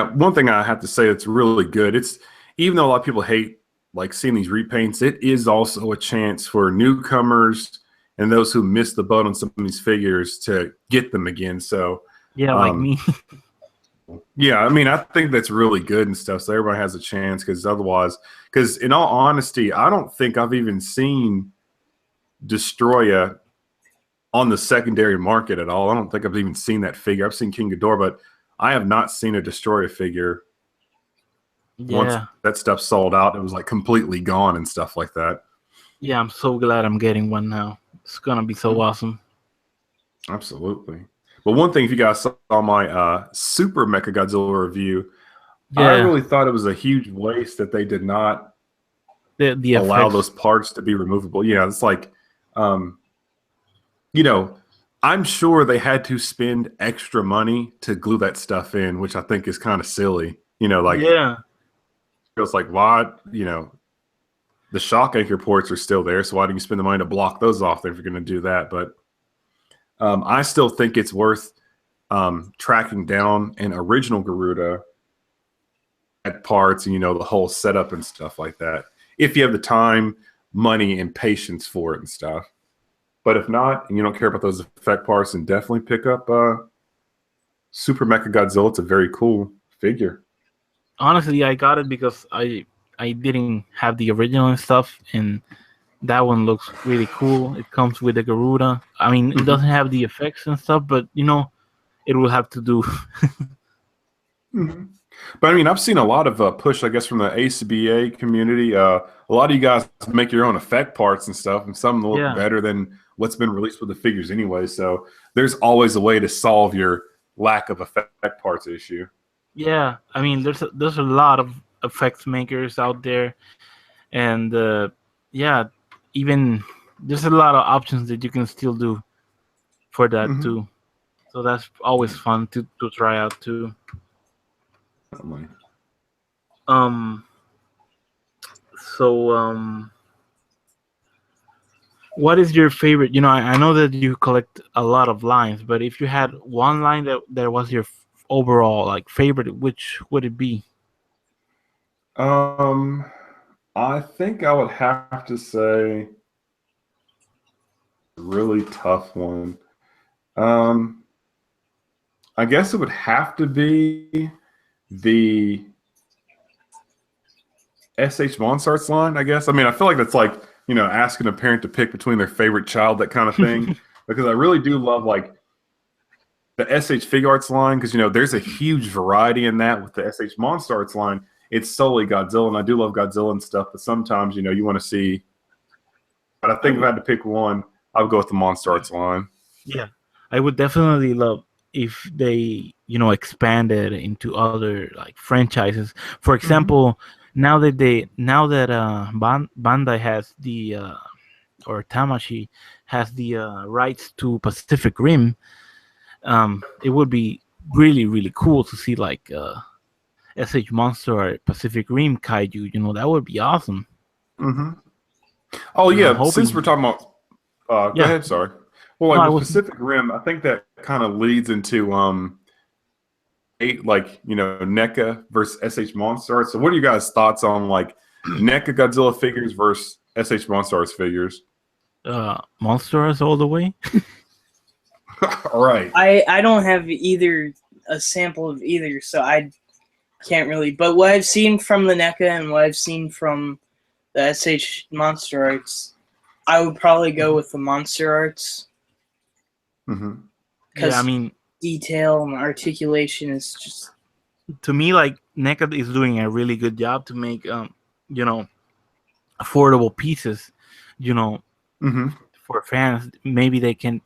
I have to say that's really good. It's, even though a lot of people hate like seeing these repaints, it is also a chance for newcomers and those who missed the boat on some of these figures to get them again. So Yeah, like me. yeah, I mean, I think that's really good and stuff. So everybody has a chance, because in all honesty, I don't think I've even seen Destroya on the secondary market at all. I don't think I've even seen that figure. I've seen King Ghidorah, but I have not seen a Destroya figure. Once Yeah. that stuff sold out, it was like completely gone and stuff like that. Yeah, I'm so glad I'm getting one now. It's gonna be so awesome. Absolutely. But one thing, if you guys saw my Super Mechagodzilla review, Yeah. I really thought it was a huge waste that they did not The allow effects. those parts to be removable. Yeah, it's like, I'm sure they had to spend extra money to glue that stuff in, which I think is kind of silly. Yeah. It's like, why, the shock anchor ports are still there, so why do you spend the money to block those off there if you're going to do that? But I still think it's worth tracking down an original Garuda at parts and, the whole setup and stuff like that, if you have the time, money, and patience for it and stuff. But if not, and you don't care about those effect parts, then definitely pick up Super Mechagodzilla. It's a very cool figure. Honestly, I got it because I didn't have the original and stuff, and that one looks really cool. It comes with the Garuda. I mean, it doesn't have the effects and stuff, but it will have to do. Mhm. But I mean, I've seen a lot of push, I guess, from the ACBA community. A lot of you guys make your own effect parts and stuff, and some look Yeah, better than what's been released with the figures anyway. So there's always a way to solve your lack of effect parts issue. yeah. I mean, there's a lot of effects makers out there, and yeah, even there's a lot of options that you can still do for that Hmm. too. So that's always fun to try out too. Definitely. Um. So what is your favorite? I know that you collect a lot of lines, but if you had one line that was your overall like favorite, which would it be? Um, I think I would have to say a really tough one. Um, I guess it would have to be the SH Monsart's line, I guess. I mean, I feel like that's like, asking a parent to pick between their favorite child, that kind of thing. Because I really do love like the SH Fig Arts line, because there's a huge variety in that. With the SH Monster Arts line, it's solely Godzilla, and I do love Godzilla and stuff, but sometimes you want to see. But I I think if I would, had to pick one, I would go with the Monster Arts line. yeah, I would definitely love if they expanded into other like franchises. For Hmm. example, now that Bandai has the or Tamashi has the rights to Pacific Rim, it would be really really cool to see like SH Monster or Pacific Rim Kaiju. That would be awesome. Hmm. Oh And I'm yeah, since we're hoping, talking about, go yeah. ahead. Sorry. Well, No, like I with was. Pacific Rim, I think that kind of leads into like NECA versus SH Monstars. So what are you guys' thoughts on like NECA Godzilla figures versus SH Monstars figures? Monsters all the way. All right. I don't have either a sample of either, so I can't really. But what I've seen from the NECA and what I've seen from the SH Monster Arts, I would probably go with the Monster Arts Mm-hmm. Yeah, I because mean, detail and articulation is just to me, like NECA is doing a really good job to make you know, affordable pieces. You know, Mm-hmm. for fans, maybe they can't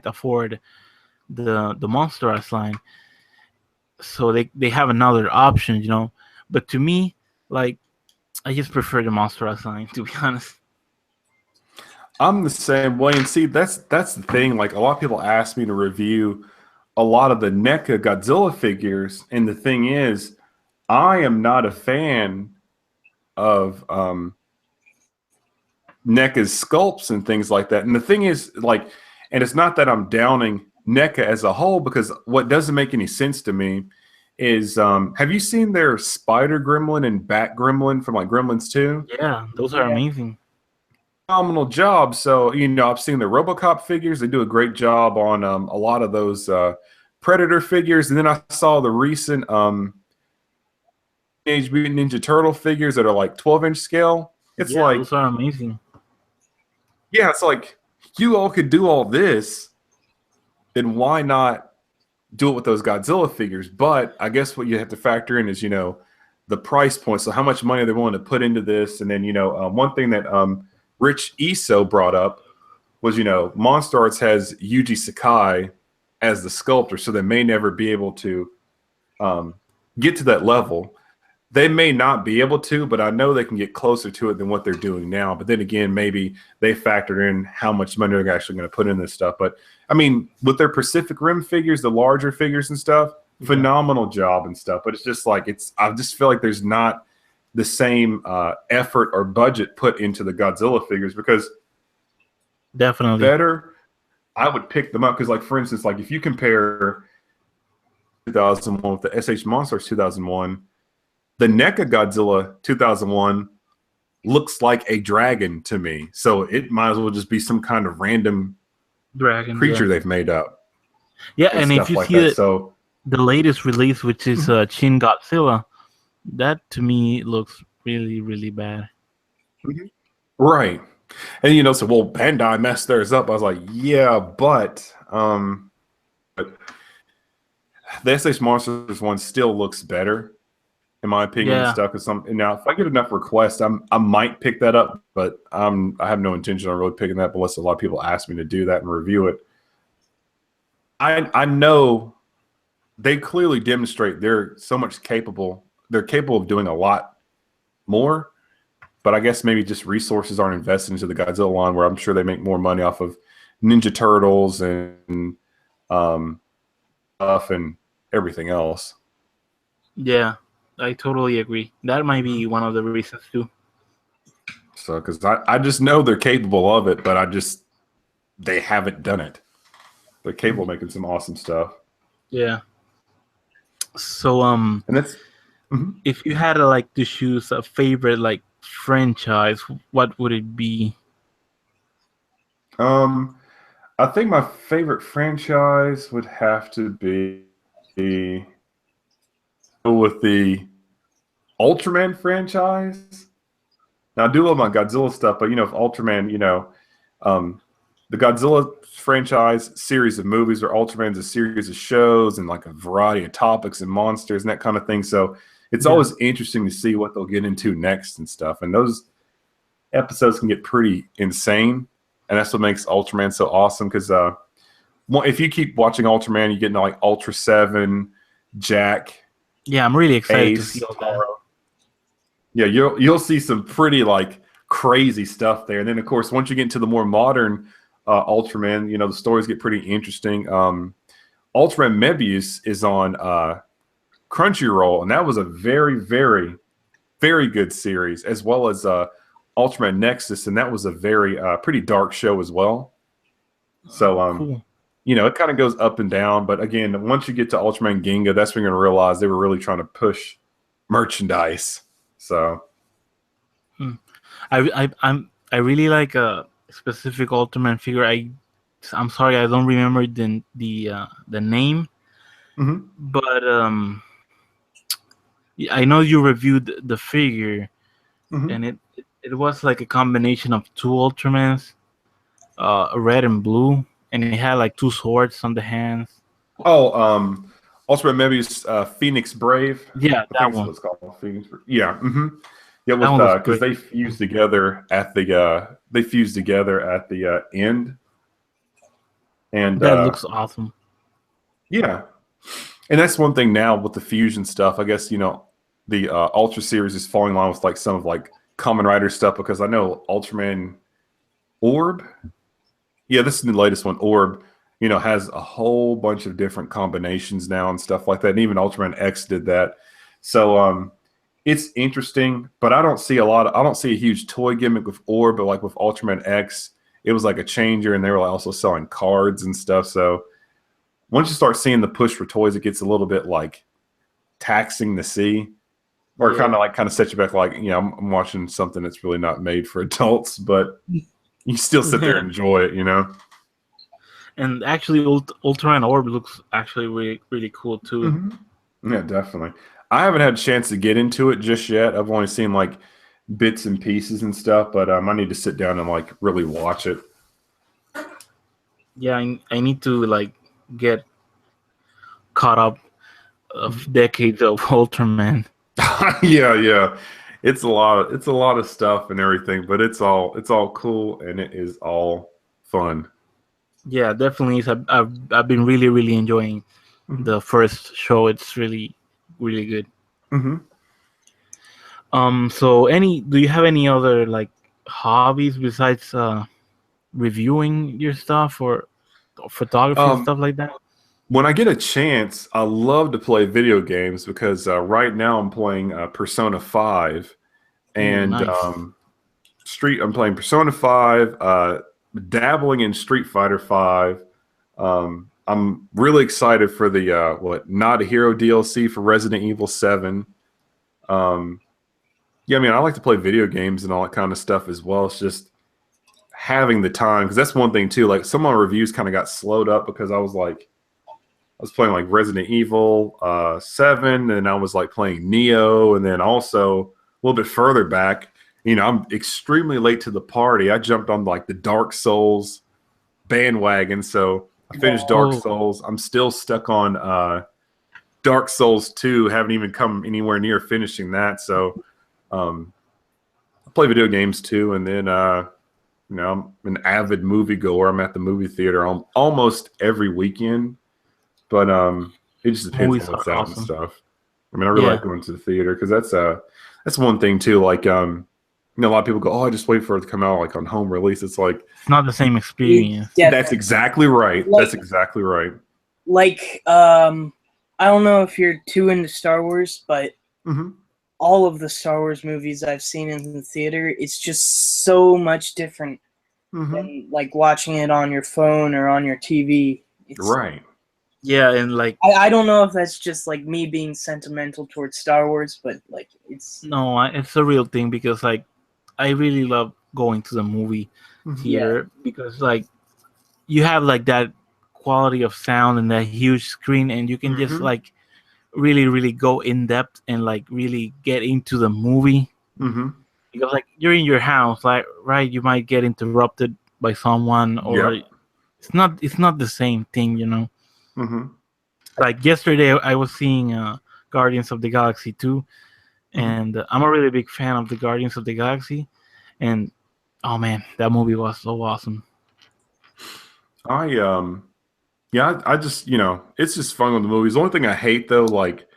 afford the Monster Ice line, so they have another option. But to me, like I just prefer the Monster Ice line, to be honest. I'm the same way, and see, that's the thing. Like a lot of people ask me to review a lot of the NECA Godzilla figures, and the thing is, I am not a fan of NECA's sculpts and things like that. And the thing is, like, and it's not that I'm downing NECA as a whole, because what doesn't make any sense to me is, have you seen their Spider Gremlin and Bat Gremlin from like Gremlins 2? Yeah, those are yeah. amazing. Phenomenal job. So, I've seen the RoboCop figures. They do a great job on a lot of those Predator figures. And then I saw the recent Teenage Mutant Ninja Turtle figures that are like 12-inch scale. It's Yeah, like, those are amazing. yeah, it's like you all could do all this, then why not do it with those Godzilla figures? But I guess what you have to factor in is, the price point. So how much money they're willing to put into this. And then, one thing that Rich Iso brought up was, Monster Arts has Yuji Sakai as the sculptor, so they may never be able to get to that level. They may not be able to, but I know they can get closer to it than what they're doing now. But then again, maybe they factored in how much money they're actually going to put in this stuff. But I mean, with their Pacific Rim figures, the larger figures and stuff, Yeah, phenomenal job and stuff. But it's just like I just feel like there's not the same effort or budget put into the Godzilla figures, because definitely. better, I would pick them up. Because like, for instance, like if you compare 2001 with the SH Monsters 2001, the NECA Godzilla 2001 looks like a dragon to me. So it might as well just be some kind of random Dragon, yeah. creature they've made up Yeah, and and if stuff you like see that. the So, the latest release, which is Shin Godzilla, that to me looks really really bad. right. And so well, Bandai messed theirs up. I was like, yeah, but the SH Monsters one still looks better, in my opinion, and Yeah, stuff. Because now, if I get enough requests, I might pick that up, but I have no intention on really picking that up unless a lot of people ask me to do that and review it. I know they clearly demonstrate they're so much capable. They're capable of doing a lot more, but I guess maybe just resources aren't invested into the Godzilla line, where I'm sure they make more money off of Ninja Turtles and stuff and everything else. yeah, I totally agree. That might be one of the reasons too. So, because I just know they're capable of it, but they haven't done it. They're capable of making some awesome stuff. Yeah. So And that's if you had like to choose a favorite like franchise, what would it be? I think my favorite franchise would have to be with the Ultraman franchise. Now I do love my Godzilla stuff, but if Ultraman, the Godzilla franchise series of movies, or Ultraman's a series of shows and like a variety of topics and monsters and that kind of thing. So it's always interesting to see what they'll get into next and stuff. And those episodes can get pretty insane, and that's what makes Ultraman so awesome. Because if you keep watching Ultraman, you get into like Ultra 7, Jack. Yeah, I'm really excited to Ace, see all that. Yeah, you'll see some pretty like crazy stuff there. And then of course, once you get into the more modern Ultraman, the stories get pretty interesting. Ultraman Mebius is on Crunchyroll, and that was a very, very, very good series, as well as Ultraman Nexus, and that was a very pretty dark show as well. So Cool. it kind of goes up and down, but again, once you get to Ultraman Ginga, that's when you're gonna realize they were really trying to push merchandise. So I really like a specific Ultraman figure. I'm sorry, I don't remember the name, but I know you reviewed the figure, and it was like a combination of two Ultramans, red and blue, and it had like two swords on the hands. Ultraman Mebius Phoenix Brave. Yeah, I think that one. that's what it's called. Phoenix Brave. Yeah. Yeah, That one was because great. they fused together at the end, and That looks awesome. yeah, and that's one thing now with the fusion stuff. I guess the Ultra series is falling in line with like some of like Kamen Rider stuff, because I know Ultraman Orb. Yeah, this is the latest one. Orb, has a whole bunch of different combinations now and stuff like that. And even Ultraman X did that. So it's interesting, but I don't see a huge toy gimmick with Orb, but like with Ultraman X, it was like a changer, and they were also selling cards and stuff. So once you start seeing the push for toys, it gets a little bit like taxing to see, or kind of sets you back. Like, I'm watching something that's really not made for adults, but you still sit there and enjoy it, And actually, Ultraman Orb looks actually really, really cool too. Yeah, definitely. I haven't had a chance to get into it just yet. I've only seen like bits and pieces and stuff, but I need to sit down and like really watch it. Yeah, I need to like get caught up of decades of Ultraman. Yeah. It's a lot of stuff and everything, but it's all cool, and it is all fun. Yeah, definitely. I've been really, really enjoying the first show. It's really, really good. So do you have any other like hobbies besides reviewing your stuff or photography and stuff like that? When I get a chance, I love to play video games, because right now I'm playing Persona 5, and nice. I'm playing Persona 5, dabbling in Street Fighter 5. I'm really excited for the Not a Hero DLC for Resident Evil 7. Yeah, I mean, I like to play video games and all that kind of stuff as well. It's just having the time, because that's one thing too. Like, some of my reviews kind of got slowed up because I was playing like Resident Evil 7, and I was like playing Neo, and then also a little bit further back, I'm extremely late to the party. I jumped on like the Dark Souls bandwagon, so I finished Dark Souls. I'm still stuck on Dark Souls 2, haven't even come anywhere near finishing that. So I play video games too, and then I'm an avid moviegoer. I'm at the movie theater almost every weekend, but it just depends Movies on what's are out and awesome. stuff. I mean, I really like going to the theater because that's one thing too. Like a lot of people go, "Oh, I just wait for it to come out like on home release." It's like It's not the same experience. that's exactly right. That's exactly right. Like, I don't know if you're too into Star Wars, but all of the Star Wars movies I've seen in the theater, it's just so much different than like watching it on your phone or on your TV. Right. Yeah, and like I don't know if that's just like me being sentimental towards Star Wars, but like it's it's a real thing because like I really love going to the movie theater because like you have like that quality of sound and that huge screen, and you can just like really go in depth and like really get into the movie. Because like you're in your house, like right, you might get interrupted by someone, or it's not the same thing, you know. Like yesterday, I was seeing Guardians of the Galaxy 2, and I'm a really big fan of the Guardians of the Galaxy, and oh man, that movie was so awesome. I just it's just fun with the movies. The only thing I hate though, like,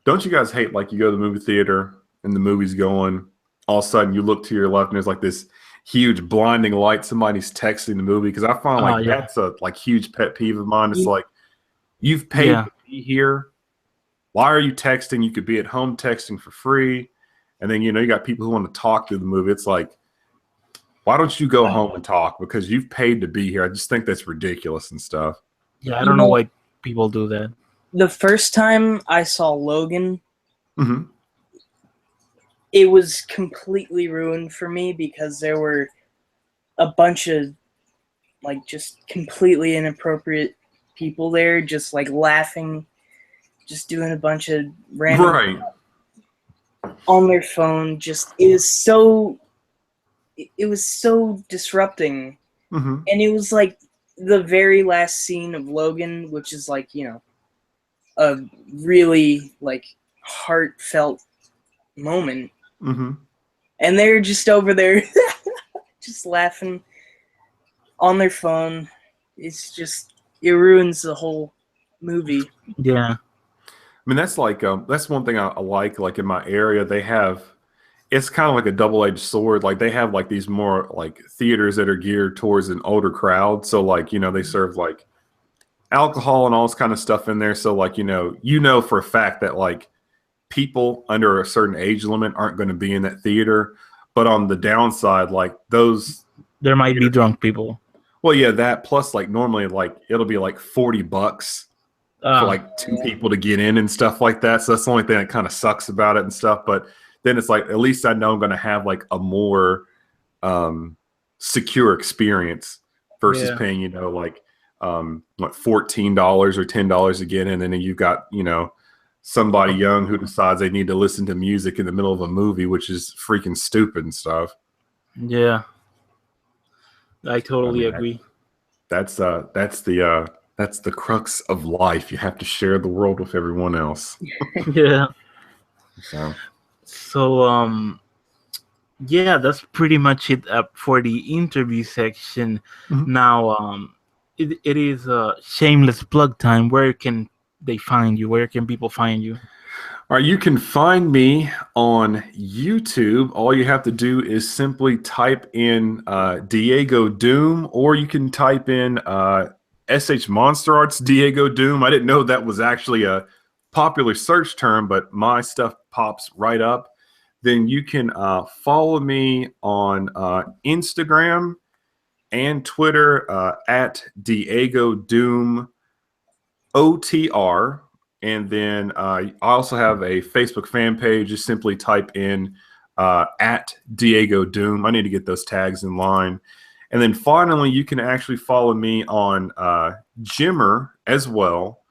don't you guys hate like you go to the movie theater and the movie's going, all of a sudden you look to your left and there's like this huge blinding light, somebody's texting the movie? Because I find like that's a like huge pet peeve of mine. It's like, you've paid to be here. Why are you texting? You could be at home texting for free. And then, you got people who want to talk through the movie. It's like, why don't you go home and talk? Because you've paid to be here. I just think that's ridiculous and stuff. Yeah, I don't know why people do that. The first time I saw Logan, it was completely ruined for me because there were a bunch of like just completely inappropriate people there, just like laughing, just doing a bunch of random stuff on their phone. Just it was so disrupting, and it was like the very last scene of Logan, which is like a really like heartfelt moment, and they're just over there just laughing on their phone. It's just it ruins the whole movie. Yeah. I mean, that's like that's one thing I like in my area. They have, it's kind of like a double-edged sword. Like they have like these more like theaters that are geared towards an older crowd. So like, they serve like alcohol and all this kind of stuff in there. So like, for a fact that like people under a certain age limit aren't going to be in that theater. But on the downside, like there might be drunk people. Well, yeah, that plus like normally like it'll be like $40 for like two people to get in and stuff like that. So that's the only thing that kind of sucks about it and stuff. But then it's like, at least I know I'm going to have like a more secure experience versus paying, like what, $14 or $10 to get in. And then you've got, somebody young who decides they need to listen to music in the middle of a movie, which is freaking stupid and stuff. Yeah. I totally agree. That's the crux of life. You have to share the world with everyone else. Yeah. So yeah, that's pretty much it for the interview section. Now it is shameless plug time. Where can they find you? Where can people find you? All right, you can find me on YouTube. All you have to do is simply type in DiegoDoom, or you can type in SH Monster Arts DiegoDoom. I didn't know that was actually a popular search term, but my stuff pops right up. Then you can follow me on Instagram and Twitter at DiegoDoom OTR. And then I also have a Facebook fan page. Just simply type in at DiegoDoom. I need to get those tags in line. And then finally, you can actually follow me on Jimmer as well.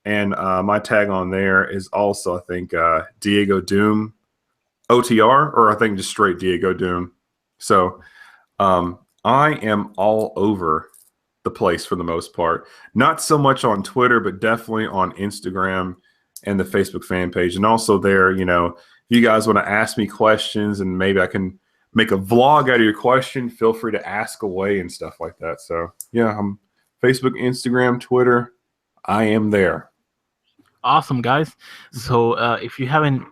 And my tag on there is also, I think, DiegoDoom OTR, or I think just straight DiegoDoom. So I am all over the place for the most part. Not so much on Twitter, but definitely on Instagram and the Facebook fan page. And also there, you know, if you guys want to ask me questions and maybe I can make a vlog out of your question, feel free to ask away and stuff like that. So yeah, I'm Facebook, Instagram, Twitter. I am there. Awesome, guys. So if you haven't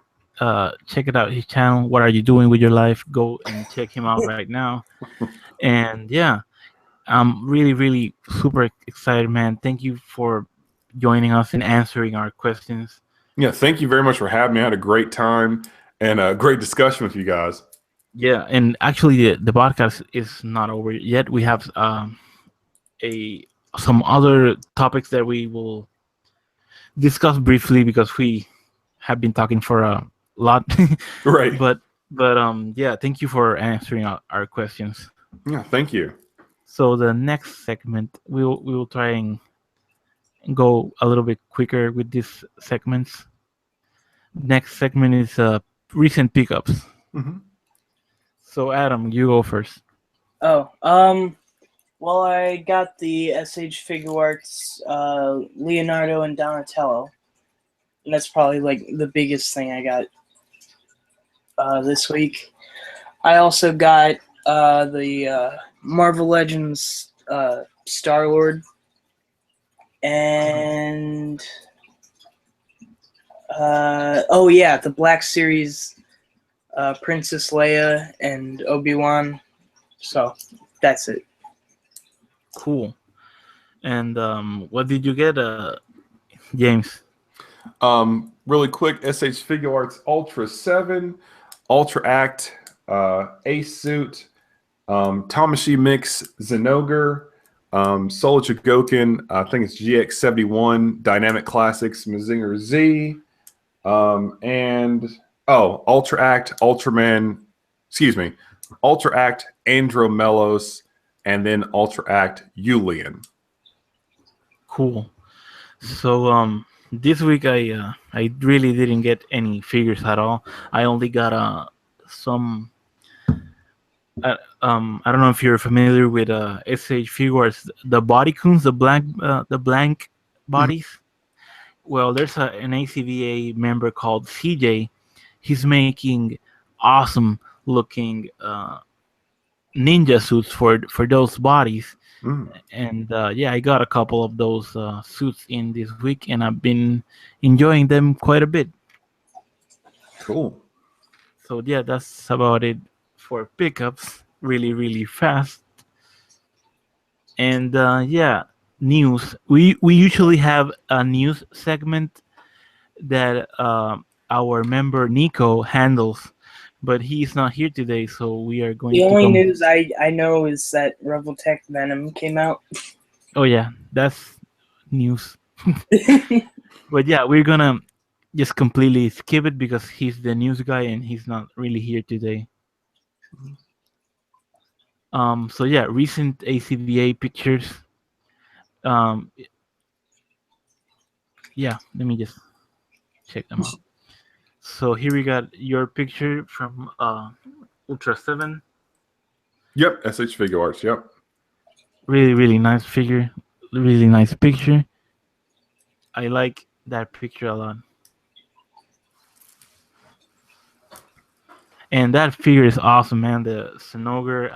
checked out his channel, What Are You Doing With Your Life, go and check him out right now. And yeah, I'm really, really super excited, man. Thank you for joining us and answering our questions. Yeah, thank you very much for having me. I had a great time and a great discussion with you guys. Yeah, and actually, the podcast is not over yet. We have some other topics that we will discuss briefly because we have been talking for a lot. Right. But yeah, thank you for answering our questions. Yeah, thank you. So the next segment, we will try and go a little bit quicker with these segments. Next segment is recent pickups. Mm-hmm. So Adam, you go first. Oh, well, I got the SH Figure Arts Leonardo and Donatello, and that's probably like the biggest thing I got this week. I also got the Marvel Legends Star-Lord, and oh yeah, the Black Series Princess Leia and Obi-Wan. So that's it. Cool. And what did you get, James? Really quick, SH Figure Arts Ultra 7, Ultra Act, Ace Suit, Tamashi Mix Zenogre, Soul Chogokin, I think it's GX71, Dynamic Classics Mazinger Z, and Ultra Act, Ultraman, Ultra Act Andromelos, and then Ultra Act Yulian. Cool. So this week I really didn't get any figures at all. I only got some. I don't know if you're familiar with SH Figures, the bodycoons, the blank bodies. Well, there's an ACVA member called CJ. He's making awesome looking ninja suits for those bodies. And yeah, I got a couple of those suits in this week, and I've been enjoying them quite a bit. Cool. So yeah, that's about it for pickups. Really, really fast. And yeah, news. We usually have a news segment that our member Nico handles, but he's not here today, so we are going The to only come... news I know is that Revoltech Venom came out. Oh yeah, that's news. But yeah, we're gonna just completely skip it because he's the news guy and he's not really here today. So yeah, recent ACVA pictures. Yeah, let me just check them out. So here we got your picture from Ultra 7. Yep, SH Figure Arts, yep. Really, really nice figure. Really nice picture. I like that picture a lot. And that figure is awesome, man. The Zenogre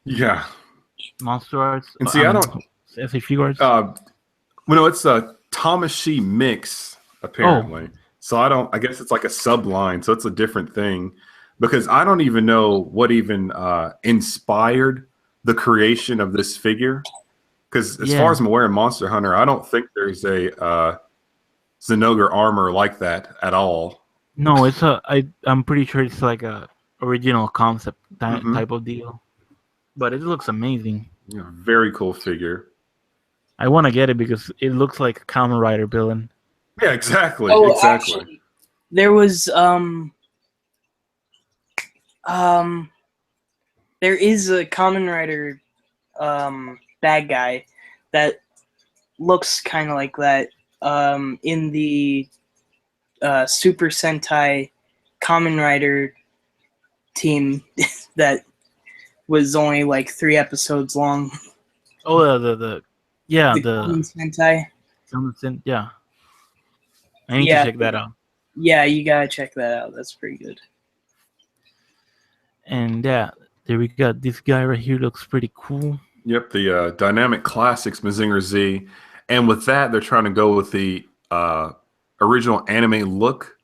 Yeah. Monster Arts. And see, I don't... SH Figure Arts. Well, no, it's a Tamashi Mix, apparently. So I guess it's like a subline, so it's a different thing. Because I don't even know what even inspired the creation of this figure. Because as far as I'm aware in Monster Hunter, I don't think there's a Zenogre armor like that at all. No, I'm pretty sure it's like a original concept type of deal. But it looks amazing. Yeah, very cool figure. I want to get it because it looks like a Kamen Rider villain. Yeah, exactly. Oh, exactly. Actually, there was there is a Kamen Rider bad guy that looks kind of like that in the Super Sentai Kamen Rider team that was only like 3 episodes long. Oh, the Kamen Sentai. Yeah. I need to check that out. Yeah, you gotta check that out. That's pretty good. And yeah, there we got this guy right here. Looks pretty cool. Yep, the Dynamic Classics Mazinger Z. And with that, they're trying to go with the original anime look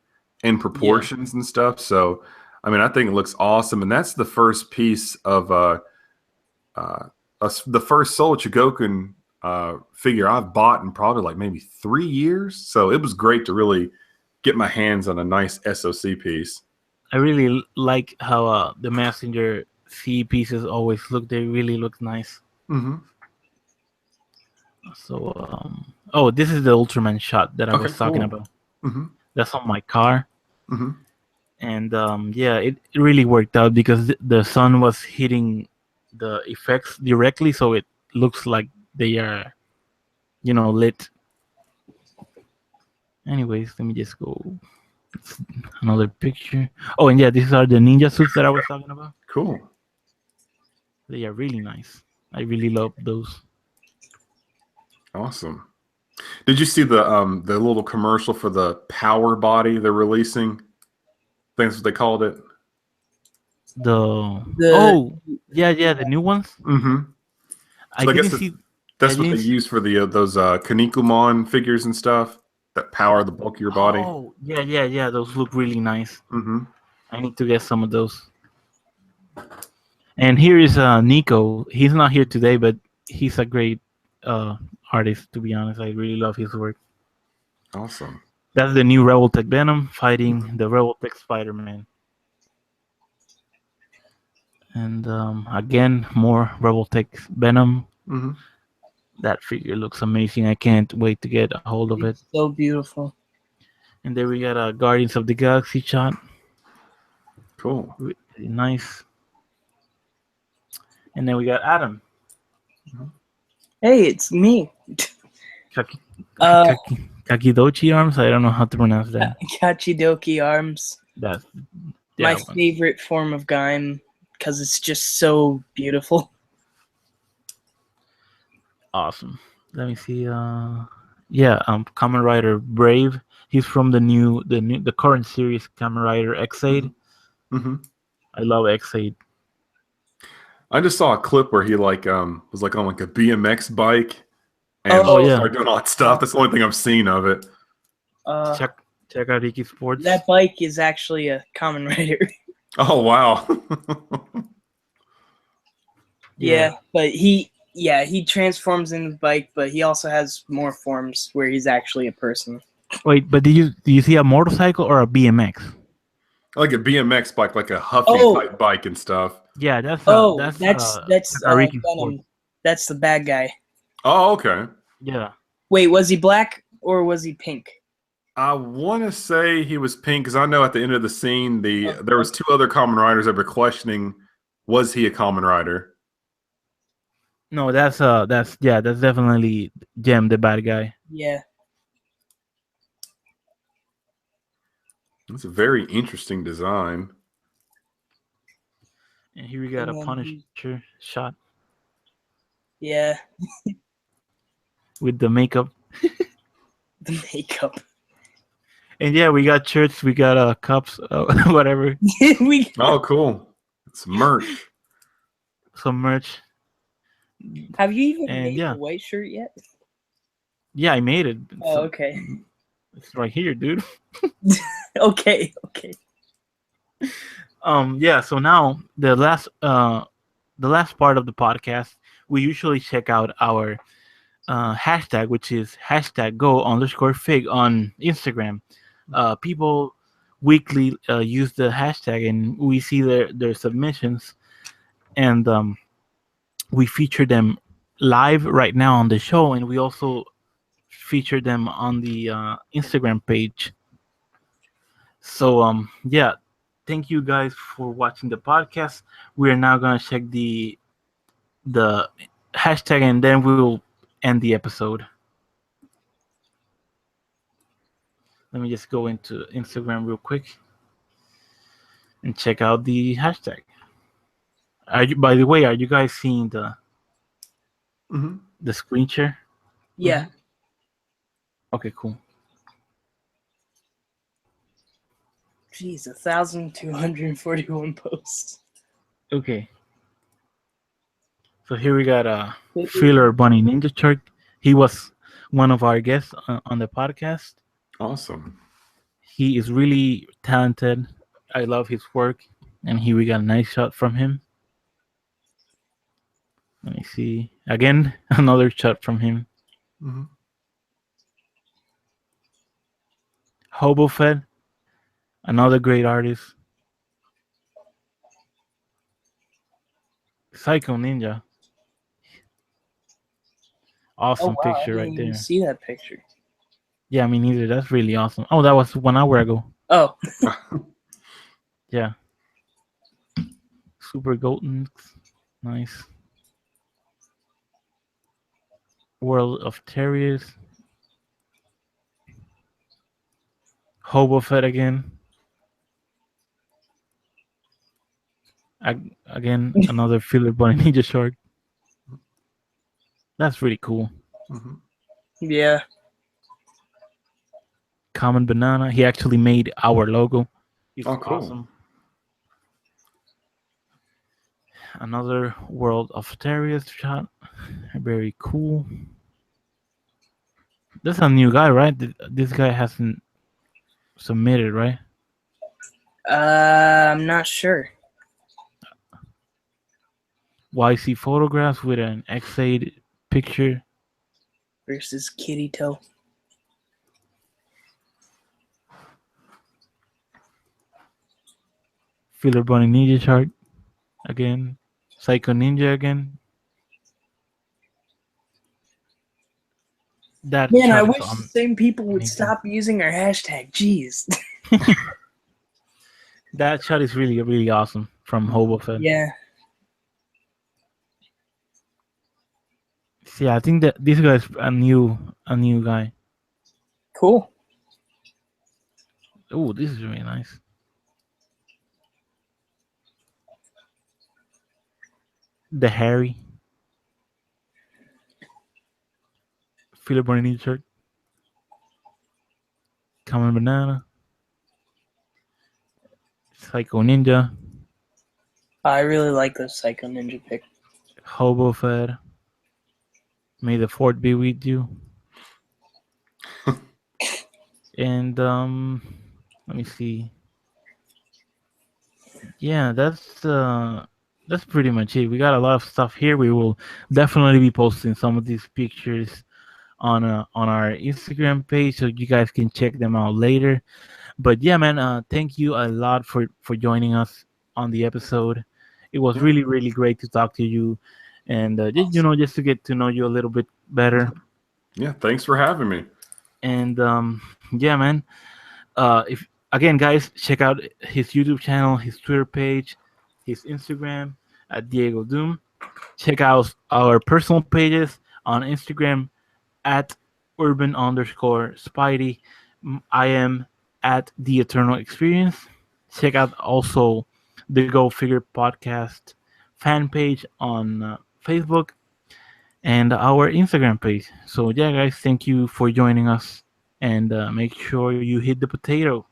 and proportions and stuff. So, I mean, I think it looks awesome. And that's the first piece of the first Soul Chigoken figure I've bought in probably like maybe 3 years. So it was great to really get my hands on a nice SOC piece. I really like how the Messenger C pieces always look. They really look nice. Mm-hmm. So, oh, this is the Ultraman shot that I was talking about. Mm-hmm. That's on my car. Mm-hmm. And yeah, it really worked out because the sun was hitting the effects directly, so it looks like they are, lit. Anyways, let me just go. Another picture. Oh, and yeah, these are the ninja suits that I was talking about. Cool. They are really nice. I really love those. Awesome. Did you see the little commercial for the power body they're releasing? I think that's what they called it. Yeah, the new ones. Mm-hmm. So I guess that's what they use for those Kinnikuman figures and stuff that power the bulk of your body. Oh, yeah. Those look really nice. Mm-hmm. I need to get some of those. And here is Nico. He's not here today, but he's a great artist, to be honest. I really love his work. Awesome. That's the new Revoltech Venom fighting the Revoltech Spider-Man. And again, more Revoltech Venom. Mm-hmm. That figure looks amazing. I can't wait to get a hold of it. So beautiful. And there we got a Guardians of the Galaxy shot. Cool. Really nice. And then we got Adam. Hey, it's me. Kakidochi arms. I don't know how to pronounce that. Kachidoki arms. That's my favorite form of Gaim because it's just so beautiful. Awesome. Let me see. Kamen Rider Brave. He's from the current series Kamen Rider X8. Mm-hmm. I love X8. I just saw a clip where he was like on like a BMX bike and started doing all that stuff. That's the only thing I've seen of it. Check out Iki Sports. That bike is actually a Kamen Rider. Oh wow. Yeah, but he transforms in the bike, but he also has more forms where he's actually a person. Wait, but do you see a motorcycle or a BMX? Like a BMX bike, like a Huffy type bike and stuff. Yeah, that's Venom. That's the bad guy. Oh, okay. Yeah. Wait, was he black or was he pink? I want to say he was pink because I know at the end of the scene there was 2 other Kamen Riders that were questioning, was he a Kamen Rider? No, that's definitely Jem, the bad guy. Yeah. It's a very interesting design. And here we got a Punisher shot. Yeah. With the makeup. The makeup. And yeah, we got shirts, we got cups, whatever. Oh, cool. It's merch. Some merch. Have you even made the white shirt yet? Yeah, I made it. Oh, okay. It's right here, dude. Okay. So now the last part of the podcast, we usually check out our hashtag, which is #go_fig on Instagram. People weekly use the hashtag, and we see their submissions, and we feature them live right now on the show, and we also feature them on the Instagram page. So thank you guys for watching the podcast. We're now gonna check the hashtag, and then we will end the episode. Let me just go into Instagram real quick and check out the hashtag. By the way, are you guys seeing the screen share? Yeah. Okay, cool. Jeez, 1,241 posts. Okay. So here we got Filler Bunny Ninja Shark. He was one of our guests on the podcast. Awesome. He is really talented. I love his work. And here we got a nice shot from him. Let me see. Again, another shot from him. Mm-hmm. Hobo Fed, another great artist. Psycho Ninja. Oh Awesome wow, I picture didn't right even there. see that picture. Yeah, me neither. That's really awesome. Oh, that was 1 hour ago. Oh, Yeah. Super Golden. Nice. World of Terriers. Hobo Fett again. Again, another Filler Bunny Ninja Shark. That's really cool. Mm-hmm. yeah. Common Banana. He actually made our logo. It's Oh, cool. awesome. Another World of Terriers shot. Very cool. That's a new guy, right? This guy hasn't submitted, right? I'm not sure. YC photographs with an X8 picture. Versus Kitty Toe. Filler Bunny Ninja Shark again. Psycho Ninja again. That Man, I shot is wish the same people would amazing. stop using our hashtag. Jeez. That shot is really, really awesome from Hobo Fett. yeah. See, I think that this guy's a new guy. Cool. Oh, this is really nice. The Harry. Filler Bunny Ninja Shark. Common Banana. Psycho Ninja. I really like those Psycho Ninja pic. Hobo Fed. May the fort be with you. And let me see. Yeah, that's pretty much it. We got a lot of stuff here. We will definitely be posting some of these pictures on our Instagram page, so you guys can check them out later. But yeah, man, thank you a lot for joining us on the episode. It was Yeah. really really great to talk to you, and just to get to know you a little bit better. Yeah, thanks for having me. And yeah, man. If again, guys, check out his YouTube channel, his Twitter page, his Instagram at DiegoDoom. Check out our personal pages on Instagram at urban_Spidey. I am at the Eternal Experience. Check out also the Go Figure podcast fan page on Facebook and our Instagram page. So yeah, guys, thank you for joining us, and make sure you hit the potato.